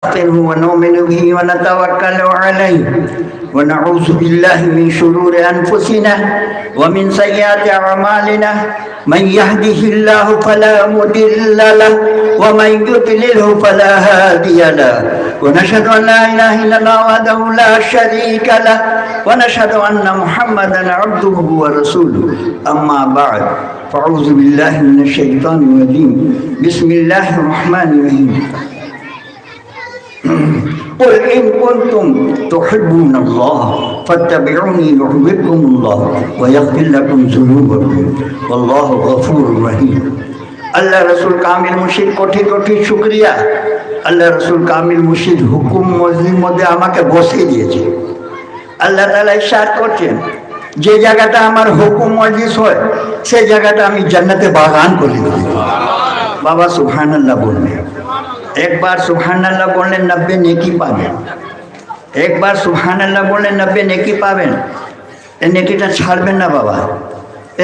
ونؤمن به ونتوكل عليه ونعوذ بالله من شرور أنفسنا ومن سيئات أعمالنا من يهده الله فلا مضل له ومن يضلله فلا هادي له ونشهد أن لا إله إلا الله وحده لا شريك له ونشهد أن محمدا عبده ورسوله أما بعد فأعوذ بالله من الشيطان الرجيم بسم الله الرحمن الرحيم قل إن كنتم تحبون الله فاتبعوني يحببكم الله ويغفر لكم ذنوبكم والله غفور رحيم আল্লাহ রসুল কামিল মুর্শিদ কোটি কোটি শুকরিয়া। আল্লাহ রসুল কামিল মুর্শিদ হুকুম মসজিদের মধ্যে আমাকে বসিয়ে দিয়েছে। আল্লাহ তাআলা ইরশাদ করছেন, যে জায়গাটা আমার হুকুম মসজিদ হয় সেই জায়গাটা আমি জান্নাতে বাগান করে দিই। বাবা সুবহানাল্লাহ বললেন, একবার সুবহানাল্লাহ বললেন 90 নেকি পাবেন। একবার সুবহানাল্লাহ বললেন 90 নেকি পাবেন। এই নেকিটা ছাড়বেন না বাবা।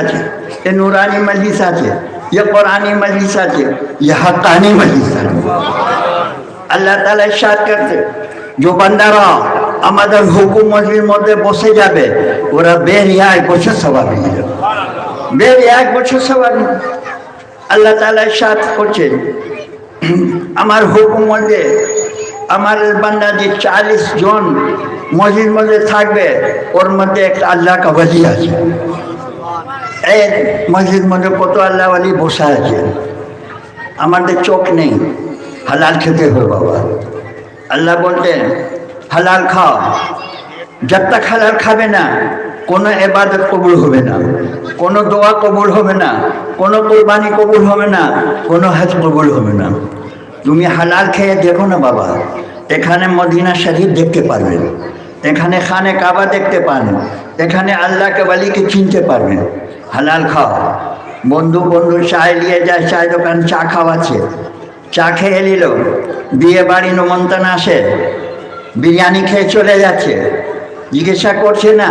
আছে, এ নুরানি মজলিস আছে, এ কোরআনি মজলিস আছে, এ হক্কানি মজলিস আছে। আল্লাহ তাআলা ইরশাদ করতে, যে বান্দারা আমাদের হুকুম মসজিদের মধ্যে বসে যাবে ওরা বেরিয়ায় বসে সওয়াব নিয়ে যাবে, বেরিয়ায় বসে সওয়াব। আল্লাহ তাআলা ইরশাদ করছেন, আমার হুকুম মধ্যে আমার বান্দা যে 40 জন মসজিদ মধ্যে থাকবে ওর মধ্যে একটা আল্লাহ কা ওলি আছে। এই মসজিদ মধ্যে কত আল্লাহ ওলি বসে আছে। আমাদের চোখ নেই, হালাল খেতে হবে বাবা। আল্লাহ বলতেন হালাল খাও, যত তক হালাল খাবে না কোনো ইবাদত কবুল হবে না, কোনো দোয়া কবুল হবে না, কোনো কুরবানি কবুল হবে না, কোনো হজ কবুল হবে না। তুমি হালাল খেয়ে দেখো না বাবা, এখানে মদিনা শরীফ দেখতে পারবেন, এখানে খানে কাবা দেখতে পারবেন, এখানে আল্লাহকে ওলিকে চিনতে পারবেন। হালাল খাও। বন্ধু চায় নিয়ে যায়, চায় দোকান চা খাওয়াচ্ছে, চা খেয়ে নিল। বিয়ে বাড়ি নিমন্ত্রণ আসে, বিরিয়ানি খেয়ে চলে যাচ্ছে, জিজ্ঞাসা করছে না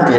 আছে।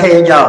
খেয়ে যাও,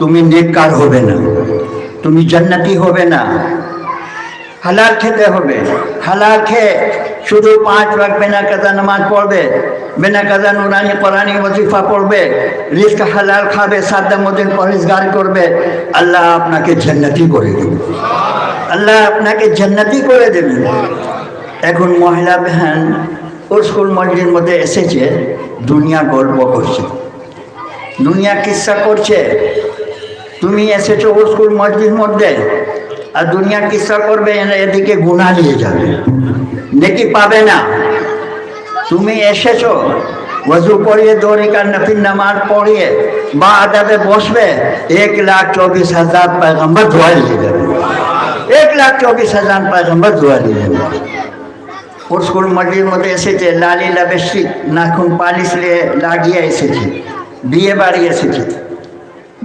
তুমি নেককার হবে না, তুমি জান্নাতি হবে না। হালাল খেতে হবে। হালাল খেয়ে শুধু 5 ওয়াক্ত বিনা কাজা নামাজ পড়বে, বিনা কাজা নুরানি কোরআনি ওয়াজিফা পড়বে, রিজক হালাল খাবে, সাদা মদিন পরহেজগার করবে, আল্লাহ আপনাকে জান্নাতি করে দেবে। আল্লাহ আপনাকে জান্নাতি করে দেবে। এখন মহিলা বহন স্কুল মসজিদের মধ্যে এসেছে, দুনিয়া গল্প করছে, দুনিয়া কিসসা করছে। তুমি এসেছো স্কুল মসজিদের মধ্যে আর দুনিয়া কিসসা করবে, এদিকে গুনাহ নিয়ে যাবে, নেকি পাবে না। তুমি এসেছো ওযু করিয়ে 2 রাকাত নফিল নামাজ পড়িয়ে বা আদাবে বসবে, 1,24,000 পয়গম্বর দোয়া নিয়ে যাবে, 1,24,000 পয়গম্বর দোয়া নিয়ে যাবে। স্কুল মসজিদের মধ্যে এসেছে, লালি লিপস্টিক নাখুন পালিশ নিয়ে লাগিয়ে এসেছে, বিয়ে বাড়ি এসেছে।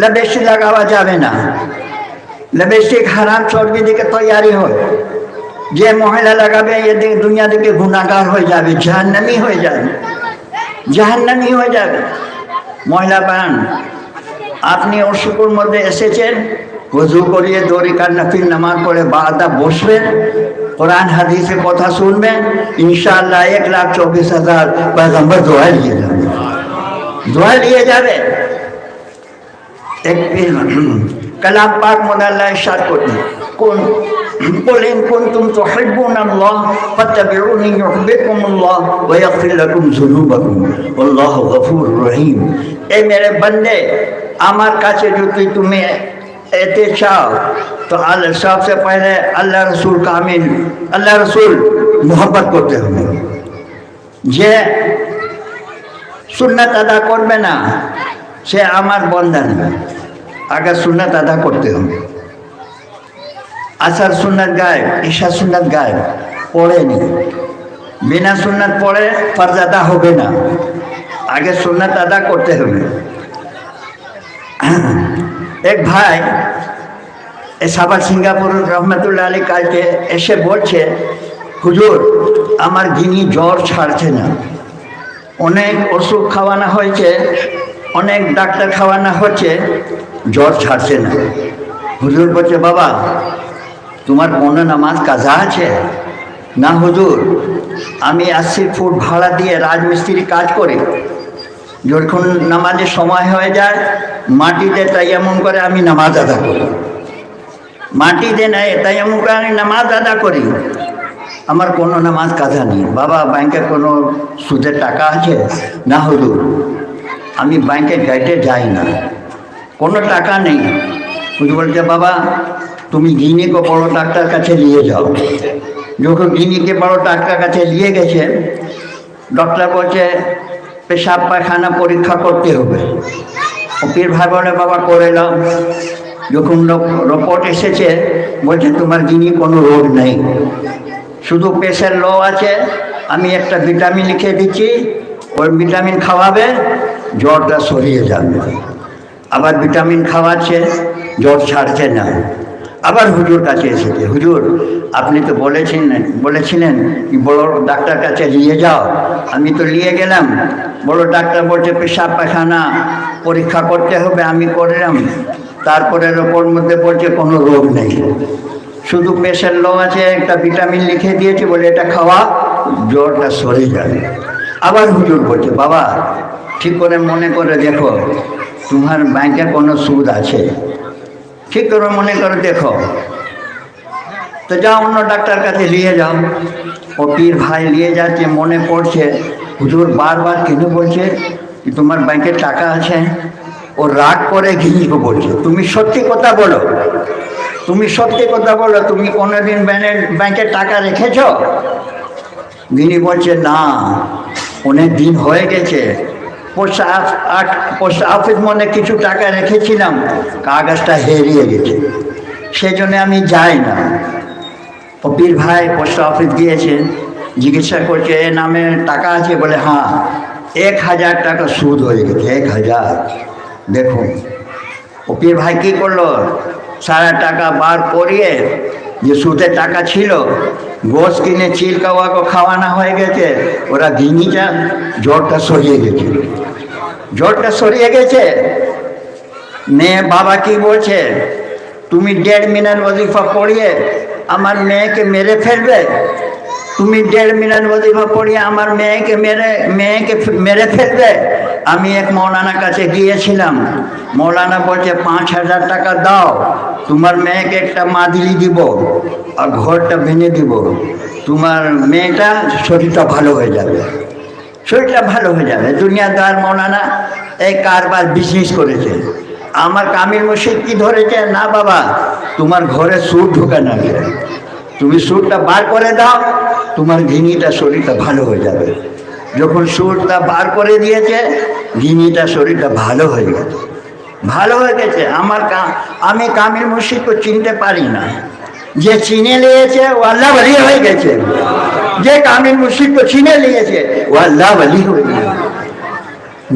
লিপস্টিক লাগাওয়া যাবে না। লিপস্টিক হারাম চর্বি দিকে তৈরি হয়। যে মহিলা লাগাবে এদিকে দুনিয়া দিকে গুনাহগার হয়ে যাবে, জাহান্নামী হয়ে যাবে, জাহান্নামী হয়ে যাবে। মহিলা বান, আপনি স্কুল মধ্যে এসেছেন, ওযু করিয়ে 2 রাকাত নফিল নামাজ পড়ে বাদা বসবেন, কোরআন হাদিসের কথা শুনবেন, ইনশাআল্লাহ 1,24,000 পয়গম্বর দোয়া নিয়ে যাবে, দোয়া নিয়ে যাবে। এক কালাম পাক মধ্যে আল্লাহ ইরশাদ করতেন, قل إن كنتم تحبون الله فاتبعوني يحببكم الله ويغفر لكم ذنوبكم والله غفور رحيم। اے میرے بندے، আমার কাছে যদি তুমি এতে চাও তো আল্লাহ সবচেয়ে পহলে আল্লাহ রসুল কামিল, আল্লাহ রসুল মোহব্বত করতে হবে। যে সুন্নাত আদা করবে না সে আমার বান্দা না। আগে সুন্নাত আদা করতে হবে। আসর সুন্নাত গায়েব, ঈশা সুন্নাত গায়েব, পড়েনি। বিনা সুন্নাত পড়ে ফরজ আদা হবে না, আগে সুন্নাত আদা করতে হবে। এক ভাই সাবার সিঙ্গাপুর রহমতুল্লাহ আলী কালকে এসে বলছে, হুজুর আমার গিনি জ্বর ছাড়ছে না, অনেক ওষুধ খাওয়ানো হয়েছে, অনেক ডাক্তার খাওয়ানো হচ্ছে, জ্বর ছাড়ছে না। হুজুর বলছে, বাবা তোমার কোনো নামাজ কাজা আছে? না হুজুর, আমি 80 ফুট ভাড়া দিয়ে রাজমিস্ত্রি কাজ করি, যখন নামাজের সময় হয়ে যায় মাটিতে তাইয়াম্মুম করে আমি নামাজ আদা করি, মাটিতে নেয় তাইয়াম্মুম করে আমি নামাজ আদা করি, আমার কোনো নামাজ কাজা নেই। বাবা ব্যাংকে কোনো সুদের টাকা আছে? না হুজুর, আমি ব্যাংকে গেটে যাই না, কোনো টাকা নেই। হুজুর বলছে, বাবা তুমি গিনিকে বড় ডাক্তার কাছে নিয়ে যাও। যখন গিনিকে বড় ডাক্তার কাছে নিয়ে গেছে, ডক্টর বলছে পেশাব পায়খানা পরীক্ষা করতে হবে। পীর ভাই বলে, বাবা করে নাও। যখন রিপোর্ট এসেছে, বলছে তোমার গিনি কোনো রোগ নেই, শুধু পেশের লো আছে, আমি একটা ভিটামিন লিখে দিচ্ছি, ওই ভিটামিন খাওয়াবে, জ্বরটা সরিয়ে যাবে। আবার ভিটামিন খাওয়াচ্ছে, জ্বর ছাড়ছে না। আবার হুজুর কাছে এসেছে, হুজুর আপনি তো বলেছিলেন কি বড় ডাক্তার কাছে নিয়ে যাও, আমি তো নিয়ে গেলাম, বড় ডাক্তার বলছে পেশাব পায়খানা পরীক্ষা করতে হবে, আমি করলাম, তারপরে ওর মধ্যে বলছে কোনো রোগ নেই, শুধু পেশের লো আছে, একটা ভিটামিন লিখে দিয়েছে, বলে এটা খাওয়া, জ্বরটা সরে যাবে। আবার হুজুর বলছে, বাবা ঠিক করে মনে করে দেখো তোমার ব্যাংকে কোনো সুদ আছে, ঠিক করে মনে করে দেখো। তো যাও অন্য ডাক্তার কাছে নিয়ে যাও। ও পীর ভাই নিয়ে যাচ্ছে, মনে পড়ছে হুজুর বারবার কেন বলছে কি তোমার ব্যাংকে টাকা আছে। ও রাগ করে গিনিকে বলছে, তুমি সত্যি কথা বলো, তুমি সত্যি কথা বলো, তুমি কোনোদিন ব্যাংকে টাকা রেখেছ? গিনি বলছে, না অনেক দিন হয়ে গেছে, পোস্ট অফিস মনে কিছু টাকা রেখেছিলাম, কাগজটা হারিয়ে গেছে, সেই জন্য আমি যাই না। ও পীর ভাই পোস্ট অফিস গিয়েছে, জিজ্ঞাসা করছে এ নামে টাকা আছে? বলে হ্যাঁ, 1000 টাকা সুদ হয়ে গেছে, 1000। দেখুন ও পীর ভাই কী করলো, সারা টাকা বার করিয়ে যে সুদের টাকা ছিল, গোশ কিনে চিল কাওয়াকে খাওয়ানো হয়ে গেছে, ওরা গিনিটা জ্বরটা সরিয়ে গেছে, জ্বরটা সরিয়ে গেছে। মেয়ে বাবা কি বলছে, তুমি 1.5 মিনিট ওজিফা পড়িয়ে আমার মেয়েকে মেরে ফেলবে, তুমি 1.5 মিনিট ওজিফা পড়িয়ে আমার মেয়েকে মেরে ফেলবে। আমি এক মৌলানার কাছে গিয়েছিলাম, মৌলানা বলছে 5000 টাকা দাও, তোমার মেয়েকে একটা মাদুলি দিব আর ঘরটা ভেঙে দিব, তোমার মেয়েটা শরীরটা ভালো হয়ে যাবে, শরীরটা ভালো হয়ে যাবে। দুনিয়াদার মৌলানা এই কারবার বিজনেস করেছে। আমার কামিল মুর্শিদ কি ধরেছে, না বাবা তোমার ঘরে সুদ ঢোকে না, তুমি সুদটা বার করে দাও, তোমার ঘিনিটা শরীরটা ভালো হয়ে যাবে। যখন সুদটা বার করে দিয়েছে, ঘিনিটা শরীরটা ভালো হয়ে গেছে, ভালো হয়ে গেছে। আমি কামিল মুর্শিদকে চিনতে পারি না, যে চিনে নিয়েছে ও আল্লাহ ওয়ালি হয়ে গেছে, যে কামিল মুর্শিদকে চিনে নিয়েছে ও আল্লাহ ওয়ালি হয়ে গেছে।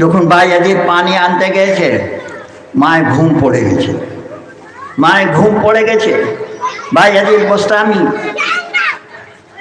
যখন বায়জিদ পানি আনতে গেছে, মায়ের ঘুম পড়ে গেছে, মায়ের ঘুম পড়ে গেছে। বায়জিদ বুস্তামি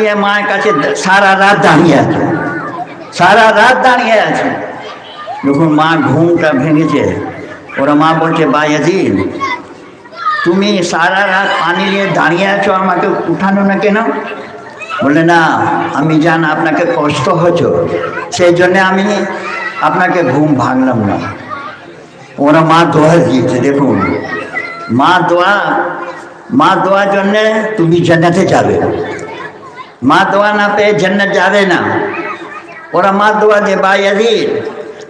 নিয়ে মায়ের কাছে সারা রাত দাঁড়িয়ে আছে, সারা রাত দাঁড়িয়ে আছে। যখন মা ঘুমটা ভেঙেছে, ওরা মা বলছে, বায়জিদ তুমি সারা রাত পানি নিয়ে দাঁড়িয়ে আছো, আমাকে উঠানো না কেন? বলে না, আমি জান আপনাকে কষ্ট হচ্ছে, সেই জন্যে আমি আপনাকে ঘুম ভাঙলাম না। ওরা মা দোয়া দিয়েছে, দেখুন মা দোয়ার জন্যে তুমি জান্নাতে যাবে, মা দোয়া না পেয়ে জান্নাত যাবে না। ওরা মা দোয়া দে, বায়জিদ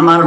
আমার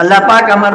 আল্লাহ পাক আমার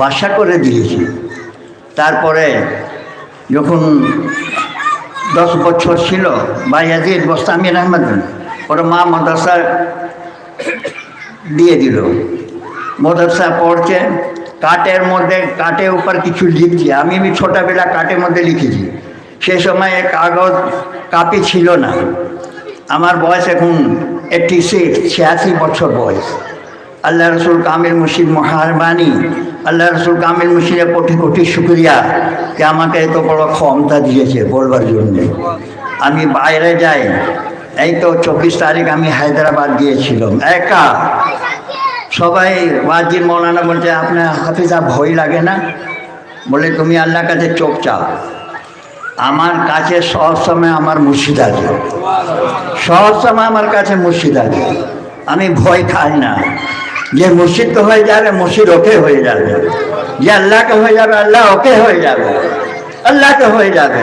বাদশা করে দিয়েছি। তারপরে যখন 10 বছর ছিল ভাই ইয়াজিদ বোস্তামি রহমাতুল্লাহ, ওর মা মাদ্রাসা দিয়ে দিল। মাদ্রাসা পড়ছে, কাঠের উপর কিছু লিখছে। আমি ছোটবেলা কাঠের মধ্যে লিখেছি। সে সময় কাগজ কাপি ছিল না। আমার বয়স এখন 86 বছর বয়স। আল্লাহ রসুল কামিল মুর্শিদ মেহরবানি, আল্লাহ রসুল কামিল মুর্শিদের কোটি কোটি শুক্রিয়া যে আমাকে এত বড় ক্ষমতা দিয়েছে বলবার জন্য। আমি বাইরে যাই, এই তো 24 তারিখ আমি হায়দ্রাবাদ গিয়েছিলাম একা। সবাই ওয়াজির মৌলানা বলছে আপনার হাফিজা ভয় লাগে না? বলে তুমি আল্লাহর কাছে চোখ চাও। আমার কাছে সব সময় আমার মুর্শিদ আছে, সব সময় আমার কাছে মুর্শিদ আছে। আমি ভয় খাই না। যে মুর্শিদ তো হয়ে যাবে, মুর্শিদ ওকে হয়ে যাবে। যে আল্লাহকে হয়ে যাবে, আল্লাহ ওকে হয়ে যাবে। আল্লাহকে হয়ে যাবে।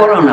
করো না,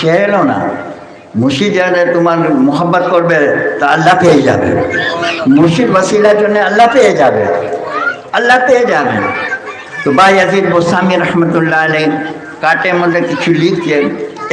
চেয়ে লো না। মুর্শিদ যারা তোমার মোহাব্বত করবে তা আল্লাহ পেয়ে যাবে। মুর্শিদ ওসিলার জন্য আল্লাহ পেয়ে যাবে, আল্লাহ পেয়ে যাবে। তো ভাই ইয়াজিদ বোস্তামি রহমতুল্লাহ আলাইহি কাটের মধ্যে কিছু লিখছে।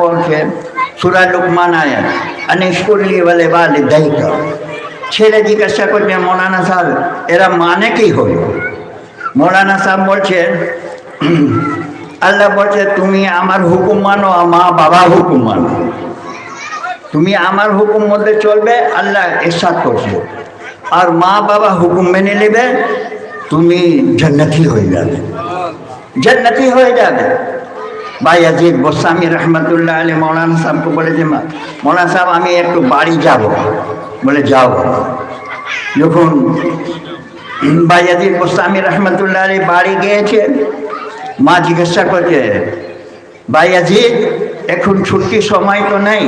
পড়ছে, সূরা লুকমান আয়াত আনিশকুরলি ওয়ালে ওয়ালিদাইকা। ছেলে জিজ্ঞাসা করছে মৌলানা সাহেব এরা মানে কি হলো? মৌলানা সাহেব বলছে আল্লাহ বলছে তুমি আমার হুকুম মানো আর মা বাবা হুকুম মানো। তুমি আমার হুকুম মধ্যে চলবে, আল্লাহ ইরশাদ করছে, আর মা বাবা হুকুম মেনে নেবে, তুমি জান্নাতি হয়ে যাবে, জান্নাতি হয়ে যাবে। ভাই ইয়াজিদ বোস্তামি রহমতুল্লাহ আলাইহি মৌলানা সাহেবকে বলেছে মৌলানা সাহেব আমি একটু বাড়ি যাব। বলে যাও। যখন ভাই ইয়াজিদ বোস্তামি রহমতুল্লাহ আলাইহি বাড়ি গিয়েছে, মা জিজ্ঞাসা করছে ভাই ইয়াজিদ এখন ছুটির সময় তো নেই,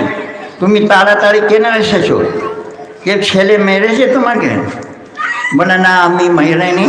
তুমি তাড়াতাড়ি কেন এসেছো? কে ছেলে মেরেছে তোমাকে? বলে না আমি মেরেনি।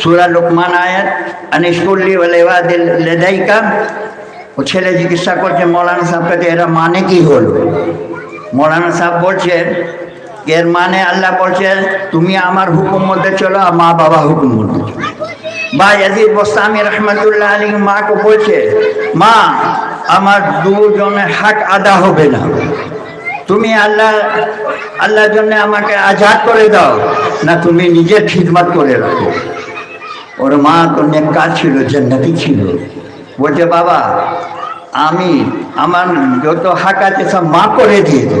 সূরা লুকমান আয়াত আনিশকুরলি ওয়ালে ওয়ালিদাইকা। ও ছেলে জিজ্ঞাসা করছে মৌলানা সাহেবকে এরা মানে কি হলো? মৌলানা সাহেব বলছে এর মানে আল্লাহ বলছে তুমি আমার হুকুম মধ্যে চলো আর মা বাবা হুকুম মধ্যে চলো। ভাই ইয়াজিদ বোস্তামি রহমতুল্লাহ আলাইহি মাকে বলছে মা আমার দুজনের হক আদা হবে না, তুমি আল্লাহর জন্য আমাকে আজাদ করে দাও, না তুমি নিজের খিদমত করে রাখো। ওর মা তো নেককার ছিল, জান্নাতি ছিল। বলছে বাবা আমি আমার যত হক আছে সব মা করে দিয়েছে,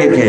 রেখে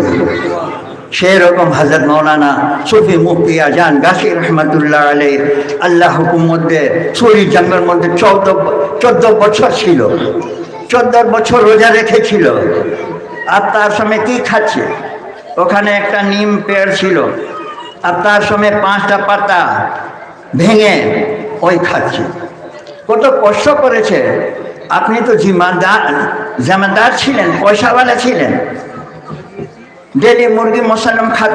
দিল। সেই রকম হযরত মাওলানা সুফি মুফতি আজান গাছি রহমতুল্লাহ আলাইহি আল্লাহ হুকুম মধ্যে সুরি জঙ্গল মধ্যে 14 বছর ছিল, 14 বছর রোজা রেখেছিল। আর তার সময় কি খাচ্ছে? ওখানে একটা নিম পেড় ছিল, আর তার সময় 5টা পাতা ভেঙে ওই খাচ্ছে। কত কষ্ট করেছে। আপনি তো জিম্মেদার ছিলেন, পয়সাওয়ালা ছিলেন, ডেলি মুরগি মশালম খাত,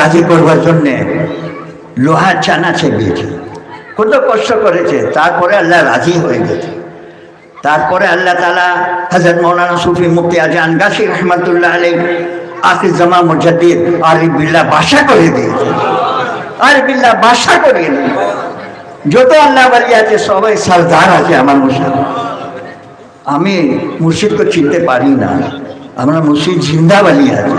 রাজি করবার জন্য লোহার চানা ছেড়েছে। কত কষ্ট করেছে, তারপরে আল্লাহ রাজি হয়ে গেছে। তারপরে আল্লাহ তাআলা হযরত মাওলানা সুফি মুফতি আজান গাছি রহমতুল্লাহ আলাইহি আখির জামা মুজাদ্দিদ আরিফ বিল্লাহ বাদশা করে দিয়েছে। আরিফ বিল্লাহ বাদশা করে দিয়েছে। যত আল্লাহ ওয়ালি আছে সবাই সরদার আছে আমার মুর্শিদ। আমি মুর্শিদকে চিনতে পারি না, আমরা মুর্শিদ জিন্দা ওয়ালি আছে,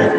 আছে।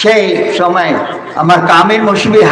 সেই সময় আমার কামিল মুর্শিদ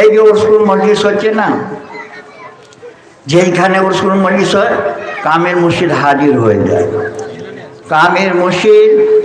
এই যে উরসুল মজলিস হচ্ছে না, যেখানে উরসুল মজলিস হয় কামিল মুর্শিদ হাজির হয়ে যায়। কামিল মুর্শিদ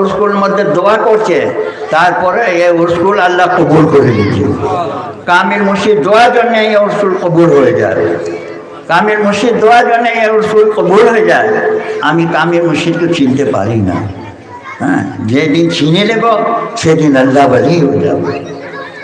উরসুল মধ্যে দোয়া করছে, তারপরে এই উরসুল আল্লাহ কবুল করে নিচ্ছে। কামিল মুর্শিদ দোয়ার জন্য এই উরসুল কবুল হয়ে যায়। কামিল মুর্শিদ দোয়ার জন্য এই উরসুল কবুল হয়ে যায়। আমি কামিল মুর্শিদকে চিনতে পারি না। হ্যাঁ, যেদিন চিনে নেব সেদিন আল্লাহ ওয়ালি হয়ে যাবে।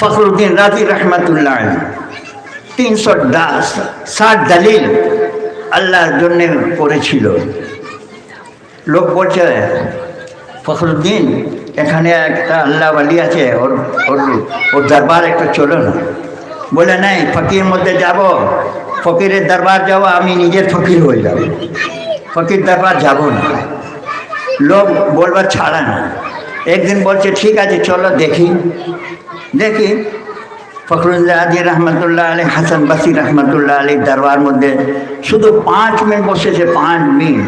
ফখরুদ্দিন রাজি রহমতুল্লাহ 360 দলিল আল্লাহর জন্য করেছিল। লোক বলছে ফখরুদ্দিন এখানে একটা আল্লাহ ওয়ালি আছে, ওর দরবার একটু চলো না। বলে নাই, ফকির মধ্যে যাব, ফকিরের দরবার যাবো, আমি নিজের ফকির হয়ে যাব, ফকির দরবার যাব না। লোক বলবার ছাড়া না। একদিন বলছে ঠিক আছে চলো দেখি। ফখরুদ্দিন রাজি রহমতুল্লাহ আলী, হাসান বাসরি রহমতুল্লাহ আলী দরবার মধ্যে শুধু 5 মিনিট বসেছে। 5 মিনিট,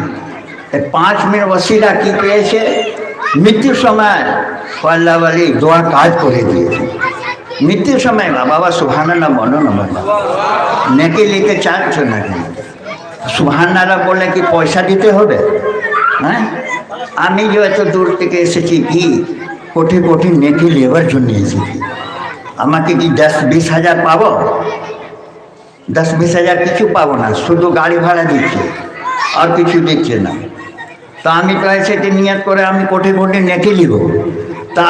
5 মিনিট ওসিলা কি পেয়েছে? মৃত্যুর সময় আল্লাহ ওয়ালি দোয়া কাজ করে দিয়েছে। মৃত্যুর সময় বাবা সুবহানাল্লাহ বলো না, বাবা নেকি লিখে চাচ্ছ না কেন? সুবহানাল্লাহ বললে কি পয়সা দিতে হবে? হ্যাঁ, আমি যে এত দূর থেকে এসেছি কি কোটি কোটি নেকি লেবার জন্য এসেছি, আমাকে কি 10-20 হাজার পাবো? 10-20 হাজার কিছু পাবো না, শুধু গাড়ি ভাড়া দিচ্ছে আর কিছু দিচ্ছে না। তো আমি তো এসেছি নিয়ত করে আমি কোটি কোটি নেকি লিব। তা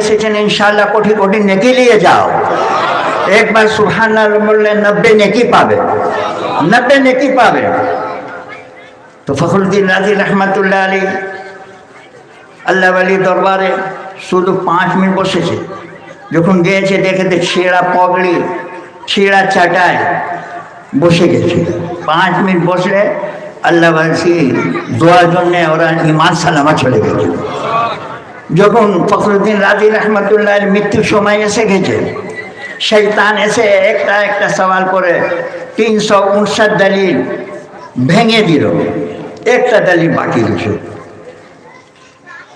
এসেছেন ইনশাআল্লাহ কোটি কোটি নেকি নিয়ে যাও। একবার সুবহানাল্লাহ বললে 90 নেকি পাবে, 90 নেকি পাবে। তো ফখরুদ্দিন রাজি রহমতুল্লাহ আলী আল্লাহ ওয়ালি দরবারে শুধু 5 মিনিট বসেছে। যখন গিয়েছে দেখেতে ছেঁড়া পগড়ি, ছেঁড়া চাটায় বসে গেছে। 5 মিনিট বসলে আল্লাহ ওয়ালি দোয়ার জন্যে ওরা ইমান সালামা চলে গেছে। যখন ফখরুদ্দিন রাজি রহমতুল্লাহ মৃত্যুর সময় এসে গেছে, শয়তান এসে একটা একটা সওয়াল করে 359 দলিল ভেঙে দিল, একটা দলিল বাকি রয়েছে।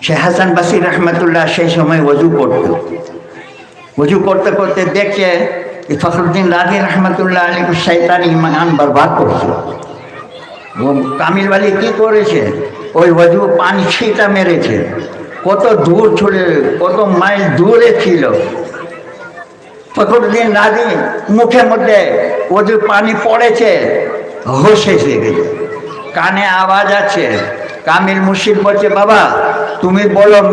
সে হাসান বাসরি রহমতুল্লাহ সেই সময় ওযু করতে করতে দেখছে ফখরুদ্দিন রাজি রহমতুল্লাহ আলী শয়তান ইমান বরবাদ করছে। ও কামিল ওয়ালি কি করেছে? ওই ওযু পানি ছিটা মেরেছে। কত দূর ছড়ে, কত মাইল দূরে ছিল। ফখরুদ্দিন রাজি মুখের মধ্যে ওযু পানি পড়েছে, হোশ এসে গেছে, কানে আওয়াজ আছে। কামিল মুর্শিদ বলছে বাবা তুমি বলো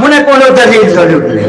মনে করো দলিল জরুর নেই,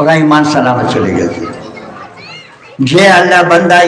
ওরা ইমান সালামত চলে গেছে। যে আল্লাহ বান্দা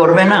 করবে না,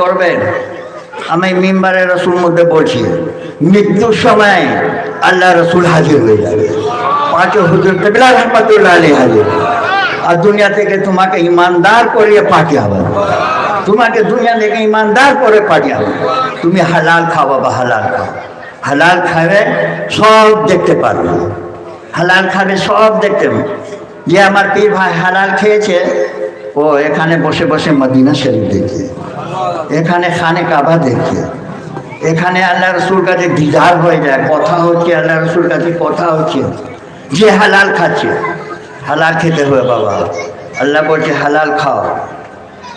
করবে, আমি মিম্বারে রসুল মধ্যে বলছি মৃত্যুর সময় আল্লাহ রসুল হাজির হয়ে যাবে। 5 হুজুর কেবলা রহমতুল্লাহ আলাইহি হাজির, আর দুনিয়া থেকে তোমাকে ইমানদার করে পাঠিয়ে, তোমাকে দুনিয়া থেকে ইমানদার করে পাঠিয়ে। তুমি হালাল খাও বাবা, হালাল খাও, হালাল খাবে সব দেখতে পারবে, হালাল খাবে সব দেখতে। যে আমার পীর ভাই হালাল খেয়েছে ও এখানে বসে বসে মদিনা শরীফ দেখে, এখানে খানে কাবা দেখে, এখানে আল্লাহ রসুল কাছে দিদার হয়ে যায়, কথা হচ্ছে আল্লাহ রসুল কাছে কথা হচ্ছে। যে হালাল খাচ্ছে, হালাল খেতে হবে বাবা। আল্লাহ বলছে হালাল খাও,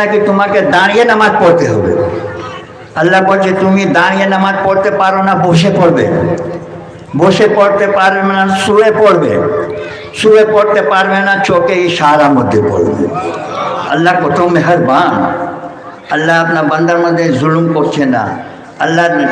নাকি তোমাকে দাঁড়িয়ে নামাজ পড়তে হবে। আল্লাহ বলছে তুমি দাঁড়িয়ে নামাজ পড়তে পারো না, বসে পড়বে। বসে পড়তে পারবে না, শুয়ে পড়বে। শুয়ে পড়তে পারবে না, চোখে ইশারা মধ্যে পড়বে। আল্লাহ কত মেহেরবান। আল্লাহ আপনার বান্দার মধ্যে জুলুম করছে না। আল্লাহ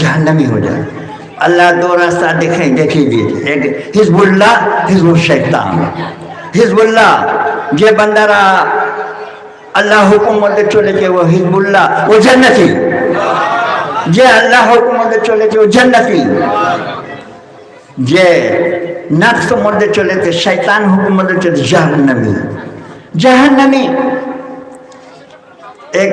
জাহান্নামী হয়ে যায়। আল্লাহ দো রাস্তা দেখিয়ে দিয়েছে, এক হিজবুল্লাহ, হিজবুল শয়তান। হিজবুল্লাহ যে বান্দারা আল্লাহ হুকুম মধ্যে চলেছে ও হিজবুল্লাহ, ও জান্নাতি। যে আল্লাহ হুকুম মধ্যে চলেছে ও জান্নাতি। যে নফস মধ্যে চলেছে, শয়তান হুকুম মধ্যে চলেছে, জাহান্নামী। জাহান্নামী। এক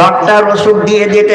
ডক্টর ওষুধ দিয়ে দিতে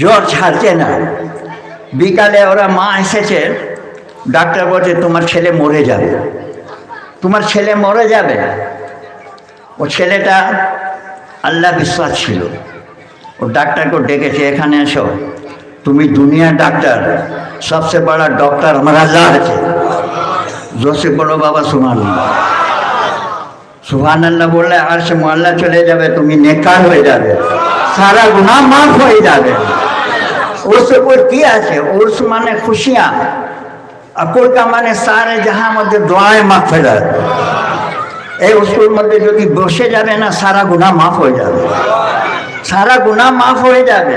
জ্বর ছাড়ছে না। বিকালে ওরা মা এসেছে, ডাক্তার বলছে তোমার ছেলে মরে যাবে, তোমার ছেলে মরে যাবে। ও ছেলেটা আল্লাহ বিশ্বাস ছিল, ও ডাক্তারকে ডেকেছে, এখানে এসো, তুমি দুনিয়ার ডাক্তার, সবসে বড় ডক্টর আমার আল্লাহ আছে। জোসে বলো বাবা সুবহানাল্লাহ। সুবহানাল্লাহ বললে আর সে মোয়াল্লা চলে যাবে, তুমি নেককার হয়ে যাবে, সারা গুনাহ মাফ হয়ে যাবে। উর্স কি আছে? উর্স মানে খুশিয়াঁ, আকুল কা মানে সারে জাহাঁ মধ্যে দোয়ায় মাগফিরাত। এই উর্সের মধ্যে যদি বসে যাবে না, সারা গুনাহ মাফ হয়ে যাবে, সারা গুনাহ মাফ হয়ে যাবে।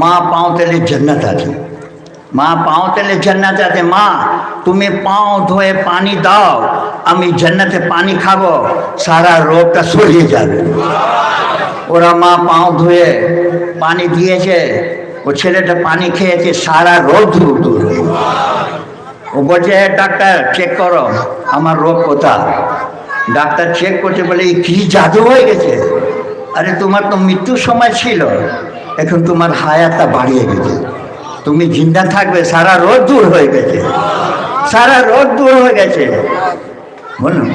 মা পাও তেলে জান্নাত আছে, মা পাও তেলে জান্নাত আছে। মা তুমি পাও ধোয়ে পানি দাও, আমি জান্নাতে পানি খাবো, সারা রোগটা সরিয়ে যাবে। ওরা মা পাও ধুয়ে পানি দিয়েছে, ও ছেলেটা পানি খেয়েছে, সারা রোগ দূর। ও বলছে ডাক্তার চেক করো আমার রোগ কোথায়। ডাক্তার চেক করছে, বলে কি জাদু হয়ে গেছে? আরে তোমার তো মৃত্যুর সময় ছিল, এখন তোমার হায়াতটা বাড়িয়ে গেছে, তুমি জিন্দা থাকবে, সারা রোগ দূর হয়ে গেছে, সারা রোগ দূর হয়ে গেছে। বলুন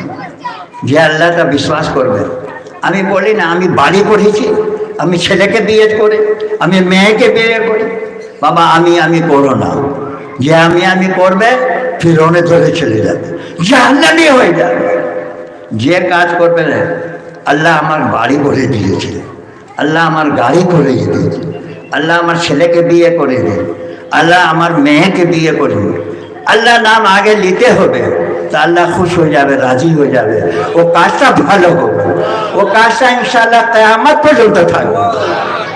যে আল্লাহটা বিশ্বাস করবে। আমি বলি না আমি বাড়ি করেছি, আমি ছেলেকে বিয়ে করে, আমি মেয়েকে বিয়ে করি, বাবা আমি করো না। যে আমি করবে ফিরনে ধরে চলে যাবে, জাহান্নামী হয়ে যাবে। যে কাজ করবে না, আল্লাহ আমার বাড়ি করে দিয়েছে, আল্লাহ আমার গাড়ি করে দিয়েছে, আল্লাহ আমার ছেলেকে বিয়ে করে দে, আল্লাহ আমার মেয়েকে বিয়ে করে দে, আল্লাহ নাম আগে নিতে হবে, তা আল্লাহ খুশ হয়ে যাবে, রাজি হয়ে যাবে। ও কাজটা ভালো হবে, ও কাজটা ইনশাআল্লাহ কিয়ামত পর্যন্ত থাকবে,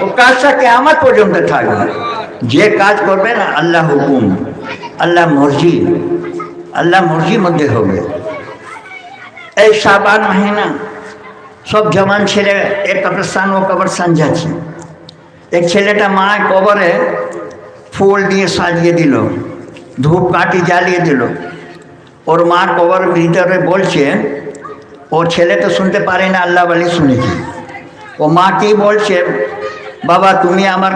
ও কাজটা কিয়ামত পর্যন্ত থাকবে। যে কাজ করবে না আল্লাহ হুকুম, আল্লাহ মর্জি, আল্লাহ মর্জির মধ্যে হবে। এই শাবান মহিনা সব জওয়ান ছেলে এক কবরস্থান ও কবরস্থান যাচ্ছে। এক ছেলেটা মা কবরে ফুল দিয়ে সাজিয়ে দিল, ধূপ কাঠি জ্বালিয়ে দিল। ওর মা কবরের ভিতরে বলছে, ও ছেলে তো শুনতে পারে না, আল্লাহ বলি শুনেছি। ও মা কি বলছে, বাবা তুমি আমার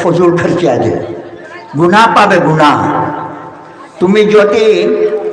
ফজল খরচে আছে, গুনাহ পাবে গুনাহ। তুমি যদি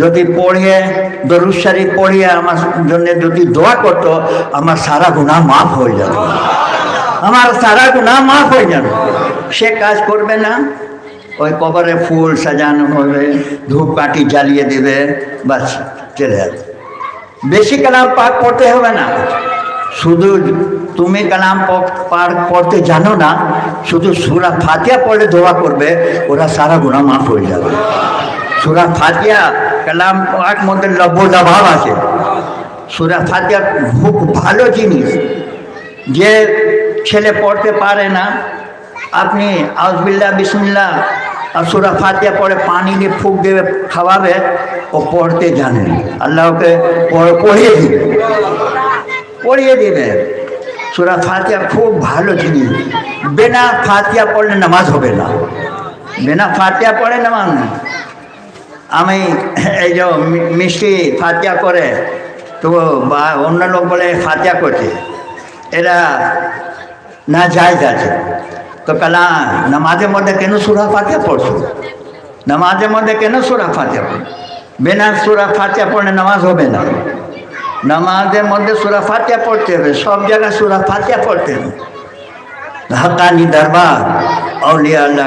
যদি পড়িয়ে দরুদ শরীফ পড়িয়ে আমার জন্য যদি দোয়া করতো, আমার সারা গুনাহ মাফ হয়ে যাবে, আমার সারা গুনাহ মাফ হয়ে যাবে। সে কাজ করবে না, ওই কবরে ফুল সাজানো হবে, ধূপ কাঠি জ্বালিয়ে দেবে, বাস চলে যাবে। বেশি কালাম পাক পড়তে হবে না, শুধু তুমি কালাম পড়তে জানো না, শুধু সূরা ফাতিহা পড়ে দোয়া করবে, ওরা সারা গুনাহ মাফ হয়ে যাবে। সূরা ফাতিহা কালাম পাক মধ্যে লব্ধভাব আছে। সূরা ফাতিহা খুব ভালো জিনিস। যে ছেলে পড়তে পারে না, আপনি আউযুবিল্লাহ বিসমিল্লাহ আর সূরা ফাতিহা পড়ে পানি দিয়ে ফুঁক দেবে, খাওয়াবে, ও পড়তে জানে, আল্লাহ ওকে পড়িয়ে দিবে। সূরা ফাতিহা খুব ভালো জিনিস। বিনা ফাতিহা পড়লে নামাজ হবে না, বিনা ফাতিহা পড়ে নামাজ। আমি এই যে মিষ্টি ফাতিহা করে, তো অন্য লোক বলে ফাতিহা করছে, এরা না জায়েজ আছে। তো কালা নামাজের মধ্যে কেন সূরা ফাতিহা পড়ছো? নামাজের মধ্যে কেন সূরা ফাতিহা পড়ছো? বিনা সূরা ফাতিহা পড়লে নামাজ হবে না। নামাজের মধ্যে সূরা ফাতিহা পড়তে হবে, সব জায়গায় সূরা ফাতিহা পড়তে হবে। হাক্কানি দরবার আউলিয়া আল্লাহ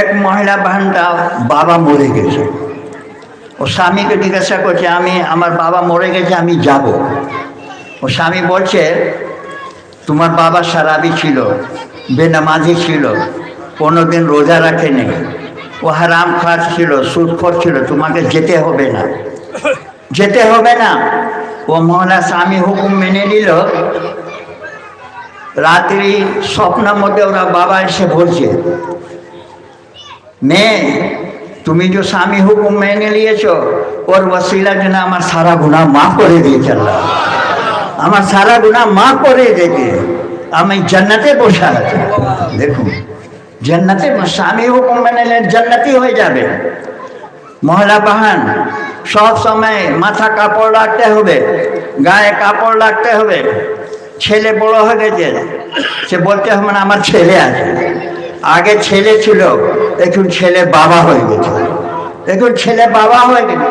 এক মহিলা বাহানটা বাবা মরে গেছে, ও স্বামীকে জিজ্ঞাসা করছে, আমি আমার বাবা মরে গেছে, আমি যাব। ও স্বামী বলছে, তোমার বাবা শরাবি ছিল, বেনামাজি ছিল, কোনোদিন রোজা রাখে নেই, ও হারাম খাচ্ছিল, সুদখোর ছিল, তোমাকে যেতে হবে না, যেতে হবে না। ও মহলা স্বামী হুকুম মেনে নিল। রাত্রি স্বপ্নের মধ্যে ওরা বাবা এসে বলছে, মেয়ে তুমি যে স্বামী হুকুম মেনে নিয়েছ, ওর ওসিলার জন্য আমার সারা গুনাহ মাফ করে দিয়েছে আল্লাহ, আমার সারা গুনাহ মাফ করে দিয়েছে, আমি জান্নাতে বসে আছি। দেখুন, জান্নাতে স্বামী হুকুম মেনে নিলে জান্নাতি হয়ে যাবে। মহিলা বাহান সব সময় মাথা কাপড় রাখতে হবে, গায়ে কাপড় রাখতে হবে। ছেলে বড় হয়ে গেছে, সে বলতে হবে না আমার ছেলে আছে। আগে ছেলে ছিল, এখন ছেলে বাবা হয়ে গেছে, এখন ছেলে বাবা হয়ে গেছে।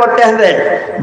করতে হবে,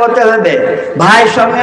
করতে হবে, ভাইয়ের সঙ্গে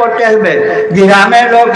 করতে হবে, গ্রামের লোক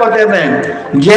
করতে হবে। যে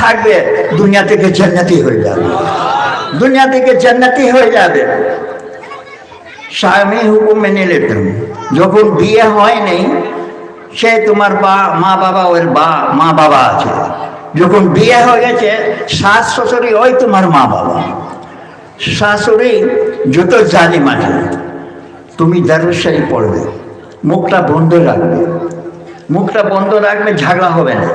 থাকবে দুনিয়া থেকে জান্নাতি হয়ে যাবে, দুনিয়া থেকে জান্নাতি হয়ে যাবে। স্বামী হুকুম মেনে নিতে হবে। যখন বিয়ে হয়নি সে তোমার মা বাবা, ওর মা বাবা আছে। যখন বিয়ে হয়ে গেছে শাশ শ্বশুরি ওই তোমার মা বাবা। শাশুড়ি যত জালিম আছে, তুমি দরুদ শরীফ পড়বে, মুখটা বন্ধ রাখবে, মুখটা বন্ধ রাখবে, ঝগড়া হবে না।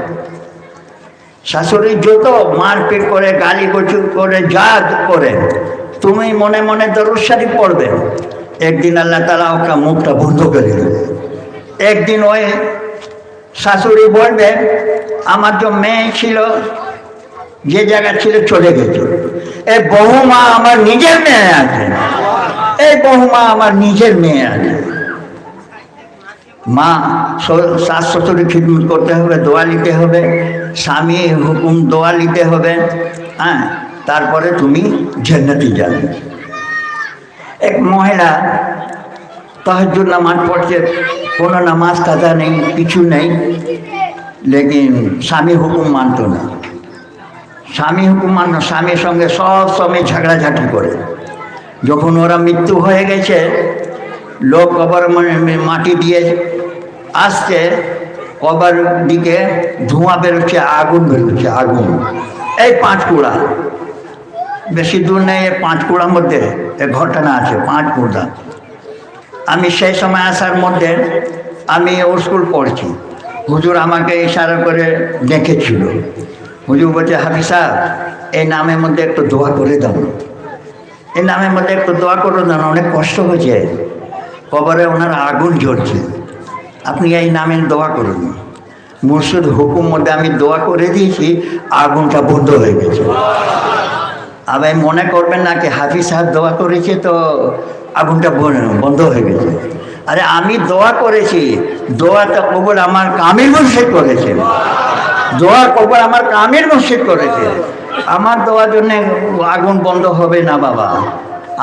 শাশুড়ি যত মারপিট করে, গালি গচু করে, যা করে, তুমি মনে মনে দরুদ শরীফ পড়বে। একদিন আল্লাহ তাআলা ওকে মুখটা বন্ধ করে দেবে। একদিন ওই শাশুড়ি বলবে, আমার যে মেয়ে ছিল যে জায়গা ছিল চলে গেছে, এই বহুমা আমার নিজের মেয়ে আছে, এই বহুমা আমার নিজের মেয়ে আছে। মা শাশ শ্বশুরি খিদমত করতে হবে, দোয়া নিতে হবে, স্বামী হুকুম দোয়া নিতে হবে, হ্যাঁ, তারপরে তুমি জান্নাতে যাবে। এক মহিলা তাহাজ্জুদ নামাজ পড়ছে, কোনো নামাজ কাজা নেই, কিছু নেই, লেকিন স্বামী হুকুম মানত না। স্বামী হুকুম মানত, স্বামীর সঙ্গে সব সময় ঝগড়াঝাটি করে। যখন ওরা মৃত্যু হয়ে গেছে, লোক কবর মাটি দিয়ে আসছে, কবর দিকে ধোঁয়া বেরোচ্ছে, আগুন বেরোচ্ছে, আগুন। এই 5 কুড়া, বেশি দূর নেই, 5 কুড়ার মধ্যে এই ঘটনা আছে, 5 কুড়া। আমি সেই সময় আসার মধ্যে আমি স্কুল পড়ছি, হুজুর আমাকে ইশারা করে ডেকেছিল। হুজুর বলছে, হাফিজ সাহেব এই নামের মধ্যে একটু দোয়া করে দাও, এই নামের মধ্যে একটু দোয়া করে দাও, অনেক কষ্ট হয়েছে, কবরে ওনার আগুন জ্বলছে, আপনি এই নামের দোয়া করুন। মুর্শিদ হুকুম মধ্যে আমি দোয়া করে দিয়েছি, আগুনটা বন্ধ হয়ে গেছে। আবার মনে করবেন না কি হাফিজ সাহেব দোয়া করেছে তো আগুনটা বন্ধ হয়ে গেছে। আরে আমি দোয়া করেছি, দোয়াটা কবুল আমার কামিল মুর্শিদ করেছে, দোয়া কবুল আমার কামিল মুর্শিদ করেছে। আমার দোয়ার জন্য আগুন বন্ধ হবে না বাবা।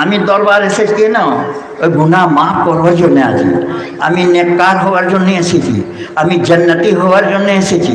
আমি দরবার এসেছি না ওই গুনাহ মাফ করবার জন্য আছি, আমি নেককার হওয়ার জন্য এসেছি, আমি জান্নাতি হওয়ার জন্য এসেছি,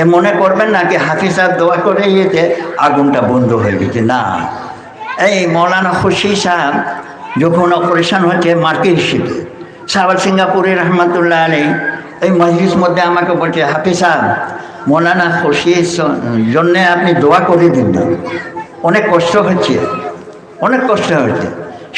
এ মনে করবেন না কি হাফিজ সাহেব দোয়া করে গিয়েছে আগুনটা বন্ধ হয়ে গেছে, না। এই মৌলানা খুরশিদ সাহেব যখন অপারেশন হচ্ছে মার্কেটশিপে, সাহাব সিঙ্গাপুরি রহমতুল্লাহ আলাইহি এই মজলিস মধ্যে আমাকে বলছে, হাফিজ সাহেব মৌলানা খুরশিদ জন্যে আপনি দোয়া করে দিন না, অনেক কষ্ট হচ্ছে, অনেক কষ্ট হচ্ছে।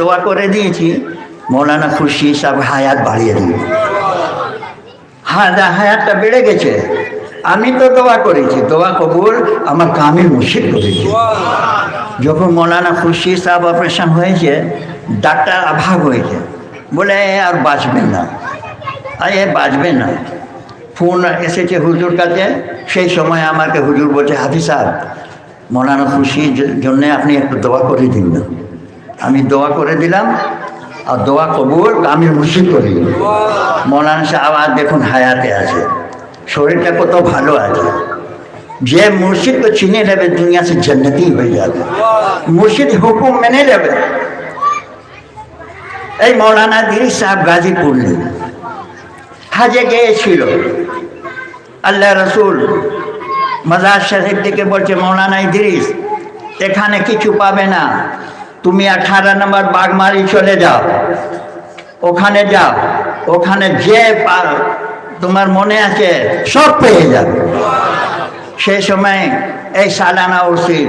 দোয়া করে দিয়েছি, মৌলানা খুরশিদ সাহেব হায়াত বাড়িয়ে দিন, হায়াতটা বেড়ে গেছে। আমি তো দোয়া করেছি, দোয়া কবুল আমার কামিল মুর্শিদ করেছে। যখন মৌলানা খুরশিদ সাহেব অপারেশন হয়েছে, ডাক্তার অভাব হয়েছে, বলে আর বাঁচবে না, এ বাঁচবে না। ফোন এসেছে হুজুর কাছে, সেই সময় আমাকে হুজুর বলছে, হাফিজ সাহেব মৌলানা খুরশিদ জন্যে আপনি একটু দোয়া করে দিন না। আমি দোয়া করে দিলাম, আর দোয়া কবুল কামিল মুর্শিদ করে দিল। মৌলানা সাহেব আজ দেখুন হায়াতে আছে, শরীরটা কত ভালো আছে। যে মুর্শিদকে চিনে নেবে দুনিয়া সে জান্নাতি হয়ে যাবে, মুর্শিদ হুকুম মেনে নেবে। এই মৌলানা ইদ্রিস সাহেব গাজীপুর হাজে গিয়েছিল, আল্লাহ রসুল মাজার শরীফ থেকে বলছে, মৌলানা ইদ্রিস এখানে কিছু পাবে না, তুমি 18 নম্বর বাগমারি চলে যাও, ওখানে যাও, ওখানে যে তোমার মনে আছে, সব পেয়ে যাবে। সেই সময় এই সালানা উরসিল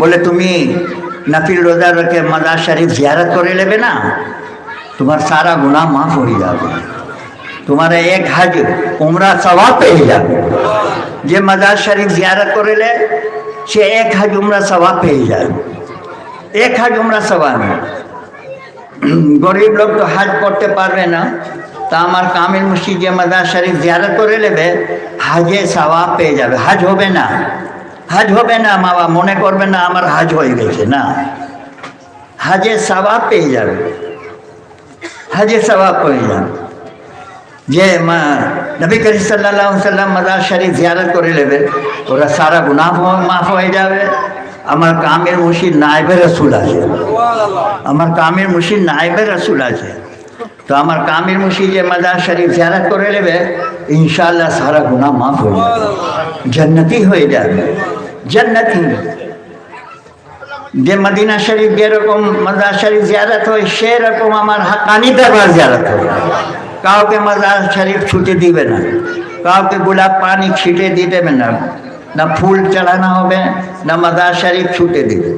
বলে তুমি নফিল রোজা রেখে মাজার শরীফ জিয়ারত করে নেবে না, তোমার সারা গুনাহ মাফ হয়ে যাবে, তোমার এক হজ উমরা সওয়াব পেয়ে যাবে। যে মাজার শরীফ জিয়ারত করে লে সে এক হজ উমরা সওয়াব পেয়ে যাবে, এক হজ উমরা সওয়াব। গরিব লোক তো হজ করতে পারবে না, তা আমার কামিল মুর্শিদ যে মাজার শরীফ জিয়ারত করে নেবে হজে সওয়াব পেয়ে যাবে। হজ হবে না, হজ হবে না, মা বাবা মনে করবে না আমার হজ হয়ে গেছে, না, হজে সওয়াব পেয়ে যাবে, হজে সওয়াব পেয়ে যাবে। যে নবী করিম সাল্লাল্লাহু আলাইহি ওয়াসাল্লাম মাজার শরীফ জিয়ারত করে নেবে, ওরা সারা গুনাহ মাফ হয়ে যাবে। আমার কামিল মুর্শিদ নায়েবে রাসূল আছে, আমার কামিল মুর্শিদ নায়েবে রাসূল আছে। তো আমার কামিল মুর্শিদ যে মাজার শরীফ জিয়ারত করে নেবে ইনশাআল্লাহ সারা গুনাহ মাফ হয়ে যাবে, জান্নাতি হয়ে যাবে, জান্নাতি। যে মদিনা শরীফ যেরকম মাজার শরীফ জিয়ারত হয় সেরকম আমার হাক্কানি দরবার জিয়ারত হবে। কাউকে মাজার শরীফ ছুটে দিবে না, কাউকে গোলাপ পানি ছিটে দিতে হবে না, না ফুল চালানো হবে, না মাজার শরীফ ছুটে দিবে।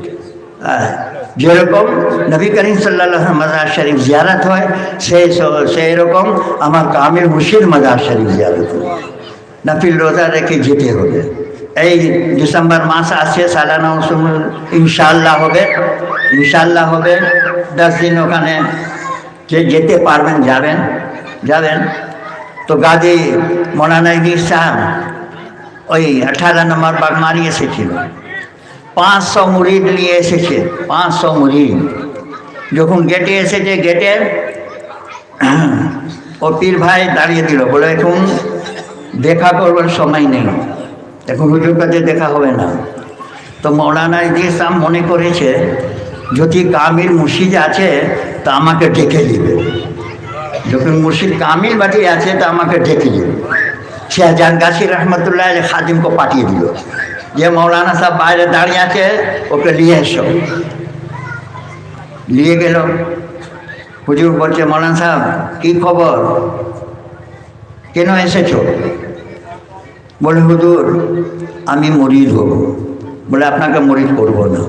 যেরকম নবী করিম সাল্লাল্লাহু আলাইহি ওয়াসাল্লাম মাজার শরীফ জিয়ারত হয় সেই রকম আমার কামিল মুর্শিদ মাজার শরীফ জিয়ারত হবে। নফিল রোজা রেখে যেতে হবে। এই ডিসেম্বর মাস আসছে, সালানা উরসুল ইনশাআল্লাহ হবে, ইনশাআল্লাহ হবে। 10 দিন ওখানে যে যেতে পারবেন যাবেন, যাবেন। তো গাজী মৌলানা ইদ্রিস সাহেব ওই 18 নম্বর বাগমারি এসেছিল, 500 মুরিদ নিয়ে এসেছে, 500 মুরিদ। যখন গেটে এসেছে, গেটে ও পীর ভাই দাঁড়িয়ে দিল, বলে এখন দেখা করবার সময় নেই, এখন হুজুর কাছে দেখা হবে না। তো মৌলানা ইদ্রিস সাহেব মনে করেছে যদি কামিল মুর্শিদ আছে তা আমাকে ডেকে দিবে, যখন মুর্শিদ কামিল বাটি আছে তা আমাকে ডেকে দিবে। শাহজাহান গাছি রহমতুল্লাহ আলাইহি খাদিমকে পাঠিয়ে দিল যে মৌলানা সাহেব বাইরে দাঁড়িয়ে আছে, ওকে নিয়ে এসো। নিয়ে গেল। হুজুর বলছে মৌলানা সাহেব কী খবর, কেন এসেছো? বলে হুজুর আমি মরিদ হব। বলে আপনাকে মরিদ করব না।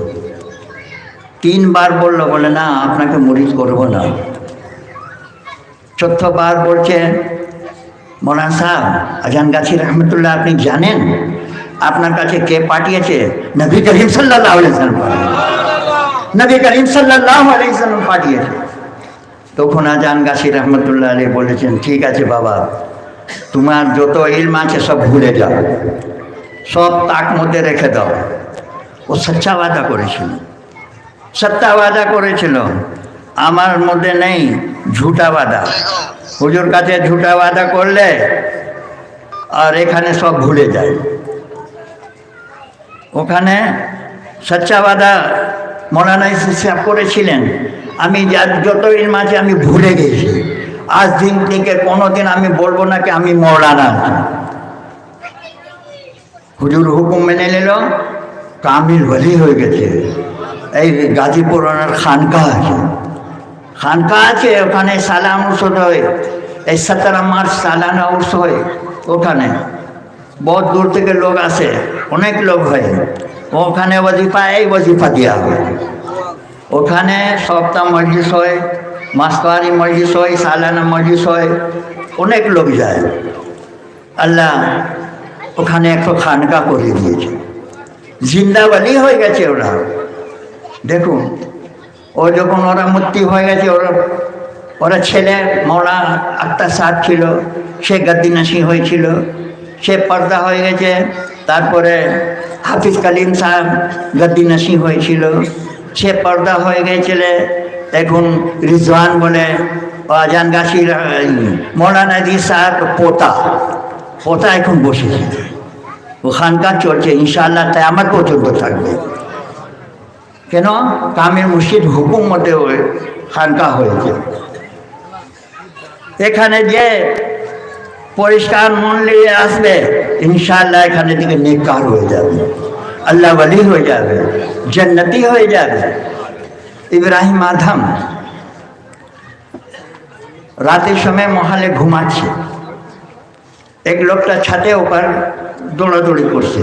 3 বার বললো, বলে না আপনাকে মরিদ করব না। 4থ বার বলছে মৌলানা সাহেব আজান গাছি রহমতুল্লাহ আপনি জানেন আপনার কাছে কে পাঠিয়েছে? নবী করিম সাল্লাল্লাহু আলাইহি ওয়াসাল্লাম, নবী করিম সাল্লাল্লাহু আলাইহি ওয়াসাল্লাম পাঠিয়েছে। তখন আজান গাছি রহমতুল্লাহ আলাইহি বলেছেন ঠিক আছে বাবা, তোমার যত ইলম আছে সব ভুলে যাও, সব তাক মধ্যে রেখে দাও। ও সচ্চা ওয়াদা করেছিল, সত্য ওয়াদা করেছিল, আমার মধ্যে নেই ঝুটা ওয়াদা। হুজুর কাছে ঝুটা ওয়াদা করলে আর এখানে সব ভুলে যায়, ওখানে সচ্চা ওয়াদা মৌলানা সাহেব করেছিলেন। আমি যত ইলম আছে আমি ভুলে গেছি, আজ দিন থেকে কোনোদিন আমি বলবো না কি আমি মৌলানা আছি। হুজুর হুকুম মেনে নিল, কামিল ওলি হয়ে গেছে। এই গাজীপুর ওনার খানকা আছে, খানকা আছে, ওখানে সালানা উরস হয়, এই 17 মার্চ সালানা উরস হয়। ওখানে বহুত দূর থেকে লোক আসে, অনেক লোক হয়। ওখানে ওয়াজিফা, এই ওয়াজিফা দেওয়া হয়। ওখানে সপ্তাহ মজলিস হয়, মাসকারি মজলিস হয়, সালানা মজলিস হয়, অনেক লোক যায়। আল্লাহ ওখানে একটা খানকা করে দিয়েছে, জিন্দাওয়ালি হয়ে গেছে ওরা। দেখুন ও যখন ওরা মুক্তি হয়ে গেছে, ওরা ছেলে মৌলা আক্তার সাহেব ছিল, সে গদ্দিনাশি হয়েছিল, সে পর্দা হয়ে গেছে। তারপরে হাফিজ কালিম সাহেব গদ্দিনাশি হয়েছিল, সে পর্দা হয়ে গিয়েছিল। এখন রিজওয়ান বলে আজান গাছি মৌলানা ইদ্রিস সাহেব পোতা, পোতা এখন বসেছে, ওখানকার চলছে ইনশাআল্লাহ, তাই আমার পর্যন্ত থাকবে। কেন? কামিল মুর্শিদ হুকুম মতে খানকা হয়েছে। এখানে যে পরিষ্কার মন নিয়ে আসবে ইনশাআল্লাহ এখানে থেকে নেককার হয়ে যাবে, আল্লাহ ওয়ালি হয়ে যাবে, জান্নাতি হয়ে যাবে। ইব্রাহিম আদম রাতের সময় মহালে ঘুমাচ্ছে, এক লোকটা ছাদে ওপর দৌড়াদৌড়ি করছে।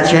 আছে।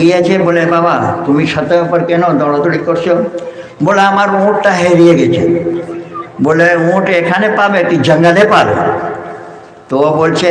গিয়েছে, বলে বাবা তুমি ছাতের উপর কেন দৌড়াদৌড়ি করছো? বলে আমার উঁটটা হারিয়ে গেছে। বলে উঁট এখানে পাবে কি জঙ্গলে পাবে? তো ও বলছে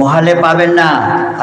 মহালে পাবেন না,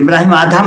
ইব্রাহিম আদম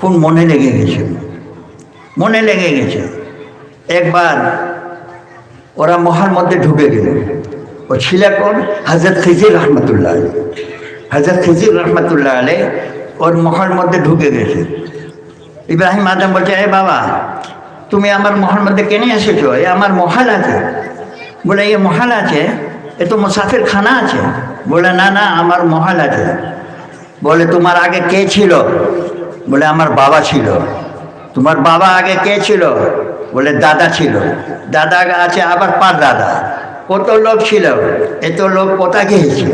কোন মনে লেগে গেছে, মনে লেগে গেছে। একবার ওরা মহার মধ্যে ঢুকে গেল। ও ছিল কোন? হযরত খিজির রহমতুল্লাহ আলাইহি। হযরত খিজির রহমতুল্লাহ আলাইহি ওর মহার মধ্যে ঢুকে গেছে। ইব্রাহিম আদম বলছে এ বাবা তুমি আমার মহার মধ্যে কেন এসেছো? এ আমার মহাল আছে। বলে এ মহাল আছে, এ তো মুসাফির খানা আছে। বলে না না আমার মহাল আছে। বলে তোমার আগে কে ছিল? বলে আমার বাবা ছিল। তোমার বাবা আগে কে ছিল? বলে দাদা ছিল। দাদা আছে আবার পার দাদা। কত লোক ছিল? এত লোক কোথায় গিয়েছে?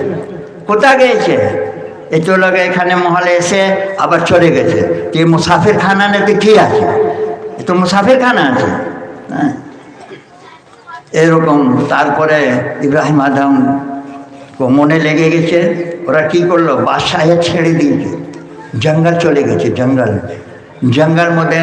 কোথায় গিয়েছে? এত লোক এখানে মহলে এসে আবার চলে গেছে। তো মুসাফির খানা নেতে কি আছে? এ তো মুসাফির খানা আছে। হ্যাঁ এরকম। তারপরে ইব্রাহিম আদম মনে লেগে গেছে। ওরা কি করলো? বাদশাহে ছেড়ে দিয়েছে, জঙ্গল চলে গেছে। জঙ্গল মধ্যে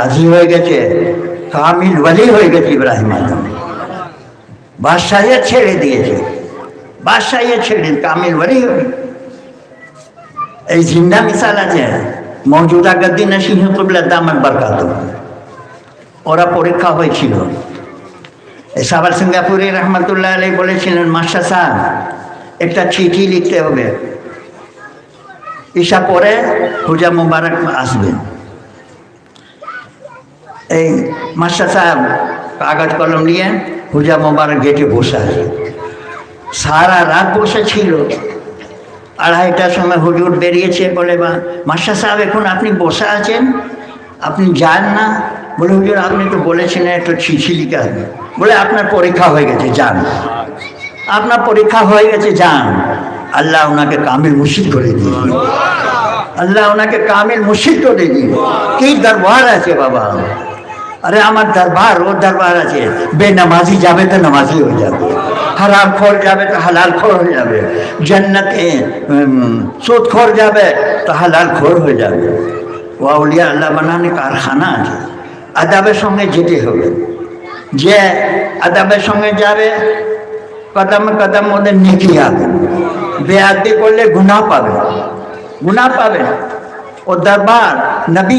রাজি হয়ে গেছে, কামিল ওয়ালি হয়ে গেছে ইব্রাহিম আদম। বাদশাহে ছেড়ে দিয়েছে, বাদশাহে ছেড়ে কামিল ওয়ালি হয়ে। এই জিন্দা মিসাল আছে মওজুদা গদ্দি নশীন কিবলা দামাত বরকাত। ওরা পরীক্ষা হয়েছিল। সাবার সিঙ্গাপুরি রহমতুল্লাহ আলাইহি বলেছিলেন মাস্টার সাহেব একটা চিঠি লিখতে হবে, ঈশা পরে হুজা মুবারক আসবেন। এই মাস্টার সাহেব কাগজ কলম নিয়ে হুজা মুবারক গেটে বসে আছে। সারা রাত বসে ছিল। 2:30টার সময় হুজুর বেরিয়েছে। বলে বা মাস্টার সাহেব এখন আপনি বসে আছেন, আপনি যান না? বলে হুজুর আপনি তো বলেছিলেন একটু চিঠি লিখে আসবে। বলে আপনার পরীক্ষা হয়ে গেছে, যান। আপনার পরীক্ষা হয়ে গেছে, যান। আল্লাহ ওনাকে কামিল মুর্শিদ করে দিয়ে, আল্লাহ ওনাকে কামিল মুর্শিদ করে দিয়ে। কি দরবার আছে বাবা! আরে আমার দরবার ও দরবার আছে। বেনামাজি যাবে তো নামাজি হয়ে যাবে, হারাম খোর যাবে তো হালাল খোর হয়ে যাবে, জান্নাতে সুদ খোর যাবে তো হালাল খোর হয়ে যাবে। ও আউলিয়া আল্লাহ বানানে কারখানা আছে। আদাবের সঙ্গে যেতে হবে। যে আদাবের সঙ্গে যাবে কদমে কদম ওদের নেকি হবে। বেয়াদবি করলে গুনাহ পাবে, গুনাহ পাবে। ও দরবার নবী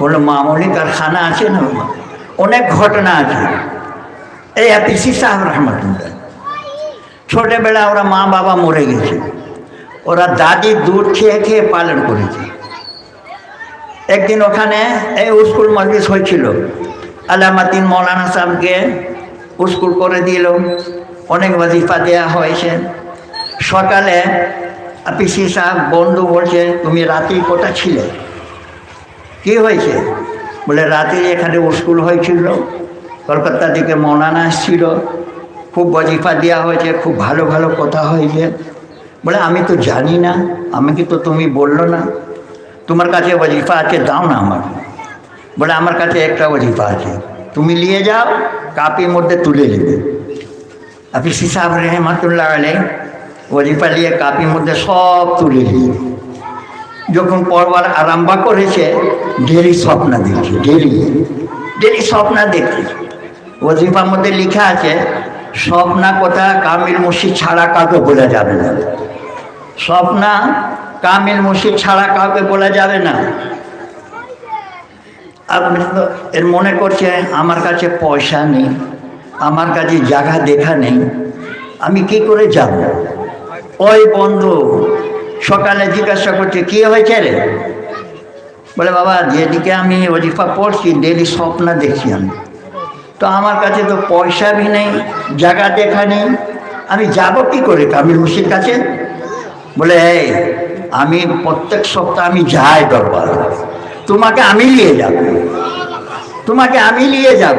কোনো মামুলি কারখানা আছে না, অনেক ঘটনা আছে। এই পিসি সাহেব রহমতুল্লাহ ছোটবেলা ওরা মা বাবা মরে গেছে। ওরা দাদি দুধ খেয়ে খেয়ে পালন করেছে। একদিন ওখানে এই স্কুল মজলিস হয়েছিল। আলামাদ্দিন মৌলানা সাহেবকে স্কুল করে দিল, অনেক ওয়াজিফা দেওয়া হয়েছে। সকালে পিসি সাহেব বন্ধু বলছে তুমি রাতে কোথা ছিলে? কি হয়েছে? বলে রাতে এখানে স্কুল হয়েছিল, কলকাতা থেকে মৌলানা আসছিল, খুব ওয়াজিফা দেওয়া হয়েছে, খুব ভালো ভালো কথা হয়েছে। বলে আমি তো জানি না, আমাকে তো তুমি বললো না। তোমার কাছে ওয়াজিফা আছে, দাও না আমার। বলে আমার কাছে একটা ওয়াজিফা আছে, তুমি নিয়ে যাও, কাপির মধ্যে তুলে নেবে। আপনি সাহেব রহমতুল্লাহ আলাইহি ওয়াজিফা নিয়ে কাপির মধ্যে সব তুলে নিয়ে যখন পড়বার আরম্ভ করেছে ডেলি স্বপ্ন দেখছে, ডেলি স্বপ্ন দেখছে। ওয়াজিফার মধ্যে লেখা আছে স্বপ্ন কথা কামিল মুর্শিদ ছাড়া কাউকে বলা যাবে না। স্বপ্ন কামিল মুর্শিদ ছাড়া কাউকে বলা যাবে না। আপনি তো এর মনে করছে আমার কাছে পয়সা নেই, আমার কাছে জায়গা দেখা নেই, আমি কি করে যাব? ওই বন্ধু সকালে জিজ্ঞাসা করছে কি হয়েছে রে? বলে বাবা যেদিকে আমি ওজিফা পড়ছি ডেলি স্বপ্ন দেখছি আমি, তো আমার কাছে তো পয়সা ভি নেই, জায়গা দেখা নেই, আমি যাব কি করে কামিল মুর্শিদ কাছে? বলে এই আমি প্রত্যেক সপ্তাহ আমি যাই দরবার, তোমাকে আমি নিয়ে যাব, তোমাকে আমি নিয়ে যাব।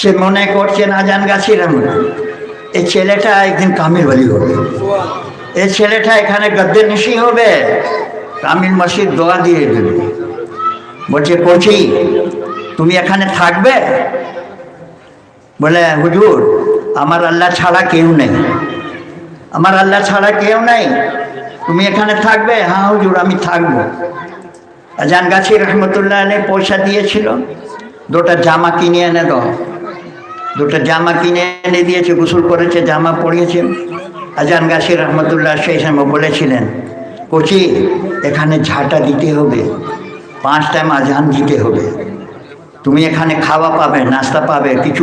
সে মনে করছেন আজান গাছি রহমতুল্লাহ এই ছেলেটা একদিন কামিল ওলি হবে, এই ছেলেটা এখানে গদ্দে নিশি হবে, কামিল মসজিদ দোয়া দিয়ে দেবে। বলছে কোচি তুমি এখানে থাকবে? বলে হুজুর আমার আল্লাহ ছাড়া কেউ নেই, আমার আল্লাহ ছাড়া কেউ নেই, তুমি এখানে থাকবে? হ্যাঁ হুজুর আমি থাকবো। আজান গাছি রহমতুল্লাহ আলাইহ পয়সা দিয়েছিল, দুটা জামা কিনে এনে দাও, দুটো জামা কিনে এনে দিয়েছে, গোসল করেছে, জামা পরিয়েছে। আজান গাছি রহমতুল্লাহ সেই সময় বলেছিলেন কোচি এখানে ঝাঁটা দিতে হবে, 5 টাইম আজান দিতে হবে, তুমি এখানে খাওয়া পাবে, নাস্তা পাবে, কিছু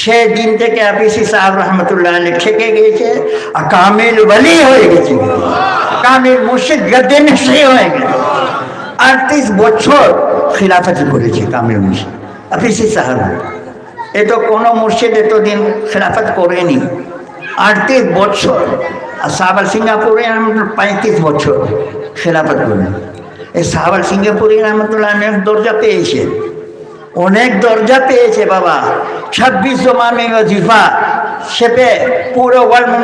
সে দিন থেকে আপীসি সাহেব রহমতুল্লাহ আলাইহ থেকে গিয়েছে আর কামিল ওলি হয়ে গেছে, কামিল মুর্শিদ গদ্দে নশী হয়ে গেছে। 38 বছর খিলাফতি করেছে কামিল মুর্শিদ আপীসি সাহেব। এ তো কোনো মুর্শিদ এতদিন খিলাফত করেনি, 38 বছর। আর সাহাবাল সিঙ্গাপুরে 35 বছর খিলাফত করেন। এই সাহাবাল সিঙ্গাপুরি রহমতুল্লাহ অনেক দরজা পেয়েছে, অনেক দরজা পেয়েছে বাবা। 26 জমানে ওজিফা সেপে পুরো ওয়ার্ল্ড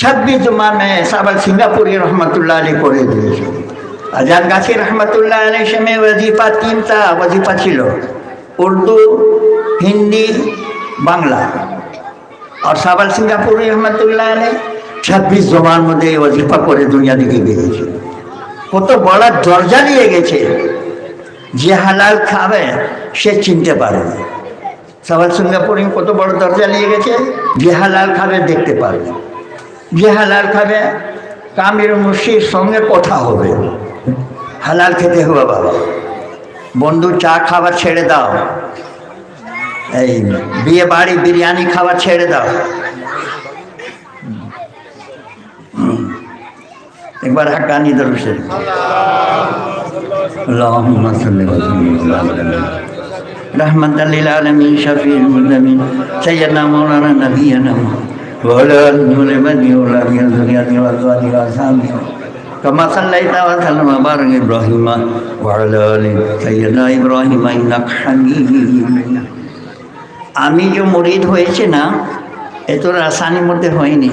26 জমানে সাহাবাল সিঙ্গাপুরি রহমতুল্লাহ আলাইহ করে দিয়েছে। আজান গাছি রহমতুল্লাহ আলাইহ সময় ওজিফা 3টা ওজিফা ছিল, উর্দু, হিন্দি, বাংলা। আর সাহাবাল সিঙ্গাপুরি রহমতুল্লাহ আলাইহ 26 জমার মধ্যে ওজিফা করে দুনিয়া দিকে গিয়েছে। কত বড় দরজা নিয়ে গেছে, যে হালাল খাবে সে চিনতে পারে না। সাহাবাল সিঙ্গাপুরি কত বড় দরজা নিয়ে গেছে, যে হালাল খাবে দেখতে পারবে, যে হালাল খাবে কামিল মুর্শিদ সঙ্গে কথা হবে, হালাল খেতে হবে বাবা। বন্ধু চা খাবার ছেড়ে দাও, এই বিয়ে বাড়ি বিরিয়ানি খাবার ছেড়ে দাও। একবার হাক্কানি দরুদ শরীফ আল্লাহুম্মা সাল্লি ওয়া সাল্লিম রাহমাতাল লিল আলামিন শাফিউল মুজনিবিন সাইয়্যিদনা মাওলানা নাবিয়্যিনা ওয়া আলা আলিহি ওয়া সাহবিহি ওয়া আজওয়াজিহি ওয়া আসহাবিহি কামা সাল্লাইতা ওয়া সাল্লামা ওয়া বারাক ইব্রাহিম ওয়া আলা আলি সাইয়্যিদনা ইব্রাহিম ইন্নাকা হামিদুম। আমি যে মুরিদ হয়েছে না এ তো আসানির মধ্যে হয়নি।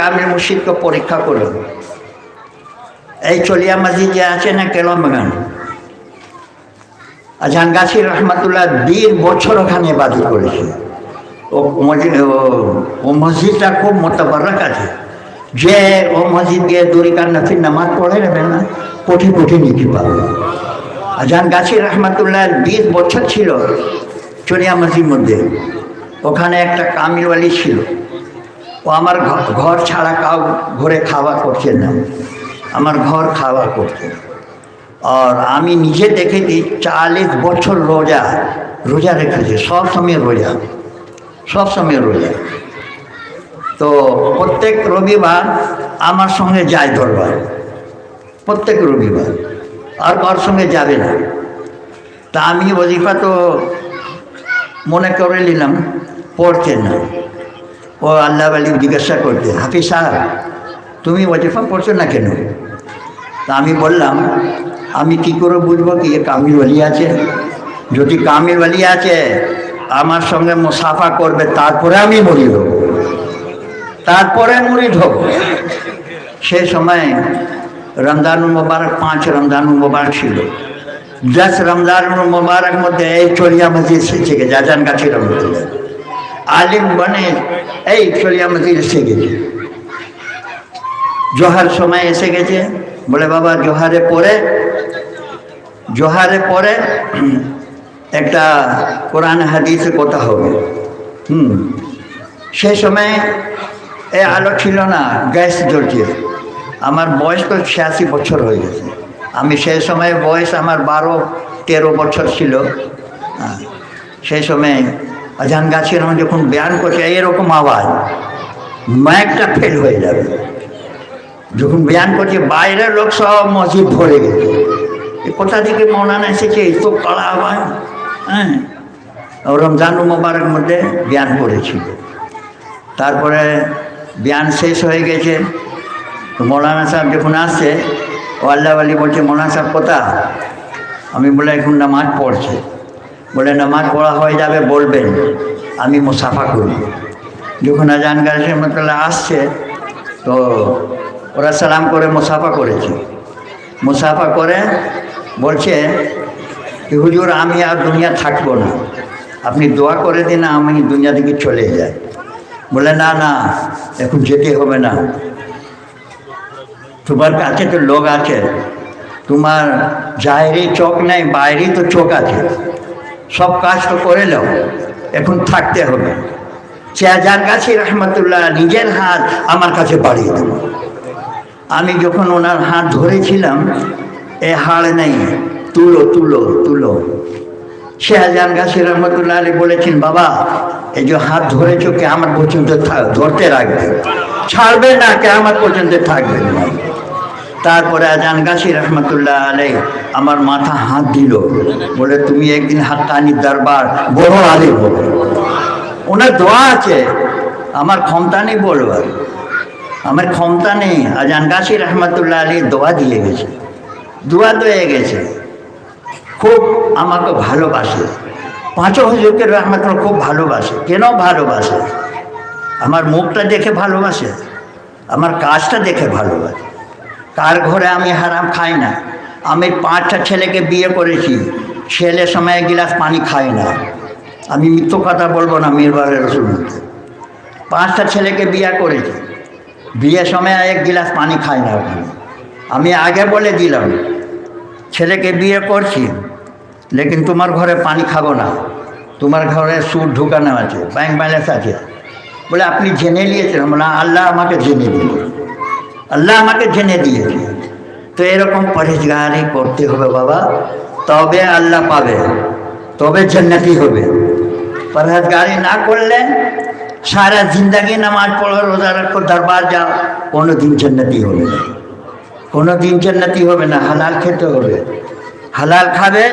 কামিল মুর্শিদকে পরীক্ষা করলাম। এই চলিয়া মসজিদ যে আছে না কেলম বাগান, আজান গাছি রহমতুল্লাহ 20 বছর ওখানে ইবাদত করেছে। ও মসজিদটা খুব মোতাবারক আছে, যে ও মসজিদ গিয়ে দুই রাকাত নফিল নামাজ পড়ে নেবে না কোটি কোটি নেকি পাবে। আজান গাছি রহমতুল্লাহ 20 বছর ছিল চলিয়া মসজিদ মধ্যে, ওখানে একটা কামিল ওয়ালি ছিল। ও আমার ঘর ছাড়া কাউ ঘরে খাওয়া করছে না, আমার ঘর খাওয়া করছে। আর আমি নিজে দেখেছি 40 বছর রোজা রোজা রেখেছে, সব সময় রোজা, সব সময় রোজা। তো প্রত্যেক রবিবার আমার সঙ্গে যায় দরবার, প্রত্যেক রবিবার, আর কার সঙ্গে যাবে না। তা আমি ওজিফা তো মনে করে নিলাম, পড়ছে না। ও আল্লাহ আলী জিজ্ঞাসা করতে, হাফিজ সাহেব তুমি ওজিফা পড়ছো না কেন? তা আমি বললাম আমি কি করে বুঝবো কি এ কামিল ওলি আছে? যদি কামিল ওলি আছে আমার সঙ্গে মুসাফা করবে, তারপরে আমি মুরিদ হব, তারপরে মুরিদ হব। সে সময় রমজানুল মুবারক 5 রমজানুল মুবারক ছিল। 10 রমজানুল মুবারক মধ্যে এই চলিয়া মসজিদ এসে গেছে, আজান গাছি রহমতুল্লাহ আলিম বনে এই চলিয়া মসজিদ এসে গেছে। জোহর সময় এসে গেছে, বলে বাবা জোহারে পরে একটা কোরআন হাদিসে কথা হবে। সেই সময় এ আলো ছিল না, গ্যাস জ্বলছে। আমার বয়স তো 86 বছর হয়ে গেছে। আমি সেই সময় বয়স আমার 12-13 বছর ছিল। সেই সময় আজান গাছের যখন বয়ান করছে এরকম আওয়াজ, মাইকটা ফেল হয়ে যাবে। যখন বয়ান করছে বাইরের লোক সব মসজিদ ভরে গেছে, কোথা থেকে মৌলানা এসেছে, এই তো কড়া আওয়াজ। হ্যাঁ, রমজান মোবারক মধ্যে বয়ান করেছিল। তারপরে বয়ান শেষ হয়ে গেছে, মৌলানা সাহেব যখন আসছে, ও আল্লাহ আলী বলছে মৌলানা সাহেব কোথা? আমি বলে এখন নামাজ পড়ছে। বলে নামাজ পড়া হয়ে যাবে বলবেন, আমি মুসাফা করব। যখন আজান গাছের মতলা আসছে তো ওরা সালাম করে মুসাফা করেছে। মুসাফা করে বলছে কি হুজুর আমি আর দুনিয়া থাকবো না, আপনি দোয়া করে দিন আমি দুনিয়া থেকে চলে যাই। বলে না না, এখন যেতে হবে না, তোমার কাছে তো লোক আছে, তোমার জাহেরি চোখ নেই, বাইরেই তো চোখ আছে, সব কাজ তো করে নাও, এখন থাকতে হবে। আজান গাছি রহমতুল্লাহ নিজের হাত আমার কাছে বাড়িয়ে দেব। আমি যখন ওনার হাত ধরেছিলাম, এ হাড় নেই, তুলো তুলো তুলো। আজান গাছি রহমতুল্লাহ আলী বলেছেন বাবা এই যে হাত ধরেছো কে আমার পর্যন্ত ধরতে রাখবে, ছাড়বে না, কে আমার পর্যন্ত থাকবে না। তারপরে আজান গাছি রহমতুল্লাহ আলাই আমার মাথা হাত দিল, বলে তুমি একদিন হাক্কানি দরবার বড় আলী বলো। ওনার দোয়া আছে, আমার ক্ষমতা নেই বলবার, আমার ক্ষমতা নেই। আজান গাছি রহমতুল্লাহ আলী দোয়া দিয়ে গেছে, দোয়া দিয়ে গেছে। খুব আমাকে ভালোবাসে, পাঁচও হুজুরকে রহমতুল্লাহ খুব ভালোবাসে। কেন ভালোবাসে? আমার মুখটা দেখে ভালোবাসে, আমার কাজটা দেখে ভালোবাসে। কার ঘরে আমি হারাম খাই না। আমি 5টা ছেলেকে বিয়ে করেছি, ছেলে সময় 1 গিলাস পানি খায় না। আমি মিথ্য কথা বলবো না, মিরবারের রসুল মধ্যে 5টা ছেলেকে বিয়ে করেছি, বিয়ের সময় 1 গিলাস পানি খায় না ওখানে। আমি আগে বলে দিলাম ছেলেকে বিয়ে করছি, লেকিন তোমার ঘরে পানি খাবো না, তোমার ঘরে সুদ ঢুকানো আছে, ব্যাংক ব্যালেন্স আছে। বলে আপনি জেনে নিয়েছেন? বলে আল্লাহ আমাকে জেনে দিল, আল্লাহ আমাকে জেনে দিয়েছে। তো এরকম পরহেজগারি করতে হবে বাবা, তবে আল্লাহ পাবে, তবে জান্নাতি হবে। পরহেজগারি না করলে সারা জিন্দগি নামাজ পড়ো, রোজা রাখো, দরবার যাও, কোনো দিন জান্নাতি হবে না, কোনো দিন জান্নাতি হবে না। হালাল খেতে হবে, হালাল খাবে,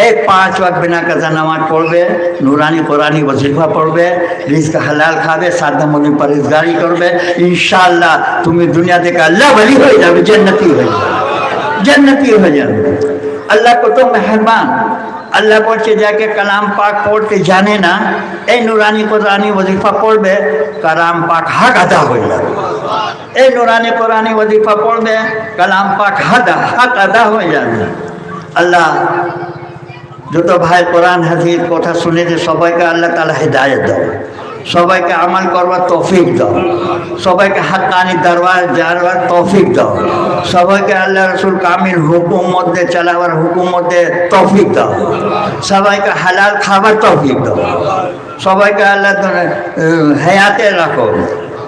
এই 5 ওয়াক্ত বিনা কাজা নামাজ পড়বে, নুরানি কোরআনি ওয়াজিফা পড়বে, রিজক হালাল খাবে, সাদা মনে পরহেজগারি করবে, ইনশাআল্লাহ তুমি দুনিয়া থেকে আল্লাহ ওয়ালি হয়ে যাবে, জান্নাতি হয়ে যাবে, জান্নাতি হয়ে যাবে। আল্লাহ কত মেহেরবান। আল্লাহ বলছে যাকে কালাম পাক পড়তে জানে না, এই নুরানি কোরআনি ওয়াজিফা পড়বে, কালাম পাক হক আদা হয়ে যাবে। এই নুরানি কোরআনি ওয়াজিফা পড়বে, কালাম পাক হক আদা হয়ে যাবে। আল্লাহ যত ভাই কোরআন হাদিস কথা শুনেছে সবাইকে আল্লাহ তাআলা হিদায়াত দাও, সবাইকে আমল করবার তৌফিক দাও, সবাইকে হাক্কানি দরবার যাওয়ার তৌফিক দাও, সবাইকে আল্লাহ রসুল কামিল হুকুম মধ্যে চালাবার হুকুম মধ্যে তৌফিক দাও, সবাইকে হালাল খাবার তৌফিক দাও, সবাইকে আল্লাহ হায়াতে রাখো।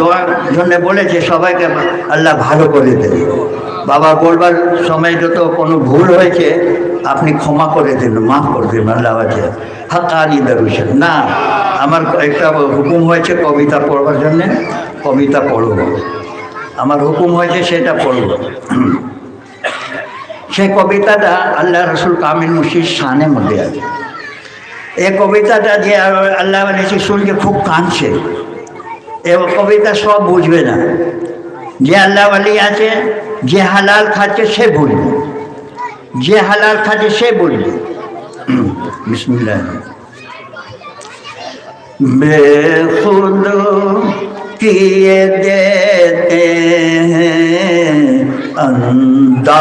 দোয়ার জন্য বলেছে সবাইকে আল্লাহ ভালো করে দেবে। বাবা বলবার সময় যত কোনো ভুল হয়েছে আপনি ক্ষমা করে দিন, মাফ করে দিন। আল্লাহ আছে হাক্কানি দরুদ না, আমার একটা হুকুম হয়েছে কবিতা পড়বার জন্যে, কবিতা পড়ব, আমার হুকুম হয়েছে সেটা পড়ব। সেই কবিতাটা আল্লাহ রসুল কামিল মুর্শিদ শানের মধ্যে আছে। এই কবিতাটা যে আল্লাহ শুনকে খুব কাঁদছে, এ কবিতা সব বুঝবে না। যে আল্লাহ ওয়ালি আছে, যে হালাল খাচ্ছে সে বুঝবে, যে হালাল খাচ্ছে সে বুঝবে। বিসমিল্লাহ। বেখুদ কিয়ে দেতে হ্যাঁ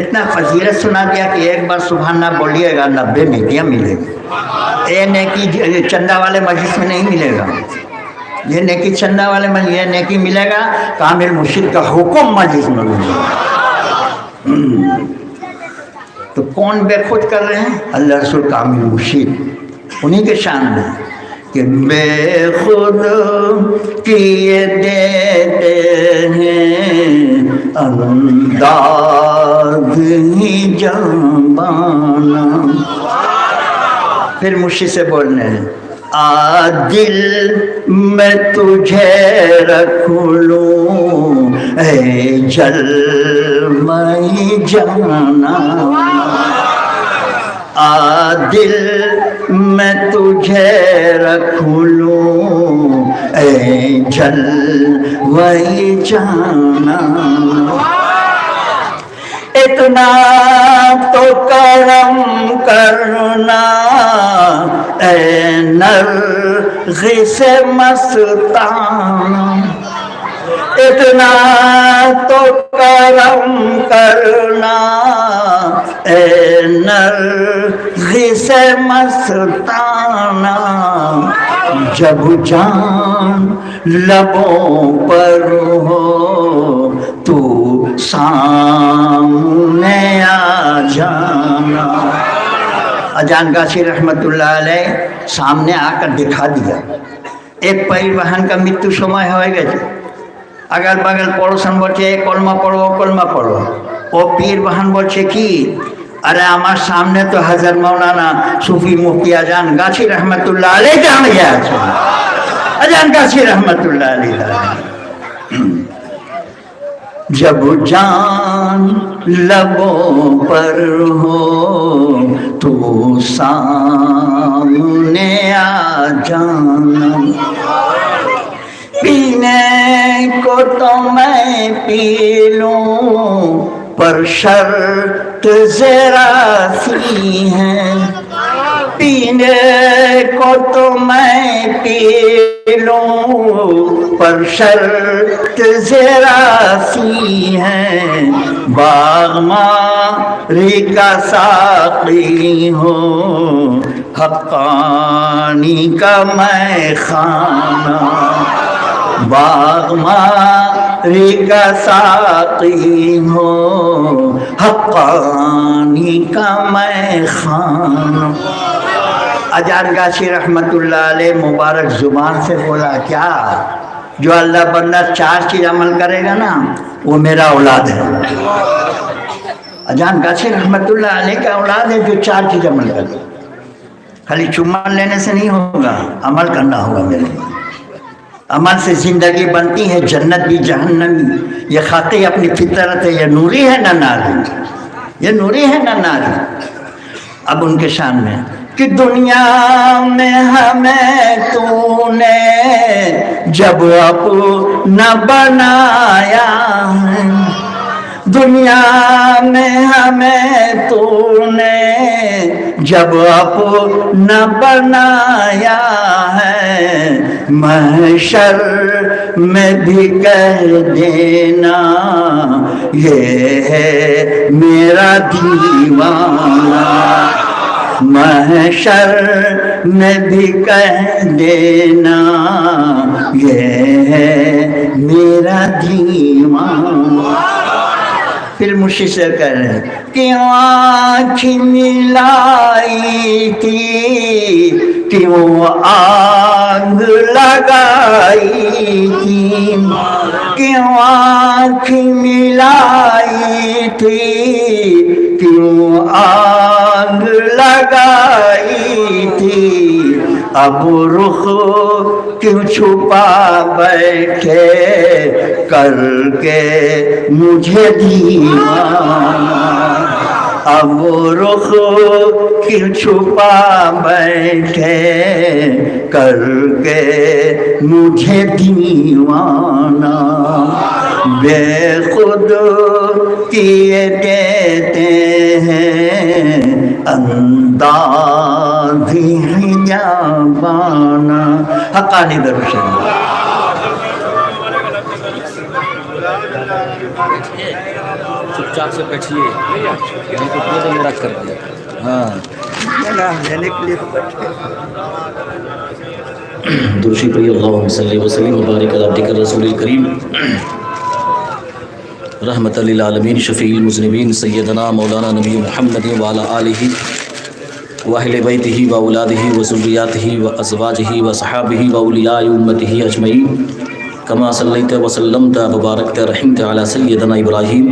اتنا فضیلت سنا دیا کہ ایک بار سبحان اللہ بولیے گا 90 نیکیاں ملے گی. یہ نیکی چندہ والے مجلس میں نہیں ملے گا. یہ نیکی چندہ والے میں یہ نیکی ملے گا کامل مرشد کا حکم مجلس میں ملے گا. تو کون بے خود کر رہے ہیں؟ اللہ رسول کامل مرشد. انہیں کے شان میں کہ بے خود کیے دیتے ہیں انداز ہی جانبانا. پھر مرشد سے بولنے ہیں دل میں تجھے رکھ لوں اے جلوۂ جانا. دل میں تجھے رکھ لوں اے جلوۂ جانا. اتنا تو کرم کرنا اے نرغس مستانہ. اتنا تو کرم کرنا اے نرغس مستانہ. جب جان لبوں پر ہو تو سامنے آ جانا. اجان گاچھی رحمت اللہ علیہ سامنے آ کر دکھا دیا. ایک پریوہن کا مৃত্যু সময় হয়ে গেছে. আগল বাগল পড়োশন বলছে কলমা পড়ো. ও পীর বাহান বলছে কি, আরে আমার সামনে তো হাজার মৌলানা সুফি মুফতি আজান গাছি রহমতুল্লাহ আলাইহি দাঁড়িয়ে আছে. আজান গাছি রহমতুল্লাহ আলাইহি جب جان لبوں پر ہو تو سامنے آ جانا. پینے کو تو میں پی لوں پر شرط ذرا سی ہے. پینے کو تو میں پی لوں پر شرط ذرا سی ہے. باغ ماری کا ساقی ہوں حقانی کا میں خانہ. باغ ماری کا ساقی ہوں حقانی کا میں خانہ. اجان گاچھی رحمت اللہ علیہ مبارک زبان سے بولا کیا؟ جو اللہ بندہ 4 چیز عمل کرے گا نا وہ میرا اولاد ہے. اجان گاچھی رحمت اللہ علیہ کا اولاد ہے جو 4 چیز عمل کرے. خالی چمان لینے سے نہیں ہوگا، عمل کرنا ہوگا. میرے عمل سے زندگی بنتی ہے، جنت بھی جہنم بھی. یہ خاطی اپنی فطرت ہے، یہ نوری ہے نہ ناری، یہ نوری ہے نہ ناری. اب ان کے شان میں کہ دنیا میں ہمیں تو نے جب اپنا بنایا ہے. دنیا میں ہمیں تو نے جب اپنا بنایا ہے. محشر میں بھی کہہ دینا یہ ہے میرا دیوانہ. محشر میں بھی کہہ دینا یہ ہے میرا دیوانہ. پھر مرشد سے کہہ رہے ہیں کیوں آنکھ ملائی تھی، کیوں آگ لگائی تھی. کیوں آنکھ ملائی تھی، کیوں آگ لگائی تھی. اب رخ کیوں چھپا بیٹھے کر کے مجھے دیوانہ. اب رخ کیوں چھپا بیٹھے کر کے مجھے دیوانہ. بے خود کیے دیتے ہیں انداز ہی جانبانا. حقانی درشن چپ چاپ سے بیٹھیے، نہیں تو پورے میرا کر دیا. ہاں لینے کے لیے تو بیٹھے. درشی پڑھی اللہم صلی وسلم وبارک علی عبدک الرسول الکریم رحمت للعالمین شفیع المذنبین سیدنا مولانا نبی محمد وعلی آلہ واہل بیتہ واولادہ وذریاتہ وازواجہ وصحابہ واولیاء امتہ اجمعین کما صلیت وسلمت وبارکت رحمت علی سیدنا ابراہیم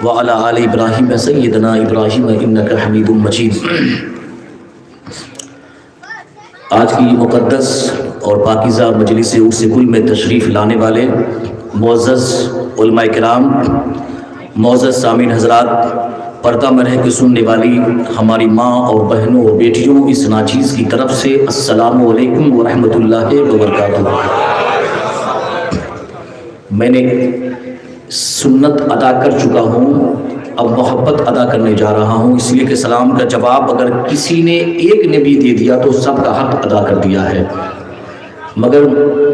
وعلی آل ابراہیم سیدنا ابراہیم انک حمید مجید. آج کی مقدس اور پاکیزہ مجلس عرس کل میں تشریف لانے والے معزز علماء کرام، معزز سامعین حضرات، پردہ میں رہ کے سننے والی ہماری ماں اور بہنوں اور بیٹیوں، اس ناچیز کی طرف سے السلام علیکم ورحمۃ اللہ وبرکاتہ. میں نے سنت ادا کر چکا ہوں، اب محبت ادا کرنے جا رہا ہوں، اس لیے کہ سلام کا جواب اگر کسی نے ایک نے بھی دے دیا تو سب کا حق ادا کر دیا ہے. مگر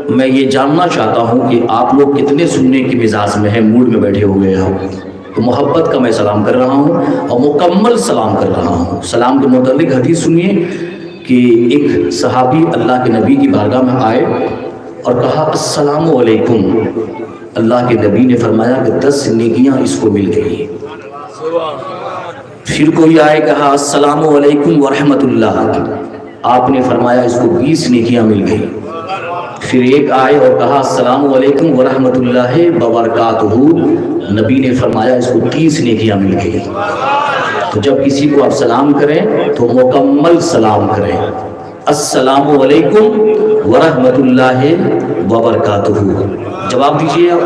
میں یہ جاننا چاہتا ہوں کہ آپ لوگ کتنے سننے کے مزاج میں ہیں، موڈ میں بیٹھے ہوئے ہو. تو محبت کا میں سلام کر رہا ہوں اور مکمل سلام کر رہا ہوں. سلام کے متعلق حدیث سنیے کہ ایک صحابی اللہ کے نبی کی بارگاہ میں آئے اور کہا السلام علیکم. اللہ کے نبی نے فرمایا کہ 10 نیکیاں اس کو مل گئی. پھر کوئی آئے کہا السلام علیکم ورحمۃ اللہ، آپ نے فرمایا اس کو 20 نیکیاں مل گئی. پھر ایک آئے اور کہا السلام علیکم ورحمۃ اللہ وبرکاتہ، نبی نے فرمایا اس کو 30 نیکیاں مل گئی. تو جب کسی کو آپ سلام کریں تو مکمل سلام کریں، السلام علیکم ورحمۃ اللہ وبرکاتہ. جواب دیجیے آپ.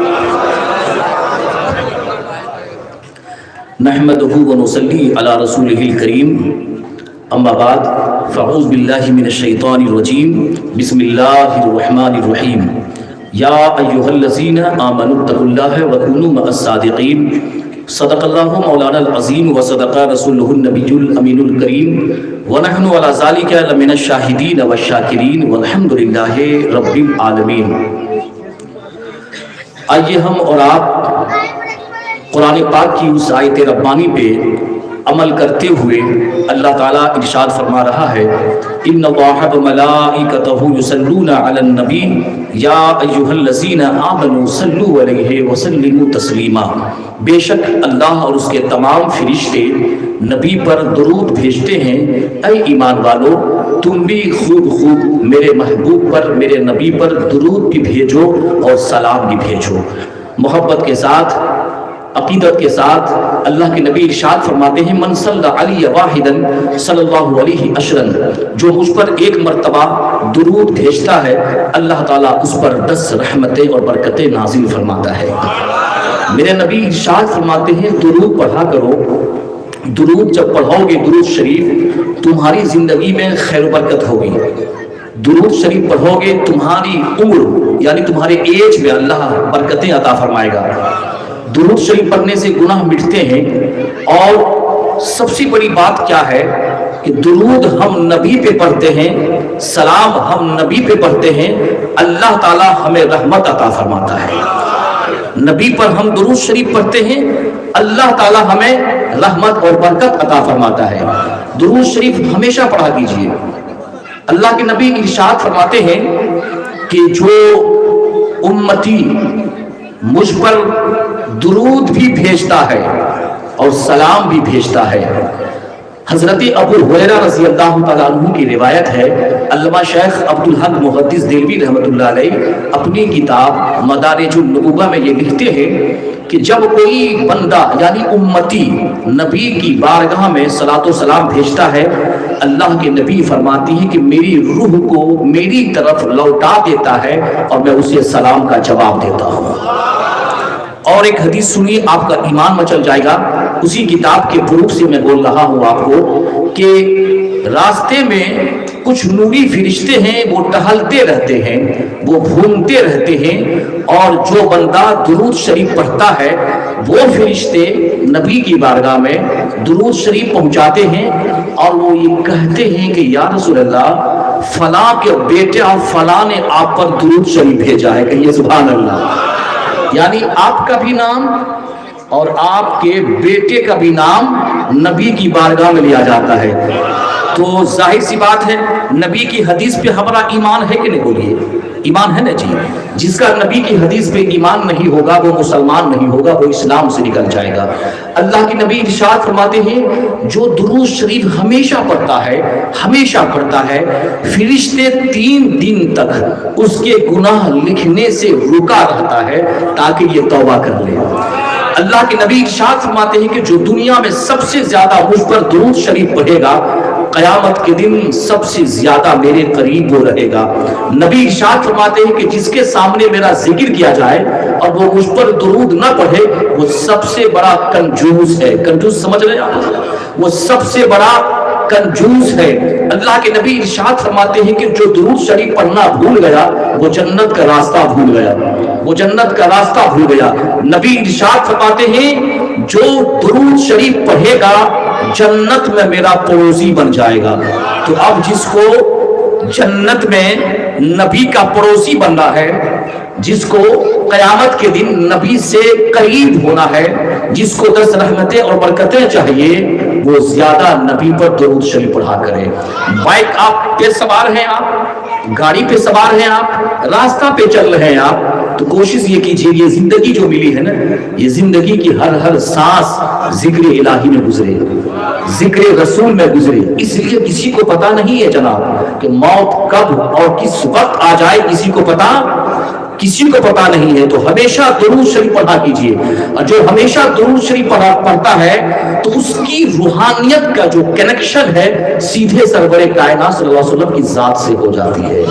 نحمدہ ونصلی علی رسولہ الکریم، اما بعد فاعوذ باللہ من الشیطان الرجیم، بسم اللہ الرحمن الرحیم. یا ایہا الذین آمنوا اتقوا اللہ وکونوا مع الصادقین. صدق اللہ مولانا العظیم وصدق رسولہ النبی الامین الکریم، ونحن علی ذلک لمن الشاہدین والشاکرین والحمد للہ رب العالمین. آئیے ہم اور آپ قرآن پاک کی اس آیت ربانی پہ عمل کرتے ہوئے اللہ تعالیٰ ارشاد فرما رہا ہے ان اللہ وملائکتہ یصلون علی النبی یا ایہا الذین آمنوا صلوا علیہ وسلموا تسلیما. بے شک اللہ اور اس کے تمام فرشتے نبی پر درود بھیجتے ہیں، اے ایمان والو تم بھی خوب خوب میرے محبوب پر، میرے نبی پر درود بھی بھیجو اور سلام بھی بھیجو. محبت کے ساتھ، عقیدت کے ساتھ اللہ کے نبی ارشاد فرماتے ہیں من صلی علی واحدا صلی اللہ علیہ عشرا، جو مجھ پر ایک مرتبہ درود بھیجتا ہے اللہ تعالیٰ اس پر 10 رحمتیں اور برکتیں نازل فرماتا ہے. میرے نبی ارشاد فرماتے ہیں درود پڑھا کرو. درود جب پڑھو گے، درود شریف، تمہاری زندگی میں خیر و برکت ہوگی. درود شریف پڑھو گے تمہاری عمر یعنی تمہارے ایج میں اللہ برکتیں عطا فرمائے گا. درود شریف پڑھنے سے گناہ مٹتے ہیں. اور سب سے بڑی بات کیا ہے کہ درود ہم نبی پہ پڑھتے ہیں، سلام ہم نبی پہ پڑھتے ہیں، اللہ تعالی ہمیں رحمت عطا فرماتا ہے. نبی پر ہم درود شریف پڑھتے ہیں، اللہ تعالی ہمیں رحمت اور برکت عطا فرماتا ہے. درود شریف ہمیشہ پڑھا کیجیے. اللہ کے نبی ارشاد فرماتے ہیں کہ جو امتی مجھ پر درود بھی بھیجتا ہے اور سلام بھی بھیجتا ہے. حضرت ابو ہریرہ رضی اللہ تعالیٰ عنہ کی روایت ہے، علامہ شیخ عبدالحق محدث دہلوی رحمۃ اللہ علیہ اپنی کتاب مدارج النبوہ میں یہ لکھتے ہیں کہ جب کوئی بندہ یعنی امتی نبی کی بارگاہ میں صلاۃ و سلام بھیجتا ہے، اللہ کے نبی فرماتی ہیں کہ میری روح کو میری طرف لوٹا دیتا ہے اور میں اسے سلام کا جواب دیتا ہوں. اور ایک حدیث سنیے، آپ کا ایمان مچل جائے گا. اسی کتاب کے پروف سے میں بول رہا ہوں آپ کو کہ راستے میں کچھ نوری فرشتے ہیں، وہ ٹہلتے رہتے ہیں، وہ گھومتے رہتے ہیں، اور جو بندہ درود شریف پڑھتا ہے وہ فرشتے نبی کی بارگاہ میں درود شریف پہنچاتے ہیں اور وہ یہ کہتے ہیں کہ یا رسول اللہ فلاں کے بیٹے اور فلاں نے آپ پر درود شریف بھیجا ہے. کہیے سبحان اللہ. یعنی آپ کا بھی نام اور آپ کے بیٹے کا بھی نام نبی کی بارگاہ میں لیا جاتا ہے. تو ظاہر سی بات ہے نبی کی حدیث پہ ہمارا ایمان ہے کہ نہیں؟ بولیے ایمان ہے نا جی. جس کا نبی کی حدیث پہ ایمان نہیں ہوگا وہ مسلمان نہیں ہوگا، وہ اسلام سے نکل جائے گا. اللہ کے نبی ارشاد فرماتے ہیں جو درود شریف ہمیشہ پڑھتا ہے فرشتے 3 دن تک اس کے گناہ لکھنے سے رکا رہتا ہے تاکہ یہ توبہ کر لے. اللہ کے نبی ارشاد فرماتے ہیں کہ جو دنیا میں سب سے زیادہ مجھ پر درود شریف پڑھے گا قیامت کے دن سب سے زیادہ میرے قریب وہ رہے گا. نبی ارشاد فرماتے ہیں کہ جس کے سامنے میرا ذکر کیا جائے اور وہ مجھ پر درود نہ پڑھے وہ سب سے بڑا کنجوس ہے. کنجوس سمجھ رہے ہیں آپ؟ وہ سب سے بڑا کنجوس ہے. اللہ کے نبی ارشاد فرماتے ہیں کہ جو درود شریف پڑھنا بھول گیا وہ جنت کا راستہ بھول گیا. نبی ارشاد فرماتے ہیں جو درود شریف پڑھے گا جنت میں میرا پڑوسی بن جائے گا. تو اب جس کو جنت میں نبی کا پڑوسی بننا ہے، جس کو قیامت کے دن نبی سے قریب ہونا ہے، جس کو 10 رحمتیں اور برکتیں چاہیے، وہ زیادہ نبی پر درود شریف پڑھا کرے. بائک آپ پہ سوار ہیں، آپ گاڑی پہ سوار ہیں، آپ راستہ پہ چل رہے ہیں آپ، تو کوشش یہ کیجئے یہ زندگی جو ملی ہے نا، یہ زندگی کی ہر سانس ذکر الہی میں گزرے، ذکر رسول میں گزرے. اس لیے کسی کو پتا نہیں ہے جناب کہ موت کب اور کس وقت آ جائے، کسی کو پتا نہیں ہے. تو ہمیشہ درود شریف پڑھا کیجئے. اور جو ہمیشہ درود شریف پڑھتا ہے تو اس کی روحانیت کا جو کنیکشن ہے سیدھے سرور کائنات صلی اللہ علیہ وسلم کی ذات سے ہو جاتی ہے،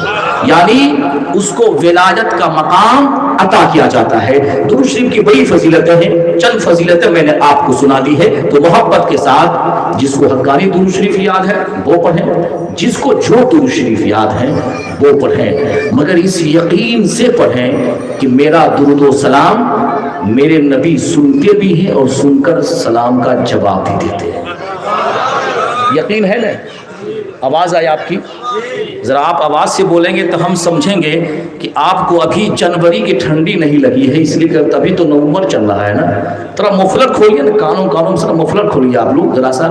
یعنی اس کو ولایت کا مقام عطا کیا جاتا ہے. درود شریف کی بڑی فضیلتیں ہیں، چند فضیلتیں میں نے آپ کو سنا دی ہے. تو محبت کے ساتھ جس کو حقانی درود شریف یاد ہے وہ پڑھیں، جس کو جو درود شریف یاد ہے وہ پڑھیں، مگر اس یقین سے پڑھیں کہ میرا درود و سلام میرے نبی سنتے بھی ہیں اور سن کر سلام کا جواب بھی دیتے ہیں. یقین ہے نا؟ آواز آئی آپ کی؟ ذرا آپ آواز سے بولیں گے تو ہم سمجھیں گے کہ آپ کو ابھی جنوری کی ٹھنڈی نہیں لگی ہے، اس لیے کہ تبھی تو نومبر چل رہا ہے نا. ذرا مفلر کھولیے نا، کانوں سے مفلر کھولیے آپ لوگ ذرا سا.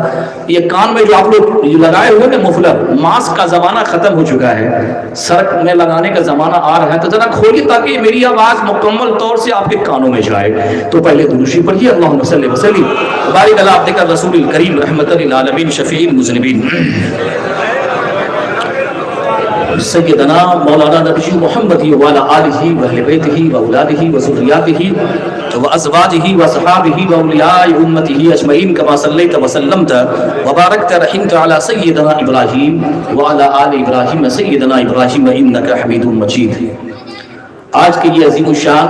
یہ کان میں جو آپ لوگ لگائے ہوئے نا مفلر، ماسک کا زمانہ ختم ہو چکا ہے، سڑک میں لگانے کا زمانہ آ رہا ہے، تو ذرا کھولیے تاکہ میری آواز مکمل طور سے آپ کے کانوں میں جائے. تو پہلے درود شریف پڑھیے. اللہم صلی وسلم وبارک علی عبدک الرسول الکریم رحمۃ للعالمین شفیع المذنبین سیدنا مولانا نبی محمد وعلی آلہ واہل بیتہ واولادہ وذریاتہ وازواجہ وصحابہ واولیاء امتہ اجمعین کما صلیت وسلمت وبارکت رحمت علی سیدنا ابراہیم وعلی آل ابراہیم سیدنا ابراہیم انک حمید مجید. آج کے یہ عظیم الشان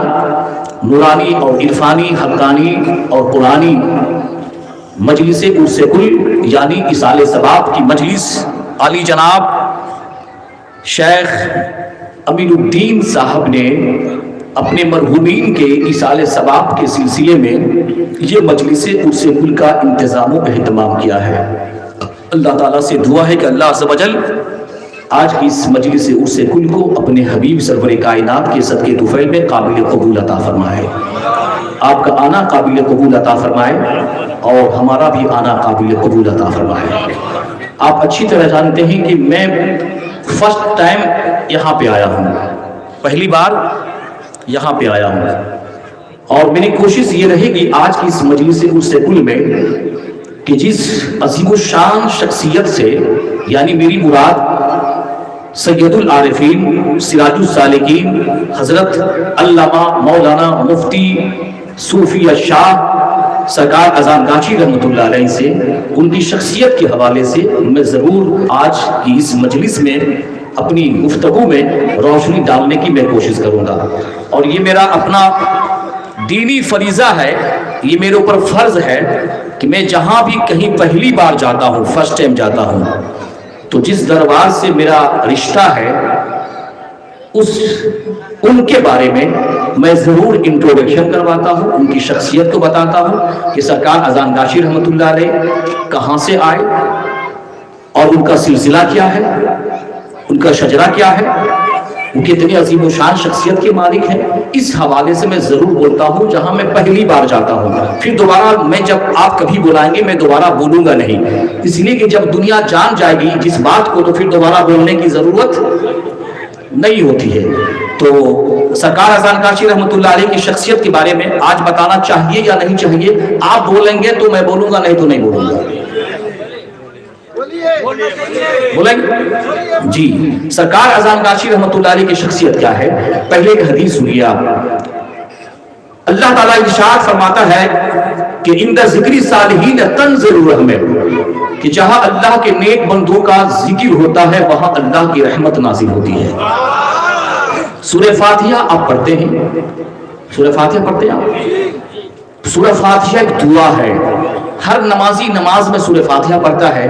نورانی اور عرفانی حقانی اور قرآنی مجلس عرس کل یعنی ایصال ثواب کی مجلس علی جناب شیخ امین الدین صاحب نے اپنے مرحومین کے ایصال ثواب کے سلسلے میں یہ مجلس عرس کل کا انتظام و اہتمام کیا ہے. اللہ تعالیٰ سے دعا ہے کہ اللہ عز و جل آج کی اس مجلس عرس کل کو اپنے حبیب سرور کائنات کے صدقے طفیل میں قابل قبول عطا فرمائے. آپ کا آنا قابل قبول عطا فرمائے اور ہمارا بھی آنا قابل قبول عطا فرمائے. آپ اچھی طرح جانتے ہیں کہ میں فرسٹ ٹائم یہاں پہ آیا ہوں، پہلی بار یہاں پہ آیا ہوں، اور میری کوشش یہ رہے گی آج کی اس مجلس عرس کل میں کہ جس عظیم الشان شخصیت سے یعنی میری مراد سید العارفین سراج السالکین حضرت علامہ مولانا مفتی صوفی شاہ سرکار اذان گاچی رحمۃ اللہ علیہ سے ان کی شخصیت کے حوالے سے میں ضرور آج کی اس مجلس میں اپنی گفتگو میں روشنی ڈالنے کی میں کوشش کروں گا. اور یہ میرا اپنا دینی فریضہ ہے، یہ میرے اوپر فرض ہے کہ میں جہاں بھی کہیں پہلی بار جاتا ہوں، فرسٹ ٹائم جاتا ہوں، تو جس دربار سے میرا رشتہ ہے ان کے بارے میں ضرور انٹروڈکشن کرواتا ہوں، ان کی شخصیت کو بتاتا ہوں کہ سرکار اذان گاچی رحمۃ اللہ علیہ کہاں سے آئے اور ان کا سلسلہ کیا ہے، ان کا شجرہ کیا ہے، وہ کتنے عظیم و شان شخصیت کے مالک ہیں. اس حوالے سے میں ضرور بولتا ہوں جہاں میں پہلی بار جاتا ہوں، پھر دوبارہ میں جب آپ کبھی بلائیں گے میں دوبارہ بولوں گا نہیں، اس لیے کہ جب دنیا جان جائے گی جس بات کو تو پھر دوبارہ بولنے کی ضرورت نہیں ہوتی ہے. تو سرکار اذان کاشی رحمۃ اللہ علیہ کی شخصیت کے بارے میں آج بتانا چاہیے یا نہیں چاہیے؟ آپ بولیں گے تو میں بولوں گا، نہیں تو نہیں بولوں گا. بولیں گے جی. سرکار اذان کاشی رحمۃ اللہ علیہ کی شخصیت کیا ہے؟ پہلے ایک حدیث سنیے آپ. اللہ تعالیٰ ارشاد فرماتا ہے کہ عند ذکر صالحین تنزل الرحمہ، کہ جہاں اللہ کے نیک بندوں کا ذکر ہوتا ہے وہاں اللہ کی رحمت نازل ہوتی ہے. سورہ فاتحہ آپ پڑھتے ہیں؟ سورہ فاتحہ پڑھتے ہیں آپ؟ سورہ فاتحہ ایک دعا ہے. ہر نمازی نماز میں سورہ فاتحہ پڑھتا ہے.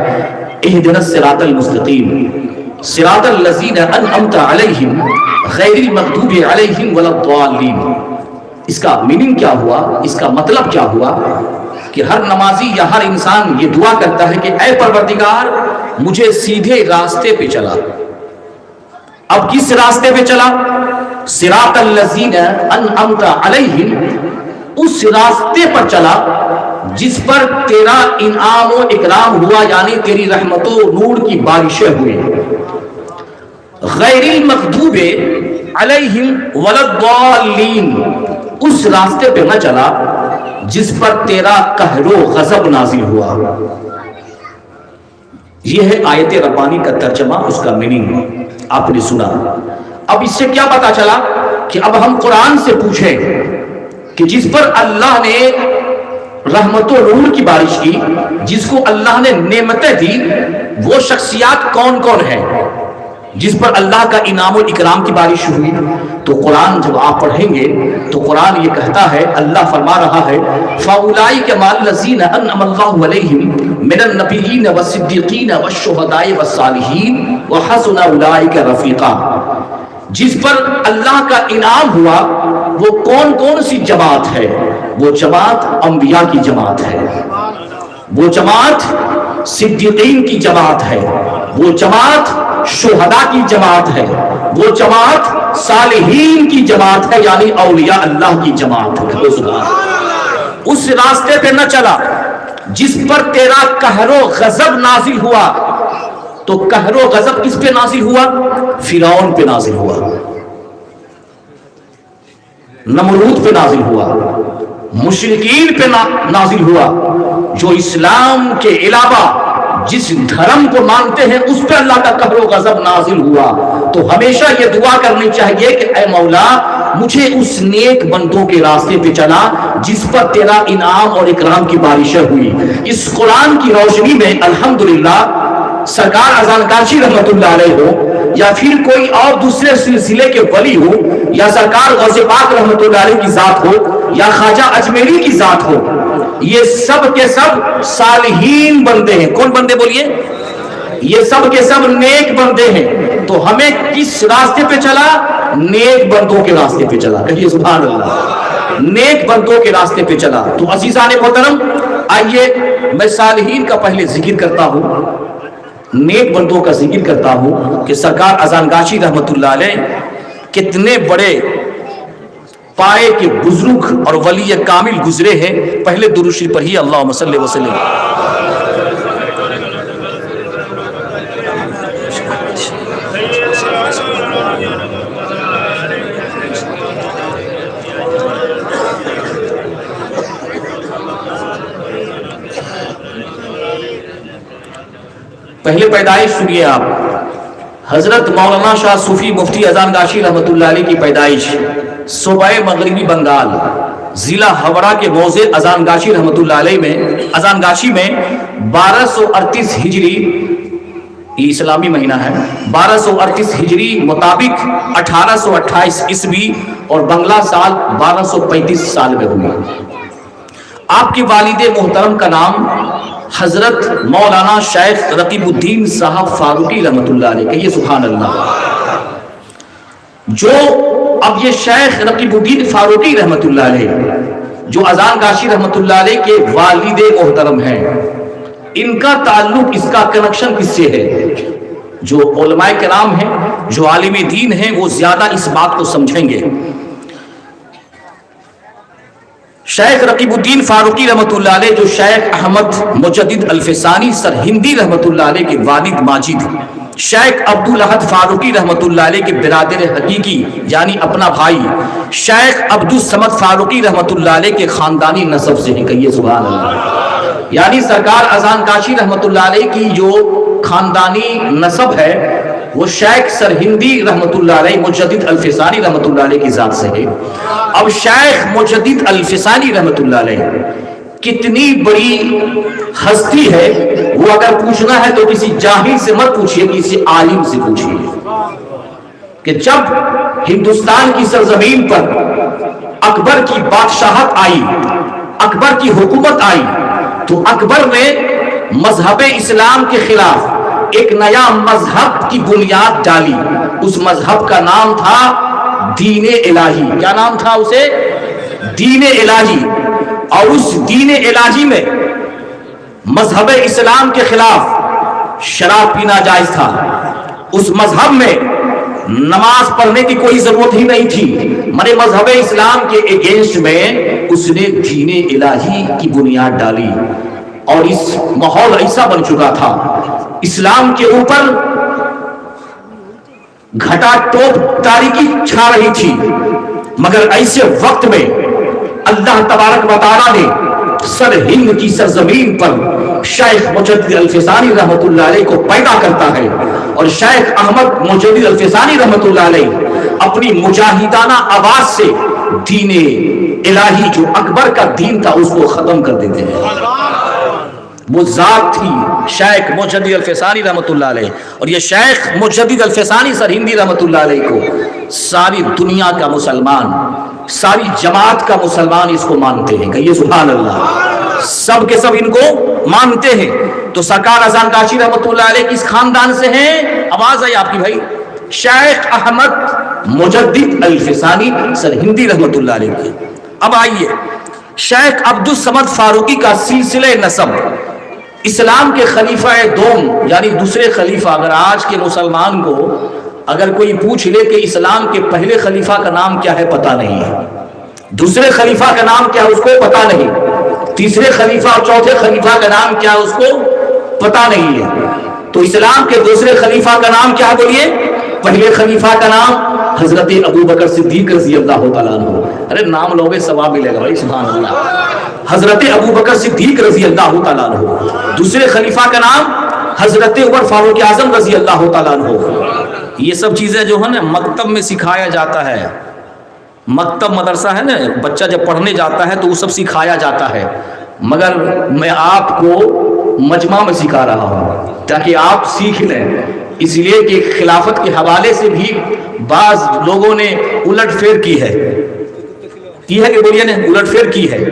اہدنا الصراط المستقیم صراط الذین انعمت علیہم غیر المغضوب علیہم ولا الضالین. اس کا میننگ کیا ہوا؟ اس کا مطلب کیا ہوا کہ ہر نمازی یا ہر انسان یہ دعا کرتا ہے کہ اے پروردگار مجھے سیدھے راستے پہ چلا. اب کس راستے پہ چلا؟ صراط الذین انعمت علیہم، اس راستے پر چلا جس پر تیرا انعام و اکرام ہوا، یعنی تیری رحمت و نور کی بارشیں ہوئی. غیر المغضوب علیہم ولا الضالین، اس راستے پہ نہ چلا جس پر تیرا قہر و غضب نازل ہوا. یہ ہے آیت ربانی کا ترجمہ، اس کا میننگ آپ نے سنا. اب اس سے کیا پتا چلا کہ اب ہم قرآن سے پوچھیں کہ جس پر اللہ نے رحمت و نور کی بارش کی، جس کو اللہ نے نعمتیں دی، وہ شخصیات کون کون ہیں جس پر اللہ کا انعام و اکرام کی بارش ہوئی؟ تو قرآن جب آپ پڑھیں گے تو قرآن یہ کہتا ہے، اللہ فرما رہا ہے فَأُولَئِكَ مَعَ الَّذِينَ أَنْعَمَ اللَّهُ عَلَيْهِمْ مِنَ النَّبِيِّينَ وَالصِّدِّيقِينَ وَالشُّهَدَاءِ وَالصَّالِحِينَ وَحَسُنَ أُولَئِكَ رَفِيقًا. جس پر اللہ کا انعام ہوا وہ کون کون سی جماعت ہے؟ وہ جماعت انبیاء کی جماعت ہے، وہ جماعت صدیقین کی جماعت ہے، وہ جماعت شہداء کی جماعت ہے، وہ جماعت صالحین کی جماعت ہے، یعنی اولیاء اللہ کی جماعت ہے. اس راستے پہ نہ چلا جس پر تیرا قہر و غضب نازل ہوا. تو قہر و غضب کس پہ نازل ہوا؟ فرعون پہ نازل ہوا، نمرود پہ نازل ہوا، مشرکین پہ نازل ہوا. جو اسلام کے علاوہ جس دھرم کو مانتے ہیں اس پہ اللہ کا قہر و غضب نازل ہوا. تو ہمیشہ یہ دعا کرنی چاہیے کہ اے مولا مجھے اس نیک بندوں کے راستے پہ چلا جس پر تیرا انعام اور اکرام کی بارشیں ہوئی. اس قرآن کی روشنی میں الحمدللہ سرکار اذان کاشی رحمت اللہ علیہ ہو یا پھر کوئی اور دوسرے سلسلے کے ولی ہو یا سرکار غوث پاک رحمت اللہ علیہ کی ذات ہو یا خواجہ اجمیری کی ذات ہو، یہ سب کے سب صالحین بندے ہیں. کون بندے بولیے؟ یہ سب کے سب نیک بندے ہیں. تو ہمیں کس راستے پہ چلا؟ نیک بندوں کے راستے پہ چلا. کہیے سبحان اللہ. نیک بندوں کے راستے پہ چلا. تو عزیزان محترم آئیے میں صالحین کا پہلے ذکر کرتا ہوں، نیک بندوں کا ذکر کرتا ہوں کہ سرکار اذان کاشی رحمت اللہ علیہ کتنے بڑے پائے کے بزرگ اور ولی کامل گزرے ہیں. پہلے درود شریف پڑھیے اللہم صلی وسلم. پہلے پیدائش سنیے آپ. حضرت مولانا شاہ صوفی مفتی اذان کاشی رحمت اللہ علیہ کی پیدائش صوبہ مغربی بنگال ضلع ہاوڑہ کے موضع اذان کاشی رحمت اللہ علیہ میں اذان کاشی میں 1238 ہجری، یہ اسلامی مہینہ ہے، 1238 ہجری مطابق 1828 عیسوی اور بنگلہ سال 1235 سال میں ہوئی. آپ کے والد محترم کا نام حضرت مولانا شیخ رقیب الدین صاحب فاروقی رحمت اللہ علیہ. کہیے سبحان اللہ. جو اب یہ شیخ رقیب الدین فاروقی رحمت اللہ علیہ جو اذان کاشی رحمت اللہ علیہ کے والد محترم ہیں، ان کا تعلق، اس کا کنیکشن کس سے ہے؟ جو علماء کرام ہیں، جو عالم دین ہیں، وہ زیادہ اس بات کو سمجھیں گے۔ شیخ رقیب الدین فاروقی رحمۃ اللہ علیہ، جو شیخ احمد مجدد الفسانی سرہندی رحمۃ اللہ علیہ کے والد ماجد، شیخ عبدالاحد فاروقی رحمۃ اللہ علیہ کے برادر حقیقی یعنی اپنا بھائی شیخ عبدالصمد فاروقی رحمۃ اللہ علیہ کے خاندانی نسب سے ہیں، کہیے سبحان اللہ۔ یعنی سرکار اذان کاشی رحمۃ اللہ علیہ کی جو خاندانی نسب ہے وہ شیخ سرہندی رحمۃ اللہ علیہ مجدد الفسانی رحمۃ اللہ علیہ کی ذات سے ہے۔ اب شیخ مجدد الفسانی رحمۃ اللہ علیہ کتنی بڑی ہستی ہے، وہ اگر پوچھنا ہے تو کسی جاہل سے مت پوچھئے، کسی عالم سے پوچھئے کہ جب ہندوستان کی سرزمین پر اکبر کی بادشاہت آئی، اکبر کی حکومت آئی، تو اکبر نے مذہب اسلام کے خلاف ایک نیا مذہب کی بنیاد ڈالی۔ اس مذہب کا نام تھا دین الہی۔ کیا نام تھا اسے؟ دین الہی۔ اور اس دین الہی میں مذہب اسلام کے خلاف شراب پینا جائز تھا۔ اس مذہب میں نماز پڑھنے کی کوئی ضرورت ہی نہیں تھی۔ مگر مذہب اسلام کے اگینسٹ میں اس نے دین الہی کی بنیاد ڈالی، اور اس ماحول ایسا بن چکا تھا، اسلام کے اوپر گھٹا ٹوپ تاریکی چھا رہی تھی۔ مگر ایسے وقت میں اللہ تبارک و تعالیٰ نے سرہند کی سرزمین پر شیخ مجدد الفسانی رحمۃ اللہ علیہ کو پیدا کرتا ہے، اور شیخ احمد مجدد الفسانی رحمۃ اللہ علیہ اپنی مجاہدانہ آواز سے دین الہی جو اکبر کا دین تھا اس کو ختم کر دیتے ہیں۔ وہ ذات تھی شیخ مجدد الفسانی رحمۃ اللہ علیہ، اور یہ شیخ مجدد الفسانی سرہندی رحمۃ اللہ علیہ کو ساری دنیا کا مسلمان، ساری جماعت کا مسلمان اس کو مانتے ہیں، کہیے سبحان اللہ۔ سب کے سب ان کو مانتے ہیں۔ تو سرکار اذان کاشی رحمۃ اللہ علیہ کس خاندان سے ہیں؟ آواز آئی آپ کی بھائی؟ شیخ احمد مجدد الفسانی سرہندی رحمۃ اللہ علیہ کی۔ اب آئیے شیخ عبدالصمد فاروقی کا سلسلہ نسب، اسلام کے خلیفہ دوم یعنی دوسرے خلیفہ۔ اگر آج کے مسلمان کو اگر کوئی پوچھ لے کہ اسلام کے پہلے خلیفہ کا نام کیا ہے، پتہ نہیں ہے، دوسرے خلیفہ کا نام کیا ہے اس کو پتہ نہیں، تیسرے خلیفہ اور چوتھے خلیفہ کا نام کیا ہے اس کو پتہ نہیں ہے۔ تو اسلام کے دوسرے خلیفہ کا نام کیا ہے بولیے؟ پہلے خلیفہ کا نام حضرت ابو بکر صدیق رضی اللہ تعالیٰ عنہ۔ ارے نام لوگے ثواب ملے گا بھائی، سبحان اللہ۔ حضرت ابو بکر صدیق رضی اللہ تعالیٰ عنہ۔ دوسرے خلیفہ کا نام حضرت عمر فاروق اعظم رضی اللہ تعالیٰ عنہ۔ یہ سب چیزیں جو ہے نا مکتب میں سکھایا جاتا ہے، مکتب مدرسہ ہے نا، بچہ جب پڑھنے جاتا ہے تو وہ سب سکھایا جاتا ہے، مگر میں آپ کو مجمع میں سکھا رہا ہوں تاکہ آپ سیکھ لیں، اس لیے کہ خلافت کے حوالے سے بھی بعض لوگوں نے الٹ پھیر کی ہے کہ بولیے نے الٹ پھیر کی ہے۔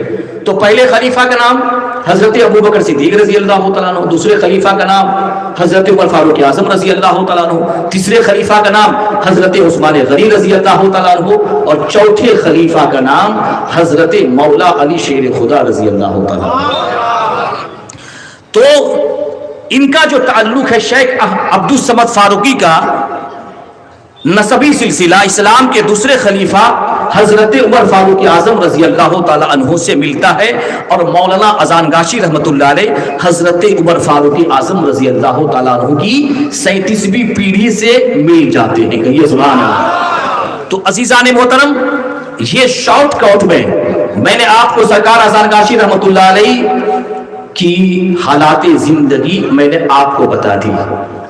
تو پہلے خلیفہ کا نام حضرت ابو بکر صدیق رضی اللہ تعالیٰ عنہ، دوسرے خلیفہ کا نام حضرت عمر فاروق اعظم رضی اللہ تعالیٰ عنہ، تیسرے خلیفہ کا نام حضرت عثمان غنی رضی اللہ تعالیٰ عنہ، اور چوتھے خلیفہ کا نام حضرت مولا علی شیر خدا رضی اللہ تعالیٰ عنہ۔ تو ان کا جو تعلق ہے شیخ عبدالصمد فاروقی کا نسبی سلسلہ اسلام کے دوسرے خلیفہ حضرت عمر فاروق اعظم رضی اللہ تعالی عنہ سے ملتا ہے، اور مولانا اذان کاشی رحمۃ اللہ علیہ حضرت عمر فاروق اعظم رضی اللہ تعالی عنہ کی 37ویں پیڑھی سے مل جاتے ہیں، کہیے سبحان اللہ۔ تو عزیزان محترم، یہ شارٹ کٹ میں نے آپ کو سرکار اذان کاشی رحمۃ اللہ علیہ کی حالات زندگی میں نے آپ کو بتا دی۔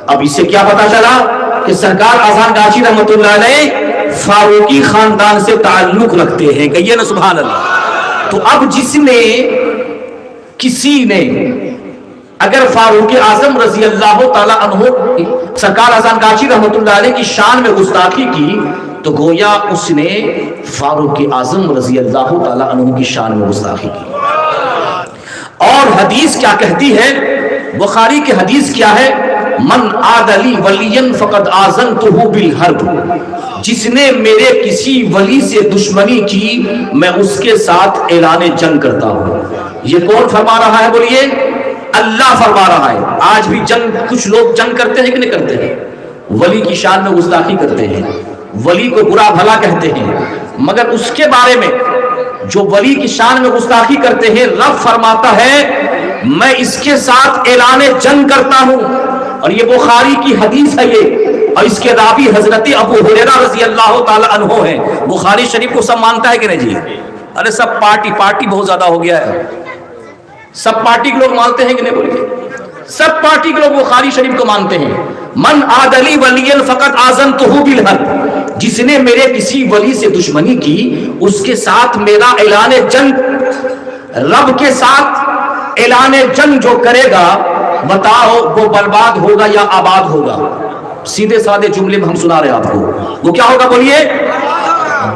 اب اس سے کیا پتا چلا کہ سرکار اذان کاشی رحمۃ اللہ علیہ فاروقی خاندان سے تعلق رکھتے ہیں، کہیے نا سبحان اللہ۔ تو اب جس نے کسی نے اگر فاروق اعظم رضی اللہ تعالی عنہ سرکار اذان کاشی رحمۃ اللہ علیہ کی شان میں گستاخی کی، تو گویا اس نے فاروق اعظم رضی اللہ تعالی عنہ کی شان میں گستاخی کی۔ اور حدیث کیا کہتی ہے؟ بخاری کی حدیث کیا ہے؟ من عاد لی ولیا فقد آذنتہ بالحرب، جس نے میرے کسی ولی سے دشمنی کی میں اس کے ساتھ اعلان جنگ کرتا ہوں۔ یہ کون فرما رہا ہے بولیے؟ اللہ فرما رہا ہے۔ آج بھی جنگ کچھ لوگ جنگ کرتے ہیں کہ نہیں کرتے ہیں؟ ولی کی شان میں گستاخی کرتے ہیں، ولی کو برا بھلا کہتے ہیں، مگر اس کے بارے میں جو ولی کی شان میں گستاخی کرتے ہیں، رب فرماتا ہے میں اس کے ساتھ اعلان جنگ کرتا ہوں. اور یہ بخاری کی حدیث ہے یہ، اور اس کے راوی حضرت ابو ہریرہ رضی اللہ تعالی عنہ ہیں. بخاری شریف کو سب مانتا ہے کہ نہیں جی؟ ارے سب پارٹی بہت زیادہ ہو گیا ہے. سب پارٹی کے لوگ مانتے ہیں کہ نہیں بولیے؟ سب پارٹی کے لوگ بخاری شریف کو مانتے ہیں. من عادلی ولیا فقط آذنتہ بالحرب، جس نے میرے کسی ولی سے دشمنی کی اس کے ساتھ میرا اعلان جنگ. رب کے ساتھ اعلان جنگ جو کرے گا بتاؤ وہ برباد ہوگا یا آباد ہوگا؟ سیدھے سادے جملے میں ہم سنا رہے ہیں آپ کو، وہ کیا ہوگا بولیے؟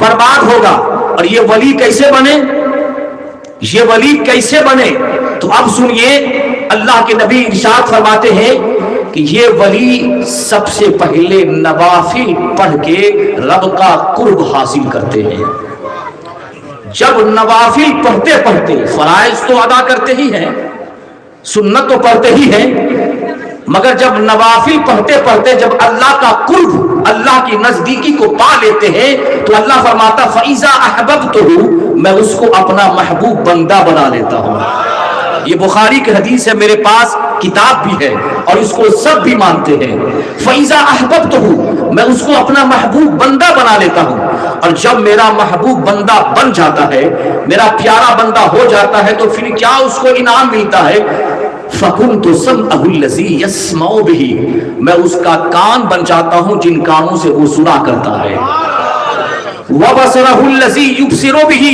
برباد ہوگا. اور یہ ولی کیسے بنے؟ یہ ولی کیسے بنے؟ تو اب سنیے، اللہ کے نبی ارشاد فرماتے ہیں کہ یہ ولی سب سے پہلے نوافل پڑھ کے رب کا قرب حاصل کرتے ہیں. جب نوافل پڑھتے پڑھتے، فرائض تو ادا کرتے ہی ہیں، سنت تو پڑھتے ہی ہیں، مگر جب نوافل پڑھتے پڑھتے جب اللہ کا قرب، اللہ کی نزدیکی کو پا لیتے ہیں تو اللہ فرماتا فَإِذَا أَحْبَبْتُهُ، میں اس کو اپنا محبوب بندہ بنا لیتا ہوں. یہ بخاری کی حدیث ہے، میرے پاس کتاب بھی ہے اور اس کو سب بھی مانتے ہیں. فَإِذَا أَحْبَبْتُهُ، میں اس کو اپنا محبوب بندہ بنا لیتا ہوں. اور جب میرا محبوب بندہ بن جاتا ہے، میرا پیارا بندہ ہو جاتا ہے، تو پھر کیا اس کو انعام ملتا ہے؟ فَكُنْتُ سَمْعَهُ الَّذِي يَسْمَعُ بِهِ، میں اس کا کان بن جاتا ہوں جن کانوں سے وہ سنا کرتا ہے. وَبَصَرَهُ الَّذِي يُبْصِرُ بِهِ،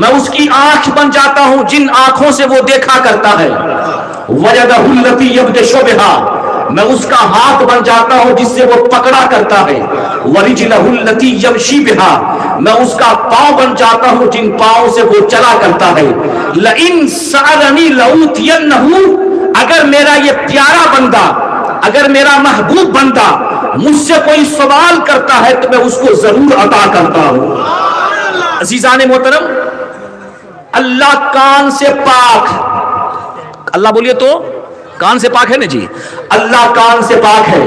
میں اس کی آنکھ بن جاتا ہوں جن آنکھوں سے وہ دیکھا کرتا ہے. وَيَدَهُ الَّتِي يَبْطِشُ بِهَا، میں اس کا ہاتھ بن جاتا ہوں جس سے وہ پکڑا کرتا ہے. وَرِجْلَهُ الَّتِي يَمْشِي بِهَا، میں اس کا پاؤں بن جاتا ہوں جن پاؤں سے وہ چلا کرتا ہے. لَإِن سَأَلَنِي لَأُوتِيَنَّهُ، اگر میرا یہ پیارا بندہ، اگر میرا محبوب بندہ مجھ سے کوئی سوال کرتا ہے تو میں اس کو ضرور عطا کرتا ہوں. عزیزان محترم، اللہ کان سے پاک، اللہ بولیے تو کان سے پاک ہے نا جی؟ اللہ کان سے پاک ہے،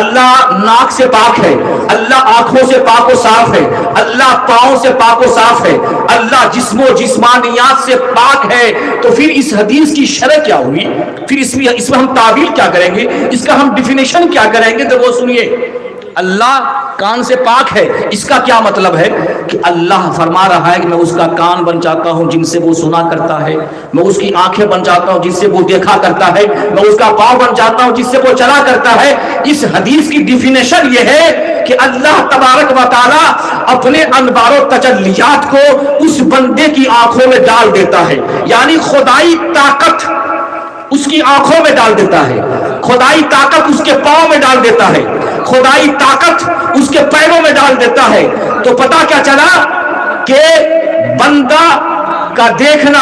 اللہ ناک سے پاک ہے، اللہ آنکھوں سے پاک و صاف ہے، اللہ پاؤں سے پاک و صاف ہے، اللہ جسم و جسمانیات سے پاک ہے. تو پھر اس حدیث کی شرح کیا ہوئی؟ پھر اس میں ہم تعبیر کیا کریں گے؟ اس کا ہم ڈیفینیشن کیا کریں گے؟ تو وہ سنیے، اللہ کان سے پاک ہے، اس کا کیا مطلب ہے؟ کہ اللہ فرما رہا ہے کہ میں اس کا کان بن جاتا ہوں جن سے وہ سنا کرتا ہے، میں اس کی آنکھیں بن جاتا ہوں جس سے وہ دیکھا کرتا ہے، میں اس کا پاؤں بن جاتا ہوں جس سے وہ چلا کرتا ہے. اس حدیث کی ڈیفینیشن یہ ہے کہ اللہ تبارک و تعالی اپنے انوار و تجلیات کو اس بندے کی آنکھوں میں ڈال دیتا ہے. یعنی خدائی طاقت اس کی آنکھوں میں ڈال دیتا ہے، خدائی طاقت اس کے پاؤں میں ڈال دیتا ہے، خدائی طاقت اس کے پیروں میں ڈال دیتا ہے. تو پتا کیا چلا کہ بندہ کا دیکھنا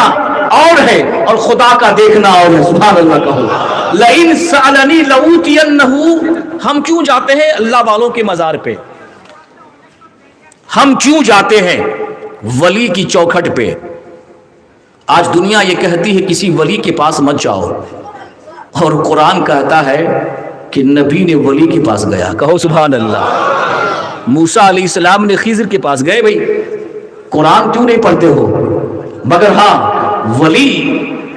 اور ہے اور خدا کا دیکھنا اور ہے. سبحان اللہ کہو. لئن سألنی لأوتینہ، ہم کیوں جاتے ہیں اللہ والوں کے مزار پہ؟ ہم کیوں جاتے ہیں ولی کی چوکھٹ پہ؟ آج دنیا یہ کہتی ہے کسی ولی کے پاس مت جاؤ، اور قرآن کہتا ہے کہ نبی نے ولی کے پاس گیا. کہو سبحان اللہ. موسیٰ علیہ السلام نے خضر کے پاس گئے. بھائی قرآن کیوں نہیں پڑھتے ہو؟ مگر ہاں، ولی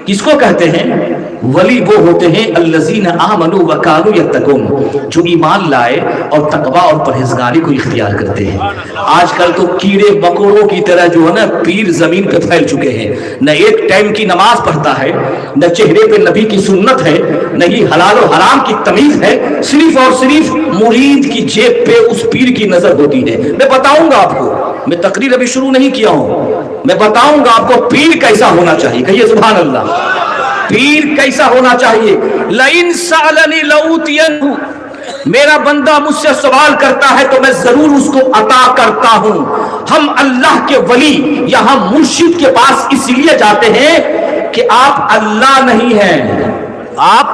کس کو کہتے ہیں؟ ولی وہ ہوتے ہیں الذین آمنوا وکانوا یتقون، جو ایمان لائے اور تقوی اور پرہیزگاری کو اختیار کرتے ہیں. آج کل تو کیڑے مکوڑوں کی طرح جو ہے نا پیر زمین پہ پھیل چکے ہیں. نہ ایک ٹائم کی نماز پڑھتا ہے، نہ چہرے پہ نبی کی سنت ہے، نہ ہی حلال و حرام کی تمیز ہے. صرف اور صرف مرید کی جیب پہ اس پیر کی نظر ہوتی ہے. میں بتاؤں گا آپ کو، میں تقریر ابھی شروع نہیں کیا ہوں، میں بتاؤں گا آپ کو پیر کیسا ہونا چاہیے. کہیے سبحان اللہ. پیر کیسا ہونا چاہیے؟ لئن سألنی لأوتینہ، میرا بندہ مجھ سے سوال کرتا ہے تو میں ضرور اس کو عطا کرتا ہوں. ہم اللہ کے ولی یا ہم مرشد کے پاس اس لیے جاتے ہیں کہ آپ اللہ نہیں ہیں. آپ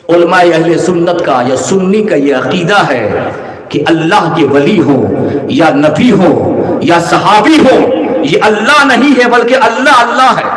علماء اہل سنت کا یا سنی کا یہ عقیدہ ہے کہ اللہ کے ولی ہو یا نبی ہو یا صحابی ہو، یہ اللہ نہیں ہے بلکہ اللہ اللہ ہے.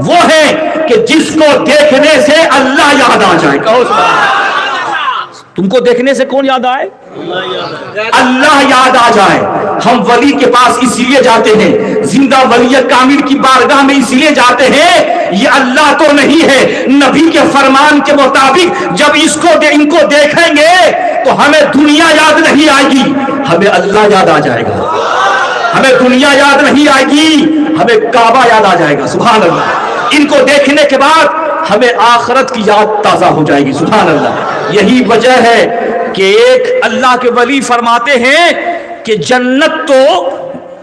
وہ ہے کہ جس کو دیکھنے سے اللہ یاد آ جائے. کہو سبحان اللہ. تم کو دیکھنے سے کون یاد آئے؟ اللہ یاد آ جائے. ہم ولی کے پاس اس لیے جاتے ہیں, زندہ ولی کامل کی بارگاہ میں اس لیے جاتے ہیں, یہ اللہ تو نہیں ہے, نبی کے فرمان کے مطابق جب ان کو دیکھیں گے تو ہمیں دنیا یاد نہیں آئے گی, ہمیں اللہ یاد آ جائے گا. ہمیں دنیا یاد نہیں آئے گی, ہمیں کعبہ یاد آ جائے گا. سبحان اللہ. ان کو دیکھنے کے بعد ہمیں آخرت کی یاد تازہ ہو جائے گی. سبحان اللہ. یہی وجہ ہے کہ ایک اللہ کے ولی فرماتے ہیں کہ جنت تو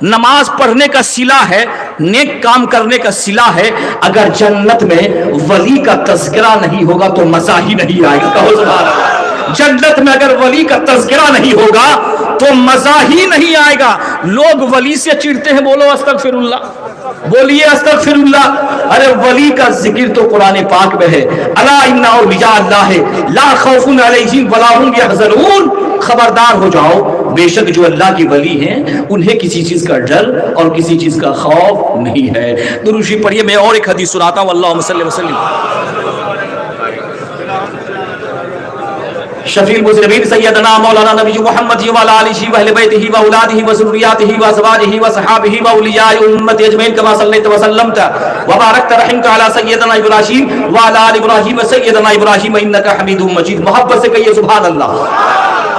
نماز پڑھنے کا صلہ ہے, نیک کام کرنے کا صلہ ہے. اگر جنت میں ولی کا تذکرہ نہیں ہوگا تو مزہ ہی نہیں آئے گا. کہو سبحان اللہ. جنت میں اگر ولی کا تذکرہ نہیں ہوگا تو مزہ ہی نہیں آئے گا. لوگ ولی سے چڑھتے ہیں, بولو استغفر اللہ, بولیے استغفر اللہ. ارے ولی کا ذکر تو قرآن پاک میں ہے, الا ان اولیاء اللہ لا خوف علیہم ولا هم یحزنون. خبردار ہو جاؤ, بے شک جو اللہ کی ولی ہیں انہیں کسی چیز کا ڈر اور کسی چیز کا خوف نہیں ہے. درود شریف پڑھیے. میں اور ایک حدیث سناتا ہوں. اللہم صلی وسلم شفیع المذنبین سیدنا مولانا نبی محمد وعلی آلہ و اہل بیتہ و اولادہ و ذریاتہ و ازواجہ و صحابہ و اولیاء امت اجمعین کما صلیت و سلمت و بارکت رحمت علی سیدنا ابراہیم وعلی آل ابراہیم سیدنا ابراہیم انک حمید مجید. محبت سے کہیے سبحان اللہ,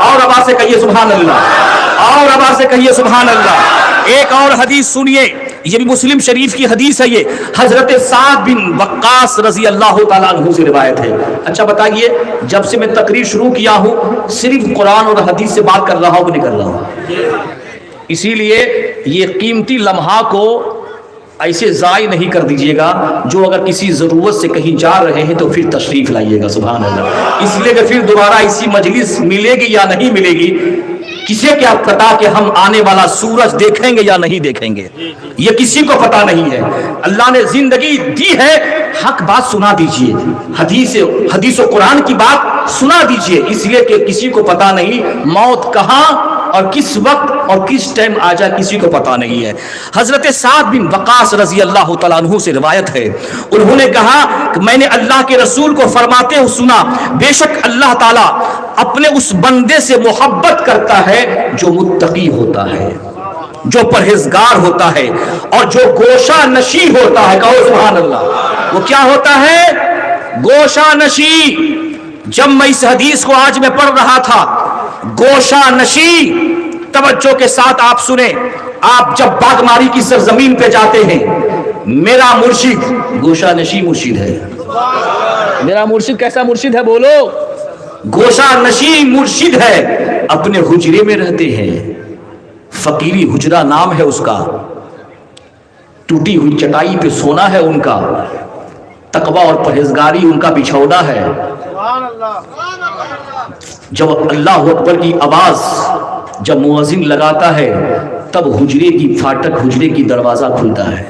اور آواز سے کہیے سبحان اللہ, اور آواز سے کہیے سبحان اللہ. ایک اور حدیث سنیے, یہ بھی مسلم شریف کی حدیث ہے. یہ حضرت سعد بن وقاص رضی اللہ تعالیٰ عنہ سے روایت ہے. اچھا بتائیے, جب سے میں تقریر شروع کیا ہوں صرف قرآن اور حدیث سے بات کر رہا ہوں کہ نہیں کر رہا ہوں. اسی لیے یہ قیمتی لمحہ کو ایسے ضائع نہیں کر دیجیے گا. جو اگر کسی ضرورت سے کہیں جا رہے ہیں تو پھر تشریف لائیے گا. سبحان اللہ. اس لیے کہ پھر دوبارہ اسی مجلس ملے گی یا نہیں ملے گی, کسی کیا پتا کہ ہم آنے والا سورج دیکھیں گے یا نہیں دیکھیں گے, یہ کسی کو پتا نہیں ہے. اللہ نے زندگی دی ہے, حق بات سنا دیجئے, حدیث و قرآن کی بات سنا دیجئے. اس لیے کہ کسی کو پتا نہیں موت کہاں اور کس وقت اور کس ٹائم آ جائے, کسی کو پتا نہیں ہے. حضرت سعد بن وقاص رضی اللہ تعالیٰ عنہ سے روایت ہے, انہوں نے کہا کہ میں نے اللہ کے رسول کو فرماتے ہوئے سنا, بے شک اللہ تعالیٰ اپنے اس بندے سے محبت کرتا ہے جو متقی ہوتا ہے, جو پرہیزگار ہوتا ہے, اور جو گوشہ نشی ہوتا ہے. کہو سبحان اللہ. وہ کیا ہوتا ہے؟ گوشہ نشی. جب میں اس حدیث کو آج میں پڑھ رہا تھا, گوشہ نشی, توجہ کے ساتھ آپ سنیں. آپ جب باغماری کی سرزمین پہ جاتے ہیں, میرا مرشد گوشہ نشی مرشد ہے. میرا مرشد کیسا مرشد ہے؟ بولو. گوشہ نشی مرشد ہے. اپنے حجرے میں رہتے ہیں, فقیری حجرہ نام ہے اس کا, ٹوٹی ہوئی چٹائی پہ سونا ہے ان کا, تقوی اور پرہیزگاری ان کا بچھونا ہے. جب اللہ اکبر کی آواز جب مؤذن لگاتا ہے تب حجرے کی پھاٹک, حجرے کی دروازہ کھلتا ہے.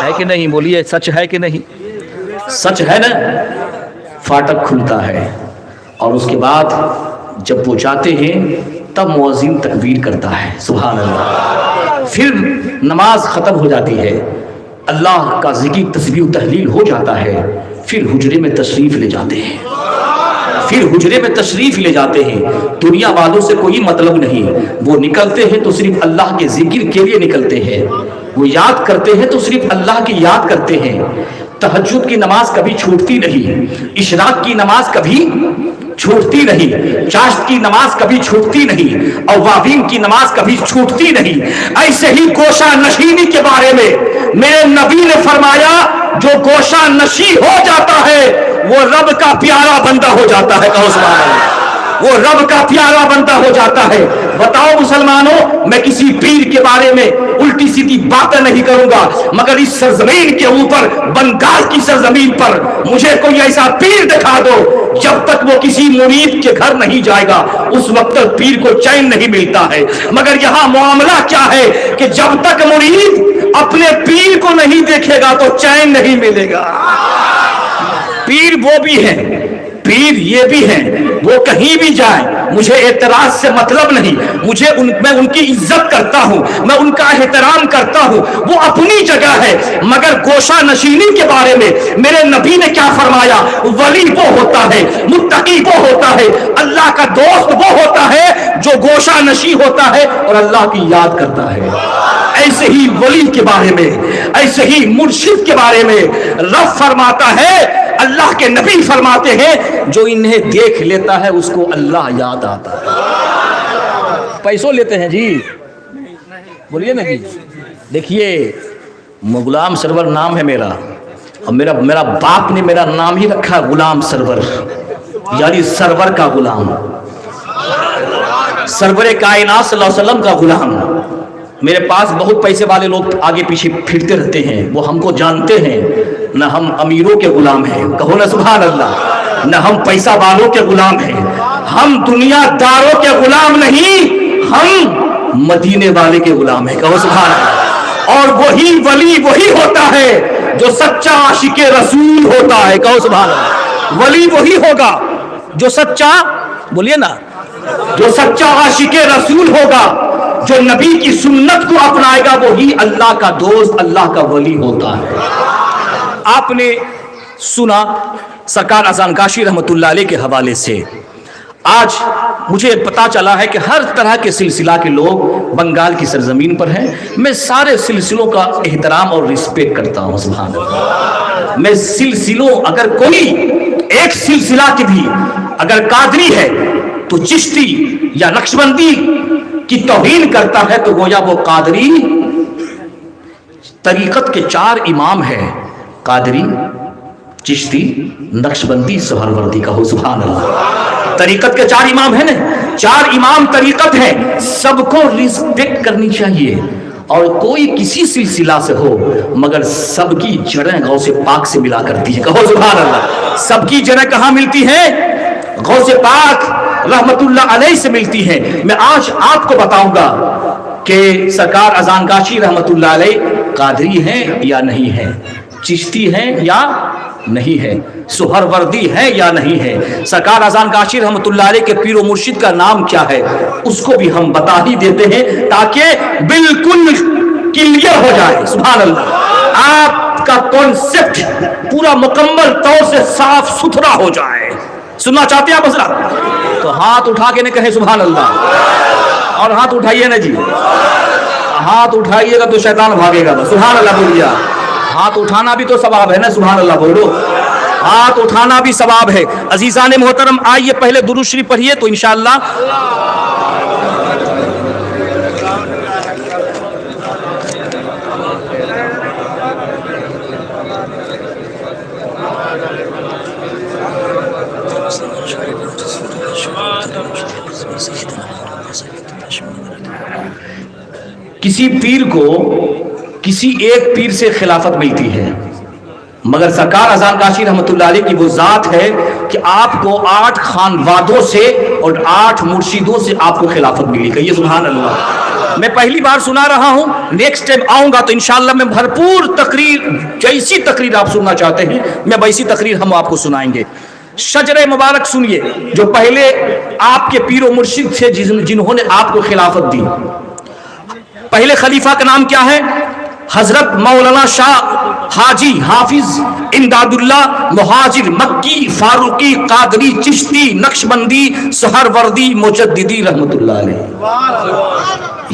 ہے کہ نہیں؟ بولیے, سچ ہے کہ نہیں؟ سچ ہے نا. پھاٹک کھلتا ہے اور اس کے بعد جب وہ جاتے ہیں تب مؤذن تکبیر کرتا ہے. سبحان اللہ. پھر نماز ختم ہو جاتی ہے, اللہ کا ذکر تسبیح و تحلیل ہو جاتا ہے, پھر حجرے میں تشریف لے جاتے ہیں. پھر حجرے میں تشریف لے جاتے ہیں. دنیا والوں سے کوئی مطلب نہیں, وہ نکلتے ہیں تو صرف اللہ کے ذکر کے لیے نکلتے ہیں, وہ یاد کرتے ہیں تو صرف اللہ کی یاد کرتے ہیں. تہجد کی نماز کبھی چھوٹتی نہیں, اشراق کی نماز کبھی چھوٹتی نہیں, چاشت کی نماز کبھی چھوٹتی نہیں, اوابین کی نماز کبھی چھوٹتی نہیں. ایسے ہی گوشہ نشینی کے بارے میں میرے نبی نے فرمایا, جو گوشہ نشی ہو جاتا ہے وہ رب کا پیارا بندہ ہو جاتا ہے. کہو سبحان اللہ. وہ رب کا پیارا بندہ ہو جاتا ہے. بتاؤ مسلمانوں, میں کسی پیر کے بارے میں الٹی سیدھی باتیں نہیں کروں گا, مگر اس سرزمین کے اوپر, بنگال کی سرزمین پر مجھے کوئی ایسا پیر دکھا دو, جب تک وہ کسی مرید کے گھر نہیں جائے گا اس وقت تک پیر کو چین نہیں ملتا ہے. مگر یہاں معاملہ کیا ہے کہ جب تک مرید اپنے پیر کو نہیں دیکھے گا تو چین نہیں ملے گا. پیر وہ بھی ہیں, پیر یہ بھی ہیں وہ کہیں بھی جائیں مجھے اعتراض سے مطلب نہیں، میں ان کی عزت کرتا ہوں، میں ان کا احترام کرتا ہوں، وہ اپنی جگہ ہے، مگر گوشہ نشینی کے بارے میں میرے نبی نے کیا فرمایا؟ ولی وہ ہوتا ہے، متقی وہ ہوتا ہے، اللہ کا دوست وہ ہوتا ہے جو گوشہ نشین ہوتا ہے اور اللہ کی یاد کرتا ہے۔ ایسے ہی ولی کے بارے میں، ایسے ہی مرشد کے بارے میں رب فرماتا ہے، اللہ کے نبی فرماتے ہیں جو انہیں دیکھ لیتا ہے اس کو اللہ یاد آتا ہے۔ پیسوں لیتے ہیں جی، بولیے نا جی۔ دیکھیے غلام سرور نام ہے میرا، اور میرا باپ نے میرا نام ہی رکھا غلام سرور، یعنی سرور کا غلام، سرور کائنات صلی اللہ علیہ وسلم کا غلام۔ میرے پاس بہت پیسے والے لوگ آگے پیچھے پھرتے رہتے ہیں، وہ ہم کو جانتے ہیں، نہ ہم امیروں کے غلام ہیں، کہو نا سبحان اللہ، نہ ہم پیسہ والوں کے غلام ہیں، ہم دنیا داروں کے غلام نہیں، ہم مدینے والے کے غلام ہیں، کہو سبحان اللہ۔ اور وہی ولی وہی ہوتا ہے جو سچا عاشق رسول ہوتا ہے، کہو سبحان اللہ۔ ولی وہی ہوگا جو سچا، بولیے نا، جو سچا عاشق رسول ہوگا، جو نبی کی سنت کو اپنائے گا، وہی اللہ کا دوست، اللہ کا ولی ہوتا ہے۔ آپ نے سنا سرکار اذان کاشی رحمت اللہ علیہ کے حوالے سے، آج مجھے پتا چلا ہے کہ ہر طرح کے سلسلہ کے لوگ بنگال کی سرزمین پر ہیں۔ میں سارے سلسلوں کا احترام اور رسپیکٹ کرتا ہوں، سبحان اللہ۔ میں سلسلوں، اگر کوئی ایک سلسلہ کی بھی اگر قادری ہے تو چشتی یا نقشبندی کی توہین کرتا ہے تو گویا وہ قادری، طریقت کے 4 امام ہیں، قادری، چشتی، نقشبندی، سہروردی، کہو سبحان اللہ۔ طریقت کے 4 امام ہیں نا، 4 امام طریقت ہیں، سب کو رسپیکٹ کرنی چاہیے، اور کوئی کسی سلسلہ سے ہو مگر سب کی جڑیں غوث پاک سے ملا کرتی ہے، کہو سبحان اللہ۔ سب کی جڑیں کہاں ملتی ہیں؟ غوث پاک رحمت اللہ علیہ سے ملتی ہیں۔ میں آج آپ کو بتاؤں گا کہ سرکار اذان کاشی رحمت اللہ علیہ قادری ہیں یا نہیں ہیں، چشتی ہیں یا نہیں ہے، سہروردی ہے یا نہیں ہے، سرکار اذان کاشی رحمت اللہ علیہ کے پیر و مرشد کا نام کیا ہے، اس کو بھی ہم بتا ہی دیتے ہیں تاکہ بالکل کلیئر ہو جائے، سبحان اللہ، آپ کا کانسیپٹ پورا مکمل طور سے صاف ستھرا ہو جائے۔ سننا چاہتے ہیں آپ حضرات؟ تو ہاتھ اٹھا کے نہ کہیں سبحان اللہ، اور ہاتھ اٹھائیے نا جی، ہاتھ اٹھائیے گا تو شیطان بھاگے گا، سبحان اللہ بولیے۔ ہاتھ اٹھانا بھی تو ثواب ہے نا، سبحان اللہ بولو، ہاتھ اٹھانا بھی ثواب ہے۔ عزیزان محترم، آئیے پہلے درود شریف پڑھیے تو انشاءاللہ کسی پیر کو کسی ایک پیر سے خلافت ملتی ہے، مگر سرکار اذان کاشی رحمت اللہ علیہ کی وہ ذات ہے کہ آپ کو 8 خانوادوں سے اور 8 مرشدوں سے آپ کو خلافت ملی، کہیے سبحان اللہ۔ میں پہلی بار سنا رہا ہوں، نیکسٹ ٹائم آؤں گا تو انشاءاللہ میں بھرپور تقریر، جیسی تقریر آپ سننا چاہتے ہیں میں ویسی تقریر ہم آپ کو سنائیں گے۔ شجر مبارک سنیے، جو پہلے آپ کے پیر و مرشد تھے جنہوں نے آپ کو خلافت دی۔ پہلے خلیفہ کا نام کیا ہے؟ حضرت مولانا شاہ حاجی حافظ امداد اللہ مہاجر مکی فاروقی قادری چشتی نقشبندی سہروردی مجددی رحمت اللہ علیہ۔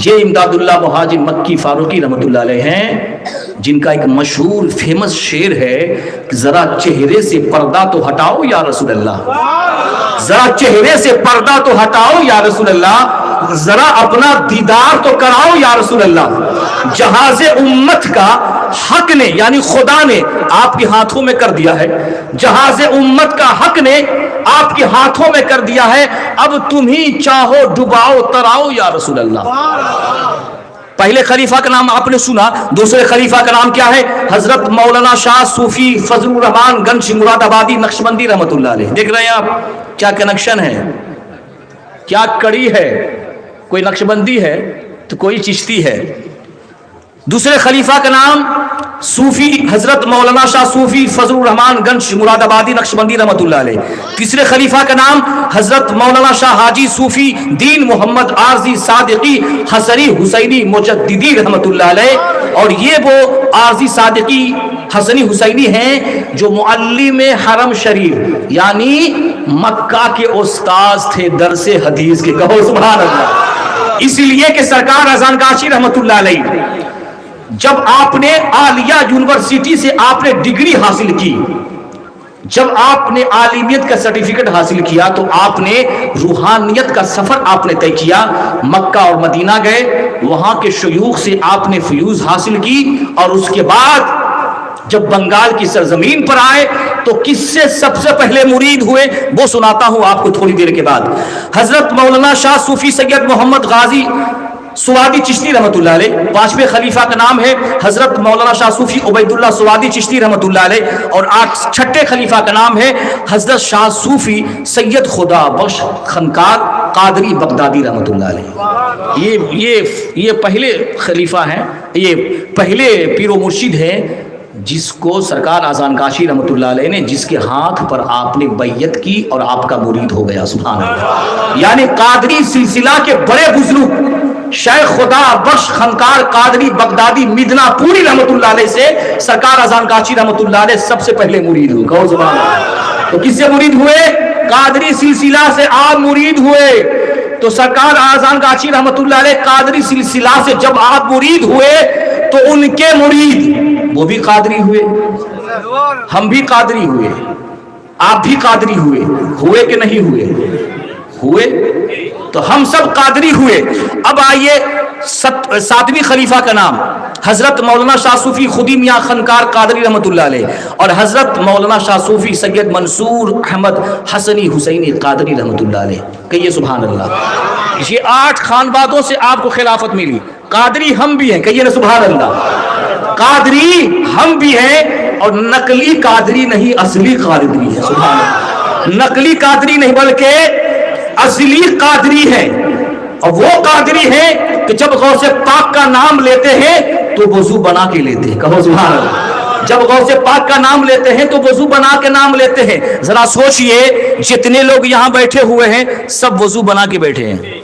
یہ امداد اللہ مہاجر مکی فاروقی رحمت اللہ علیہ ہیں، جن کا ایک مشہور فیمس شعر ہے کہ ذرا چہرے سے پردہ تو ہٹاؤ یا رسول اللہ، ذرا چہرے سے پردہ تو ہٹاؤ یا رسول اللہ، ذرا اپنا دیدار تو کراؤ یا رسول اللہ۔ جہاز امت کا حق نے یعنی خدا نے آپ کے ہاتھوں میں کر دیا ہے، جہاز امت کا حق نے آپ کے ہاتھوں میں کر دیا ہے، اب تم ہی چاہو ڈباؤ تراؤ یا رسول اللہ۔ پہلے خلیفہ کا نام آپ نے سنا، دوسرے خلیفہ کا نام کیا ہے؟ حضرت مولانا شاہ صوفی فضل الرحمان گنج مراد آبادی نقشبندی رحمت اللہ علیہ۔ دیکھ رہے ہیں آپ کیا کنیکشن ہے، کیا کڑی ہے، کوئی نقشبندی ہے تو کوئی چشتی ہے۔ دوسرے خلیفہ کا نام صوفی حضرت مولانا شاہ صوفی فضل الرحمان گنج مراد آبادی نقشبندی رحمۃ اللہ علیہ. تیسرے خلیفہ کا نام حضرت مولانا شاہ حاجی صوفی دین محمد عارضی صادقی حسنی حسینی مجددی رحمۃ اللہ علیہ. اور یہ وہ عارضی صادقی حسنی حسینی ہیں جو معلم حرم شریف یعنی مکہ کے استاذ تھے درس حدیث کے. کہو سبحان اللہ. اس لیے کہ سرکار اذان کاشی رحمۃ اللہ علیہ جب آپ نے عالیہ یونیورسٹی سے آپ نے ڈگری حاصل کی، جب آپ نے عالمیت کا سرٹیفکیٹ حاصل کیا تو آپ نے روحانیت کا سفر آپ نے طے کیا. مکہ اور مدینہ گئے، وہاں کے شیوخ سے آپ نے فیوز حاصل کی، اور اس کے بعد جب بنگال کی سرزمین پر آئے تو کس سے سب سے پہلے مرید ہوئے وہ سناتا ہوں آپ کو تھوڑی دیر کے بعد. حضرت مولانا شاہ صوفی سید محمد غازی سوادی چشتی رحمۃ اللہ علیہ. پانچویں خلیفہ کا نام ہے حضرت مولانا شاہ صوفی عبید اللہ سوادی چشتی رحمۃ اللہ علیہ. اور چھٹے خلیفہ کا نام ہے حضرت شاہ صوفی سید خدا بخش خنکار قادری بغدادی رحمۃ اللہ علیہ. یہ پہلے خلیفہ ہیں، یہ پہلے پیر و مرشد ہیں جس کو سرکار اذان کاشی رحمۃ اللہ علیہ نے جس کے ہاتھ پر آپ نے بیعت کی اور آپ کا مرید ہو گیا. سبحان اللہ. یعنی قادری سلسلہ کے بڑے بزرگ شیخ خدا بخش خنکار قادری بغدادی مدنہ پوری رحمۃ اللہ علیہ سے سرکار اذان کاشی رحمۃ اللہ علیہ سب سے پہلے مرید ہوئے. کہو سبحان اللہ. تو کس سے مرید ہوئے؟ قادری سلسلہ سے آپ مرید ہوئے. تو سرکار اذان کاشی رحمۃ اللہ علیہ قادری سلسلہ سے جب آپ مرید ہوئے تو ان کے مرید وہ بھی قادری ہوئے، ہم بھی قادری ہوئے، آپ بھی قادری ہوئے کہ نہیں ہوئے؟ تو ہم سب قادری ہوئے. اب آئیے ساتویں خلیفہ کا نام حضرت مولانا شاہ صوفی خودی میاں خنکار قادری رحمۃ اللہ علیہ اور حضرت مولانا شاہ صوفی سید منصور احمد حسنی حسینی قادری رحمۃ اللہ علیہ. کہیے سبحان اللہ. یہ 8 خانوادوں سے آپ کو خلافت ملی. قادری ہم بھی ہیں، کہیے نا سبحان اللہ. قادری ہم بھی ہیں، اور نقلی قادری نہیں اصلی قادری ہے. سبحان اللہ. نقلی قادری نہیں بلکہ اصلی قادری ہے. اور وہ قادری ہیں کہ جب غوث پاک کا نام لیتے ہیں تو وضو بنا کے لیتے ہیں. کہو سبحان اللہ. جب غوث پاک کا نام لیتے ہیں تو وضو بنا کے نام لیتے ہیں. ذرا سوچئے جتنے لوگ یہاں بیٹھے ہوئے ہیں سب وضو بنا کے بیٹھے ہیں.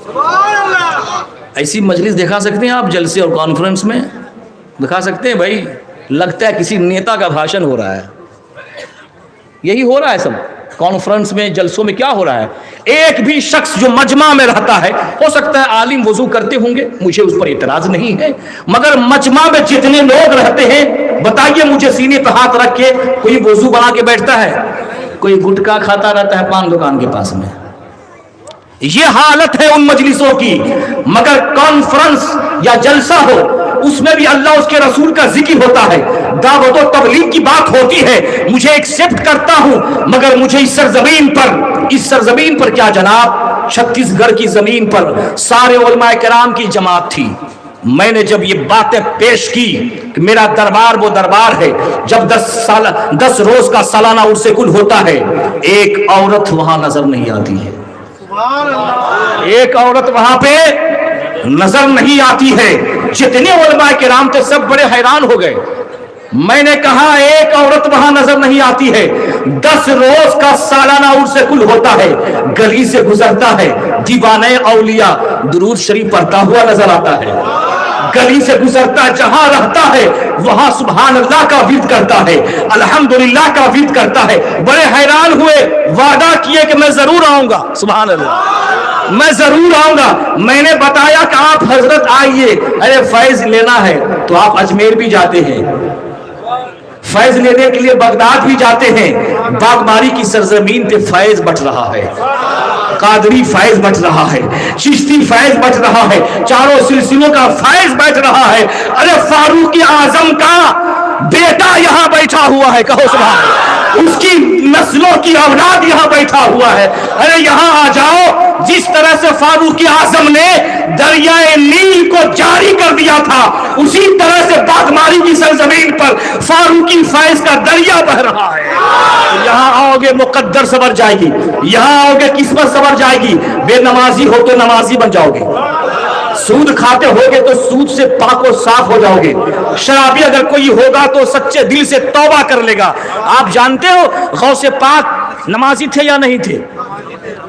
ایسی مجلس دکھا سکتے ہیں آپ جلسے اور کانفرنس میں؟ دکھا سکتے ہیں بھائی؟ لگتا ہے کسی نیتا کا بھاشن ہو رہا ہے. یہی ہو رہا ہے سب کانفرنس میں جلسوں میں. کیا ہو رہا ہے؟ ایک بھی شخص جو مجمع میں رہتا ہے، ہو سکتا ہے عالم وضو کرتے ہوں گے، مجھے اس پر اعتراض نہیں ہے، مگر مجمع میں جتنے لوگ رہتے ہیں بتائیے مجھے سینے پہ ہاتھ رکھ کے کوئی وضو بنا کے بیٹھتا ہے؟ کوئی گٹکا کھاتا رہتا ہے پان دکان کے پاس میں. یہ حالت ہے ان مجلسوں کی. مگر کانفرنس یا جلسہ ہو اس میں بھی اللہ اس کے رسول کا ذکر ہوتا ہے، دعوت و تبلیغ کی بات ہوتی ہے. مجھے ایکسپٹ کرتا ہوں، مگر مجھے اس سرزمین پر کیا جناب، چھتیس گڑھ کی زمین پر سارے علماء کرام کی جماعت تھی. میں نے جب یہ باتیں پیش کی کہ میرا دربار وہ دربار ہے جب 10 روز کا سالانہ عرس کل ہوتا ہے، ایک عورت وہاں نظر نہیں آتی ہے. ایک عورت وہاں پہ نظر نہیں آتی ہے. جتنے علماء کرام تھے سب بڑے حیران ہو گئے. میں نے کہا ایک عورت وہاں نظر نہیں آتی ہے، 10 روز کا سالانہ عرس کل ہوتا ہے، گلی سے گزرتا ہے، دیوانے اولیاء درود شریف پڑھتا ہوا نظر آتا ہے، گلی سے گزرتا جہاں رہتا ہے وہاں سبحان اللہ کا ورد کرتا ہے، الحمدللہ کا ورد کرتا ہے. بڑے حیران ہوئے، وعدہ کیے کہ میں ضرور آؤں گا. سبحان اللہ، میں ضرور آؤں گا. میں نے بتایا کہ آپ حضرت آئیے، ارے فیض لینا ہے تو آپ اجمیر بھی جاتے ہیں، فیض لینے کے لیے بغداد بھی جاتے ہیں. باغباری کی سرزمین پہ فیض بٹ رہا ہے، قادری فیض بٹ رہا ہے، چشتی فیض بٹ رہا ہے، چاروں سلسلوں کا فیض بٹ رہا ہے. ارے فاروق اعظم کا بیٹا یہاں بیٹھا ہوا ہے، کہو سبحان اللہ. اس کی نسلوں کی اولاد یہاں بیٹھا ہوا ہے. ارے یہاں آ جاؤ. جس طرح سے فاروق اعظم نے دریائے نیل کو جاری کر دیا تھا، اسی طرح سے باغماری کی سرزمین پر فاروقی فیض کا دریا بہ رہا ہے. یہاں آؤ گے مقدر سنور جائے گی، یہاں آؤ گے قسمت سنور جائے گی. بے نمازی ہو تو نمازی بن جاؤ گے. سود کھاتے ہوگے تو سود سے پاک و صاف ہو جاؤ گے. شرابی اگر کوئی ہوگا تو سچے دل سے توبہ کر لے گا. آپ جانتے ہو غوث پاک نمازی تھے یا نہیں تھے؟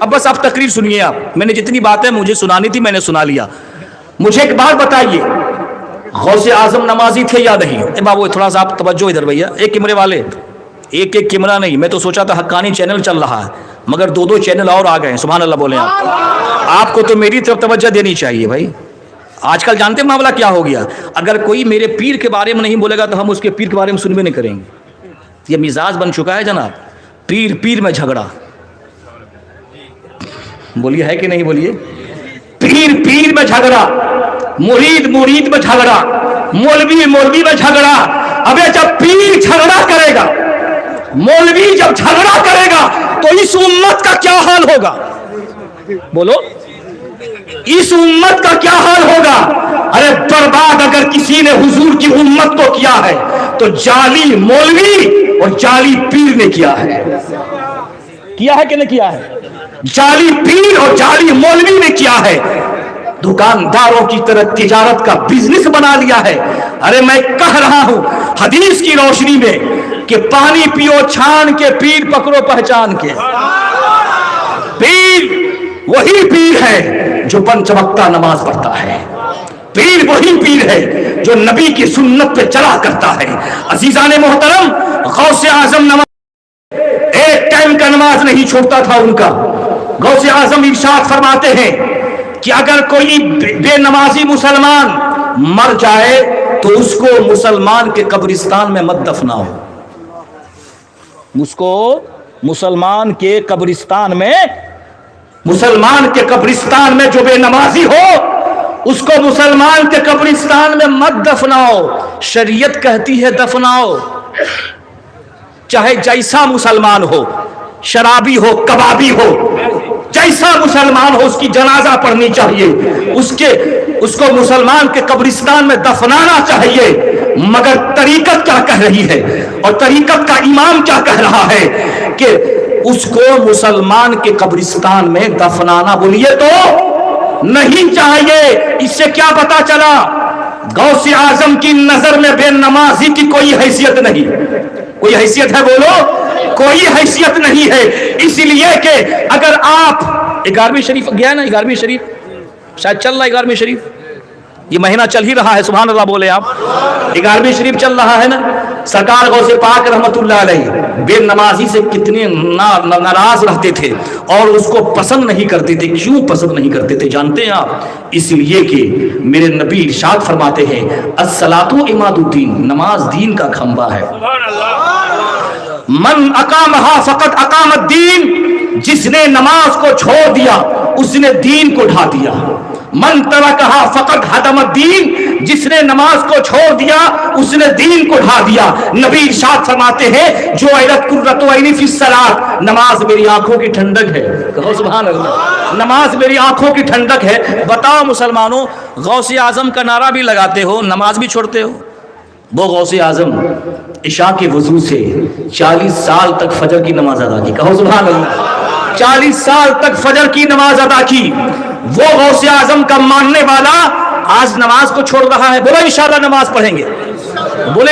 اب بس آپ تقریر سنیے. آپ میں نے جتنی باتیں مجھے سنانی تھی میں نے سنا لیا. مجھے ایک بات بتائیے, غوث اعظم نمازی تھے یا نہیں؟ اے بابو تھوڑا سا آپ توجہ ادھر بھیا, ایک کیمرے والے, ایک کیمرہ نہیں. میں تو سوچا تھا حقانی چینل چل رہا ہے مگر دو چینل اور آ گئے ہیں. سبحان اللہ بولیں آپ. آپ کو تو میری طرف توجہ دینی چاہیے بھائی. آج کل جانتے ہیں معاملہ کیا ہو گیا؟ اگر کوئی میرے پیر کے بارے میں نہیں بولے گا تو ہم اس کے پیر کے بارے میں سنبے نہیں کریں گے. یہ مزاج بن چکا ہے جناب, پیر میں جھگڑا. بولیے ہے کہ نہیں بولیے؟ پیر میں جھگڑا, مرید میں جھگڑا, مولوی میں جھگڑا. ابے جب پیر جھگڑا کرے گا, مولوی جب جھگڑا کرے گا تو اس امت کا کیا حال ہوگا؟ بولو, اس امت کا کیا حال ہوگا؟ ارے برباد اگر کسی نے حضور کی امت کو کیا ہے تو جعلی مولوی اور جعلی پیر نے کیا ہے. کیا ہے کہ نہیں کیا ہے؟ جعلی پیر اور جعلی مولوی نے کیا ہے. دکانداروں کی طرح تجارت کا بزنس بنا لیا ہے. ارے میں کہہ رہا ہوں حدیث کی روشنی میں کہ پانی پیو چھان کے, پیر پکڑو پہچان کے. پیر وہی پیر ہے جو پنج وقتہ نماز پڑھتا ہے. پیر وہی پیر ہے جو نبی کی سنت پہ چلا کرتا ہے. عزیزان محترم, غوث اعظم نماز ایک ٹائم کا نماز نہیں چھوڑتا تھا ان کا. غوث اعظم ارشاد فرماتے ہیں کہ اگر کوئی بے نمازی مسلمان مر جائے تو اس کو مسلمان کے قبرستان میں مت دفناؤ. اس کو مسلمان کے قبرستان میں جو بے نمازی ہو اس کو مسلمان کے قبرستان میں مت دفناؤ. شریعت کہتی ہے دفناؤ, چاہے جیسا مسلمان ہو, شرابی ہو, کبابی ہو, جیسا مسلمان ہو اس کی جنازہ پڑھنی چاہیے. اس کو مسلمان کے قبرستان میں دفنانا چاہیے. مگر طریقت کیا کہہ رہی ہے اور طریقت کا امام کیا کہہ رہا ہے کہ اس کو مسلمان کے قبرستان میں دفنانا بولیے تو نہیں چاہیے. اس سے کیا پتا چلا؟ غوث اعظم کی نظر میں بے نمازی کی کوئی حیثیت نہیں. کوئی حیثیت ہے؟ بولو, کوئی حیثیت نہیں ہے. اس لیے کہ اگر آپ 11ویں شریف گیا ہے نا, 11ویں شریف شاید چل رہا ہے, 11ویں شریف یہ مہینہ چل ہی رہا ہے. سبحان اللہ بولے آپ. 11ویں شریف چل رہا ہے نا. سرکار غوث پاک رحمت اللہ علیہ بے نمازی سے کتنے ناراض رہتے تھے اور اس کو پسند نہیں کرتے تھے. کیوں پسند نہیں کرتے تھے جانتے ہیں آپ؟ اس لیے کہ میرے نبی ارشاد فرماتے ہیں الصلاۃ عماد الدین, نماز دین کا کھمبا ہے. من اقامہا فقط اقام الدین, جس نے نماز کو چھوڑ دیا اس نے دین کو ڈھا دیا. من ترکہا فقط حدم الدین, جس نے نماز کو چھوڑ دیا اس نے دین کو ڈھا دیا. نبی ارشاد فرماتے ہیں جو عیرت قرۃ عینی فی الصلاۃ, نماز میری آنکھوں کی ٹھنڈک ہے. کہو سبحان اللہ, نماز میری آنکھوں کی ٹھنڈک ہے. بتاؤ مسلمانوں, غوث اعظم کا نعرہ بھی لگاتے ہو, نماز بھی چھوڑتے ہو. وہ غوث اعظم عشاء کے وضو سے 40 سال تک فجر کی نماز ادا کی. کہو سبحان اللہ, 40 سال تک فجر کی نماز ادا کی. وہ غوث اعظم کا ماننے والا آج نماز کو چھوڑ رہا ہے. بولو انشاءاللہ نماز پڑھیں گے, بولے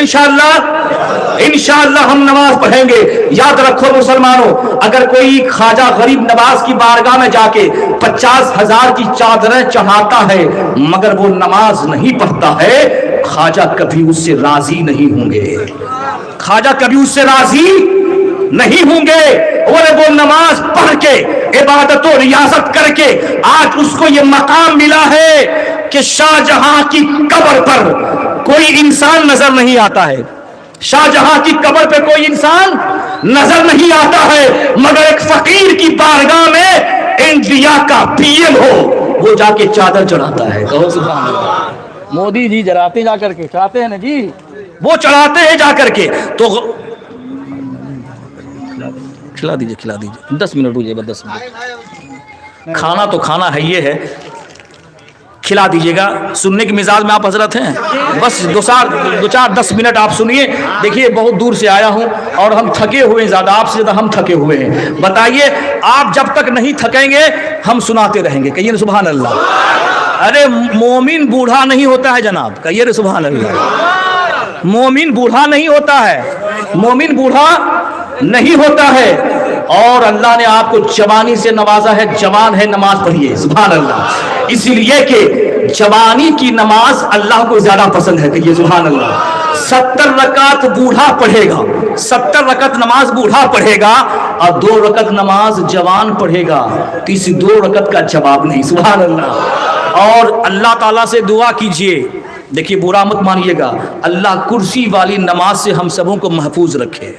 انشاءاللہ ہم نماز پڑھیں گے. یاد رکھو مسلمانوں, اگر کوئی خواجہ غریب نواز کی بارگاہ میں جا کے 50,000 کی چادریں چڑھاتا ہے مگر وہ نماز نہیں پڑھتا ہے, خواجہ کبھی اس سے راضی نہیں ہوں گے. خواجہ کبھی اس سے راضی نہیں ہوں گے. اور وہ نماز پڑھ کے عبادت و ریاضت کر کے آج اس کو یہ مقام ملا ہے کہ شاہ جہاں کی قبر پر کوئی انسان نظر نہیں آتا ہے. شاہ جہاں کی قبر پہ کوئی انسان نظر نہیں آتا ہے مگر ایک فقیر کی بارگاہ میں انڈیا کا پی ایم ہو وہ جا کے چادر چڑھاتا ہے. کہو سبحان اللہ. مودی جی جراتے جا کر کے چڑھاتے ہیں نا جی, وہ چڑھاتے ہیں جا کر کے. تو کھلا دیجئے 10 منٹ رکیے, 10 منٹ. کھانا تو کھانا ہے, یہ ہے کھلا دیجئے گا. سننے کی مزاج میں آپ حضرت ہیں, بس 10 منٹ آپ سنیے. دیکھیے بہت دور سے آیا ہوں اور ہم تھکے ہوئے ہیں, زیادہ آپ سے زیادہ ہم تھکے ہوئے ہیں. بتائیے آپ جب تک نہیں تھکیں گے ہم سناتے رہیں گے. کہیے سبحان اللہ. ارے مومن بوڑھا نہیں ہوتا ہے جناب، کہیے سبحان اللہ، مومن بوڑھا نہیں ہوتا ہے، مومن بوڑھا نہیں ہوتا ہے، اور اللہ نے آپ کو جوانی سے نوازا ہے، جوان ہے نماز پڑھیے سبحان اللہ، اسی لیے کہ جوانی کی نماز اللہ کو زیادہ پسند ہے، کہیے سبحان اللہ۔ 70 رکعت بوڑھا پڑھے گا، 70 رکعت نماز بوڑھا پڑھے گا اور 2 رکعت نماز جوان پڑھے گا، تو اس 2 رکعت کا جواب نہیں سبحان اللہ۔ اور اللہ تعالیٰ سے دعا کیجئے، دیکھیے برا مت مانیے گا، اللہ کرسی والی نماز سے ہم سبوں کو محفوظ رکھے،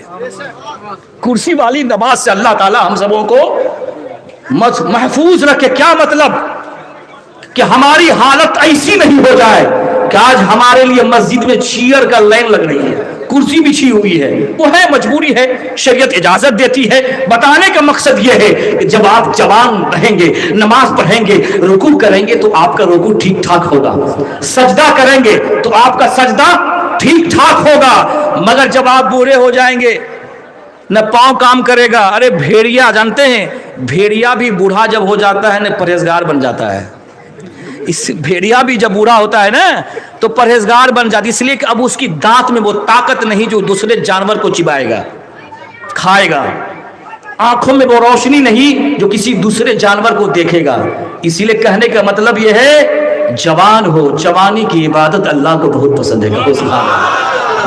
کرسی والی نماز سے اللہ تعالیٰ ہم سبوں کو محفوظ رکھے۔ کیا مطلب؟ کہ ہماری حالت ایسی نہیں ہو جائے کہ آج ہمارے لیے مسجد میں چیئر کا لائن لگ رہی ہے، کرسی بچھی ہوئی ہے، وہ ہے مجبوری ہے، شریعت اجازت دیتی ہے۔ بتانے کا مقصد یہ ہے کہ جب آپ جوان رہیں گے، نماز پڑھیں گے، رکوع کریں گے تو آپ کا رکوع ٹھیک ٹھاک ہوگا، سجدہ کریں گے تو آپ کا سجدہ ٹھیک ٹھاک ہوگا۔ مگر جب آپ بوڑھے ہو جائیں گے، نہ پاؤں کام کرے گا، ارے بھیڑیا جانتے ہیں، بھیڑیا بھی بوڑھا جب ہو جاتا ہے نہ پرہیزگار بن جاتا ہے، اس بھیڑیا بھی جب بوڑھا ہوتا ہے نا تو پرہیزگار بن جاتی، اس لیے کہ اب اس کی دانت میں وہ طاقت نہیں جو دوسرے جانور کو چبائے گا کھائے گا، آنکھوں میں وہ روشنی نہیں جو کسی دوسرے جانور کو دیکھے گا۔ اسی لیے کہنے کا مطلب یہ ہے جوان ہو، جوانی کی عبادت اللہ کو بہت پسند ہے،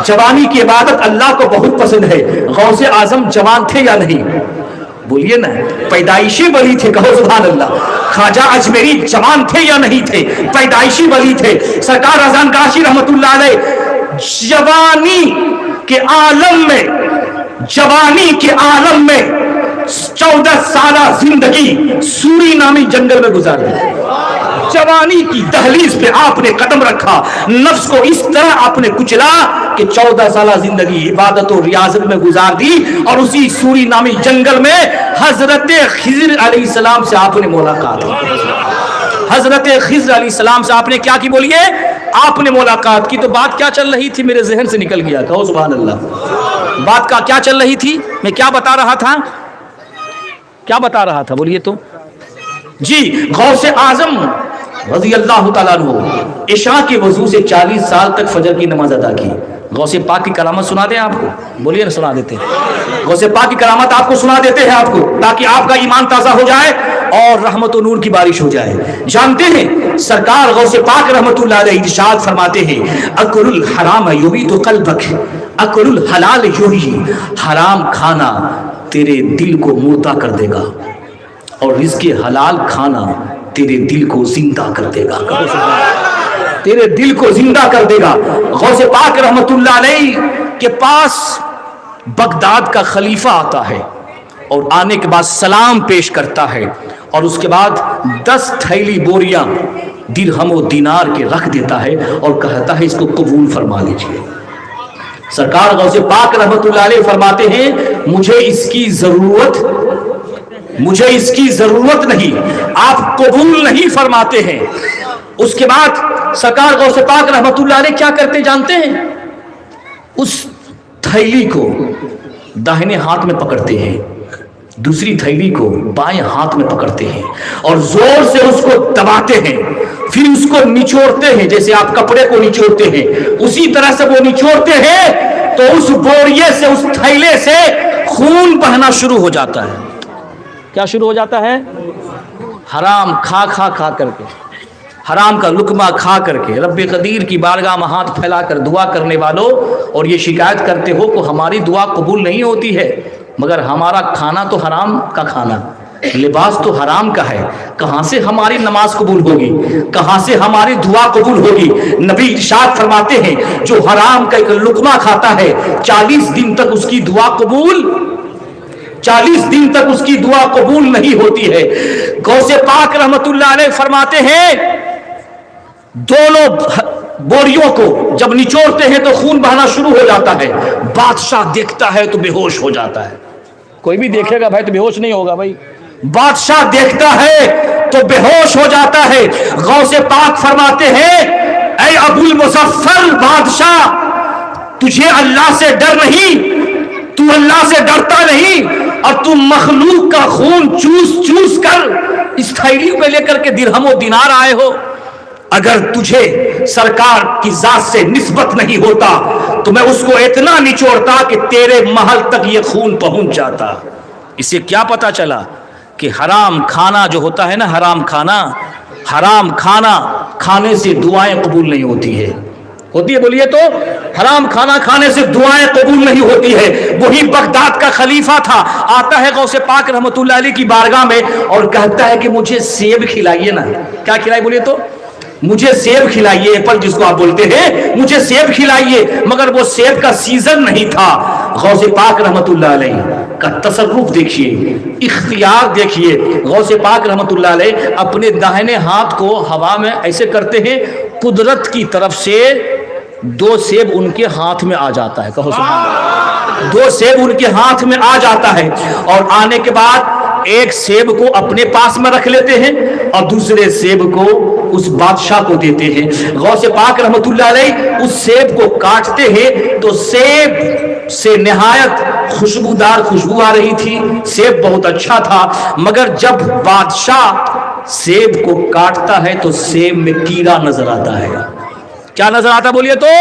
جوانی کی عبادت اللہ کو بہت پسند ہے۔ غوث اعظم جوان تھے یا نہیں؟ بولیے نا، پیدائشی ولی تھے، کہو سبحان اللہ۔ خواجہ اجمیری جوان تھے یا نہیں تھے؟ پیدائشی ولی تھے۔ سرکار رضوان کاشی رحمت اللہ علیہ جوانی کے عالم میں، جوانی کے عالم میں 14 سالہ زندگی سوری نامی جنگل میں گزار دی۔ جوانی کی دہلیز پہ آپ نے قدم رکھا، نفس کو اس طرح آپ نے کچلا کہ 14 سالہ زندگی عبادت و ریاضت میں گزار دی، اور اسی سوری نامی جنگل میں حضرت خضر علیہ السلام سے آپ نے ملاقات کی۔ حضرت خضر علیہ السلام سے آپ نے کیا کی؟ بولیے، آپ نے ملاقات کی۔ تو بات کیا چل رہی تھی؟ میرے ذہن سے نکل گیا، کہو سبحان اللہ۔ بات کا کیا چل رہی تھی؟ میں کیا بتا رہا تھا؟ کیا بتا رہا تھا بولیے تو؟ جی، غوث اعظم رضی اللہ تعالیٰ عنہ عشاء کے وضو سے 40 سال تک فجر کی نماز ادا کی۔ غوث پاک کی کرامت سنا دیں آپ کو؟ بولیے نا، سنا دیتے ہیں۔ غوث پاک کی کرامت آپ کو سنا دیتے ہیں آپ کو، تاکہ آپ کا ایمان تازہ ہو جائے اور رحمت و نور کی بارش ہو جائے۔ جانتے ہیں سرکار غوث پاک رحمت اللہ علیہ ارشاد فرماتے ہیں، اکل الحرام یبیت قلبک، اکل الحلال یحیی، حرام کھانا تیرے دل کو مردہ کر دے گا اور رزق حلال کھانا تیرے دل کو زندہ کر دے گا، تیرے دل کو زندہ کر دے گا۔ غوث پاک رحمت اللہ علیہ کے پاس بغداد کا خلیفہ آتا ہے اور آنے کے بعد سلام پیش کرتا ہے، اور اس کے بعد 10 تھیلی بوریاں درہم و دینار کے رکھ دیتا ہے اور کہتا ہے اس کو قبول فرما لیجیے۔ سرکار غوث پاک رحمت اللہ علیہ فرماتے ہیں، مجھے اس کی ضرورت نہیں، آپ قبول نہیں فرماتے ہیں۔ اس کے بعد سرکار غوث پاک رحمت اللہ علیہ کیا کرتے جانتے ہیں؟ اس تھیلی کو داہنے ہاتھ میں پکڑتے ہیں، دوسری تھیلی کو بائیں ہاتھ میں پکڑتے ہیں اور زور سے اس کو دباتے ہیں، پھر اس کو نچوڑتے ہیں، جیسے آپ کپڑے کو نچوڑتے ہیں اسی طرح سے وہ نچوڑتے ہیں، تو اس بوریے سے، اس تھیلے سے خون بہنا شروع ہو جاتا ہے۔ کیا شروع ہو جاتا ہے؟ حرام کھا کر کے، حرام کا لقمہ کھا کر کے۔ رب قدیر کی بارگاہ میں ہاتھ پھیلا کر دعا کرنے والوں، اور یہ شکایت کرتے ہو کہ ہماری دعا قبول نہیں ہوتی ہے، مگر ہمارا کھانا تو حرام کا کھانا، لباس تو حرام کا ہے، کہاں سے ہماری نماز قبول ہوگی؟ کہاں سے ہماری دعا قبول ہوگی؟ نبی ارشاد فرماتے ہیں، جو حرام کا ایک لقمہ کھاتا ہے 40 دن تک اس کی دعا قبول 40 دن تک اس کی دعا قبول نہیں ہوتی ہے۔ غوث پاک رحمت اللہ علیہ فرماتے ہیں، دونوں بوریوں کو جب نچوڑتے ہیں تو خون بہنا شروع ہو جاتا ہے۔ بادشاہ دیکھتا ہے تو بے ہوش ہو جاتا ہے۔ کوئی بھی دیکھے گا بھائی تو بے ہوش نہیں ہوگا بھائی، بادشاہ دیکھتا ہے تو بے ہوش ہو جاتا ہے۔ غوث پاک فرماتے ہیں، اے ابو المظفر بادشاہ، تجھے اللہ سے ڈر نہیں؟ تو اللہ سے ڈرتا نہیں اور تم مخلوق کا خون چوس کر اس تھیلی پہ لے کر کے درہم و دینار آئے ہو؟ اگر تجھے سرکار کی ذات سے نسبت نہیں ہوتا تو میں اس کو اتنا نچوڑتا کہ تیرے محل تک یہ خون پہنچ جاتا۔ اسے کیا پتا چلا کہ حرام کھانا جو ہوتا ہے نا، حرام کھانا کھانے سے دعائیں قبول نہیں ہوتی ہے بولیے تو، حرام کھانا کھانے سے دعائیں قبول نہیں ہوتی ہے۔ وہی بغداد کا خلیفہ تھا، آتا ہے غوث پاک رحمت اللہ علیہ کی بارگاہ میں اور کہتا ہے کہ مجھے سیب کھلائیے نا۔ کیا کھلائے بولیے تو؟ مجھے سیب کھلائیے، ایپل جس کو آپ بولتے ہیں، مجھے سیب کھلائیے۔ مگر وہ سیب کا سیزن نہیں تھا۔ غوث پاک رحمت اللہ علیہ کا تصرف دیکھیے، اختیار دیکھیے۔ غوث پاک رحمت اللہ علیہ اپنے داہنے ہاتھ کو ہوا میں ایسے کرتے ہیں، قدرت کی طرف سے 2 سیب ان کے ہاتھ میں آ جاتا ہے۔ کہو سبحان اللہ۔ 2 سیب ان کے ہاتھ میں آ جاتا ہے اور آنے کے بعد ایک سیب کو اپنے پاس میں رکھ لیتے ہیں اور دوسرے سیب کو اس بادشاہ کو دیتے ہیں۔ غوث پاک رحمت اللہ علیہ اس سیب کو کاٹتے ہیں تو سیب سے نہایت خوشبودار خوشبو آ رہی تھی، سیب بہت اچھا تھا، مگر جب بادشاہ سیب کو کاٹتا ہے تو سیب میں کیڑا نظر آتا ہے۔ کیا نظر آتا بولیے تو؟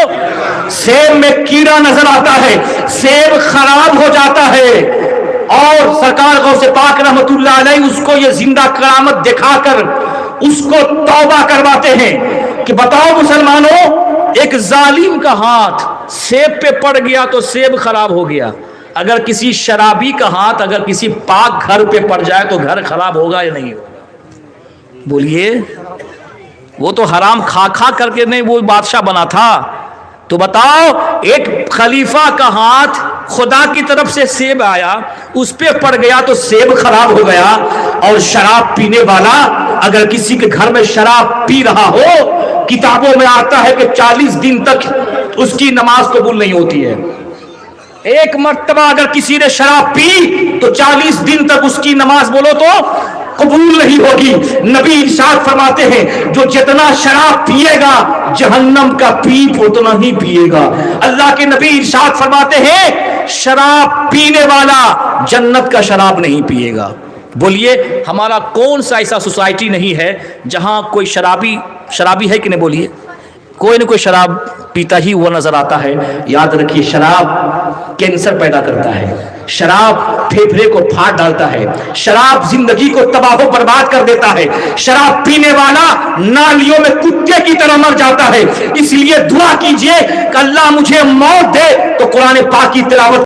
سیب میں کیڑا نظر آتا ہے، سیب خراب ہو جاتا ہے۔ اور سرکار غوث پاک رحمت اللہ علیہ اس کو یہ زندہ کرامت دکھا کر اس کو توبہ کرواتے ہیں کہ بتاؤ مسلمانوں، ایک ظالم کا ہاتھ سیب پہ پڑ گیا تو سیب خراب ہو گیا، اگر کسی شرابی کا ہاتھ اگر کسی پاک گھر پہ پڑ جائے تو گھر خراب ہوگا یا نہیں ہوگا؟ بولیے، وہ تو حرام کھا کھا کر کے نہیں وہ بادشاہ بنا تھا۔ تو بتاؤ، ایک خلیفہ کا ہاتھ خدا کی طرف سے سیب آیا، اس پہ پڑ گیا تو سیب خراب ہو گیا، اور شراب پینے والا اگر کسی کے گھر میں شراب پی رہا ہو، کتابوں میں آتا ہے کہ 40 دن تک اس کی نماز قبول نہیں ہوتی ہے۔ ایک مرتبہ اگر کسی نے شراب پی تو 40 دن تک اس کی نماز بولو تو قبول نہیں ہوگی۔ نبی ارشاد فرماتے ہیں جو جتنا شراب پیے گا جہنم کا پیپ اتنا ہی پیے گا۔ اللہ کے نبی ارشاد فرماتے ہیں شراب پینے والا جنت کا شراب نہیں پیے گا۔ بولیے، ہمارا کون سا ایسا سوسائٹی نہیں ہے جہاں کوئی شرابی ہے کہ نہیں؟ بولیے، کوئی نہ کوئی شراب پیتا ہی وہ نظر آتا ہے۔ یاد رکھیے، شراب کینسر پیدا کرتا ہے، شراب پھیپھڑے کو پھاڑ ڈالتا ہے، شراب زندگی کو تباہ و برباد کر دیتا ہے، شراب پینے والا نالیوں میں کتے کی طرح مر جاتا ہے۔ اس لیے دعا کیجئے کہ اللہ مجھے موت دے تو قرآن پاک کی تلاوت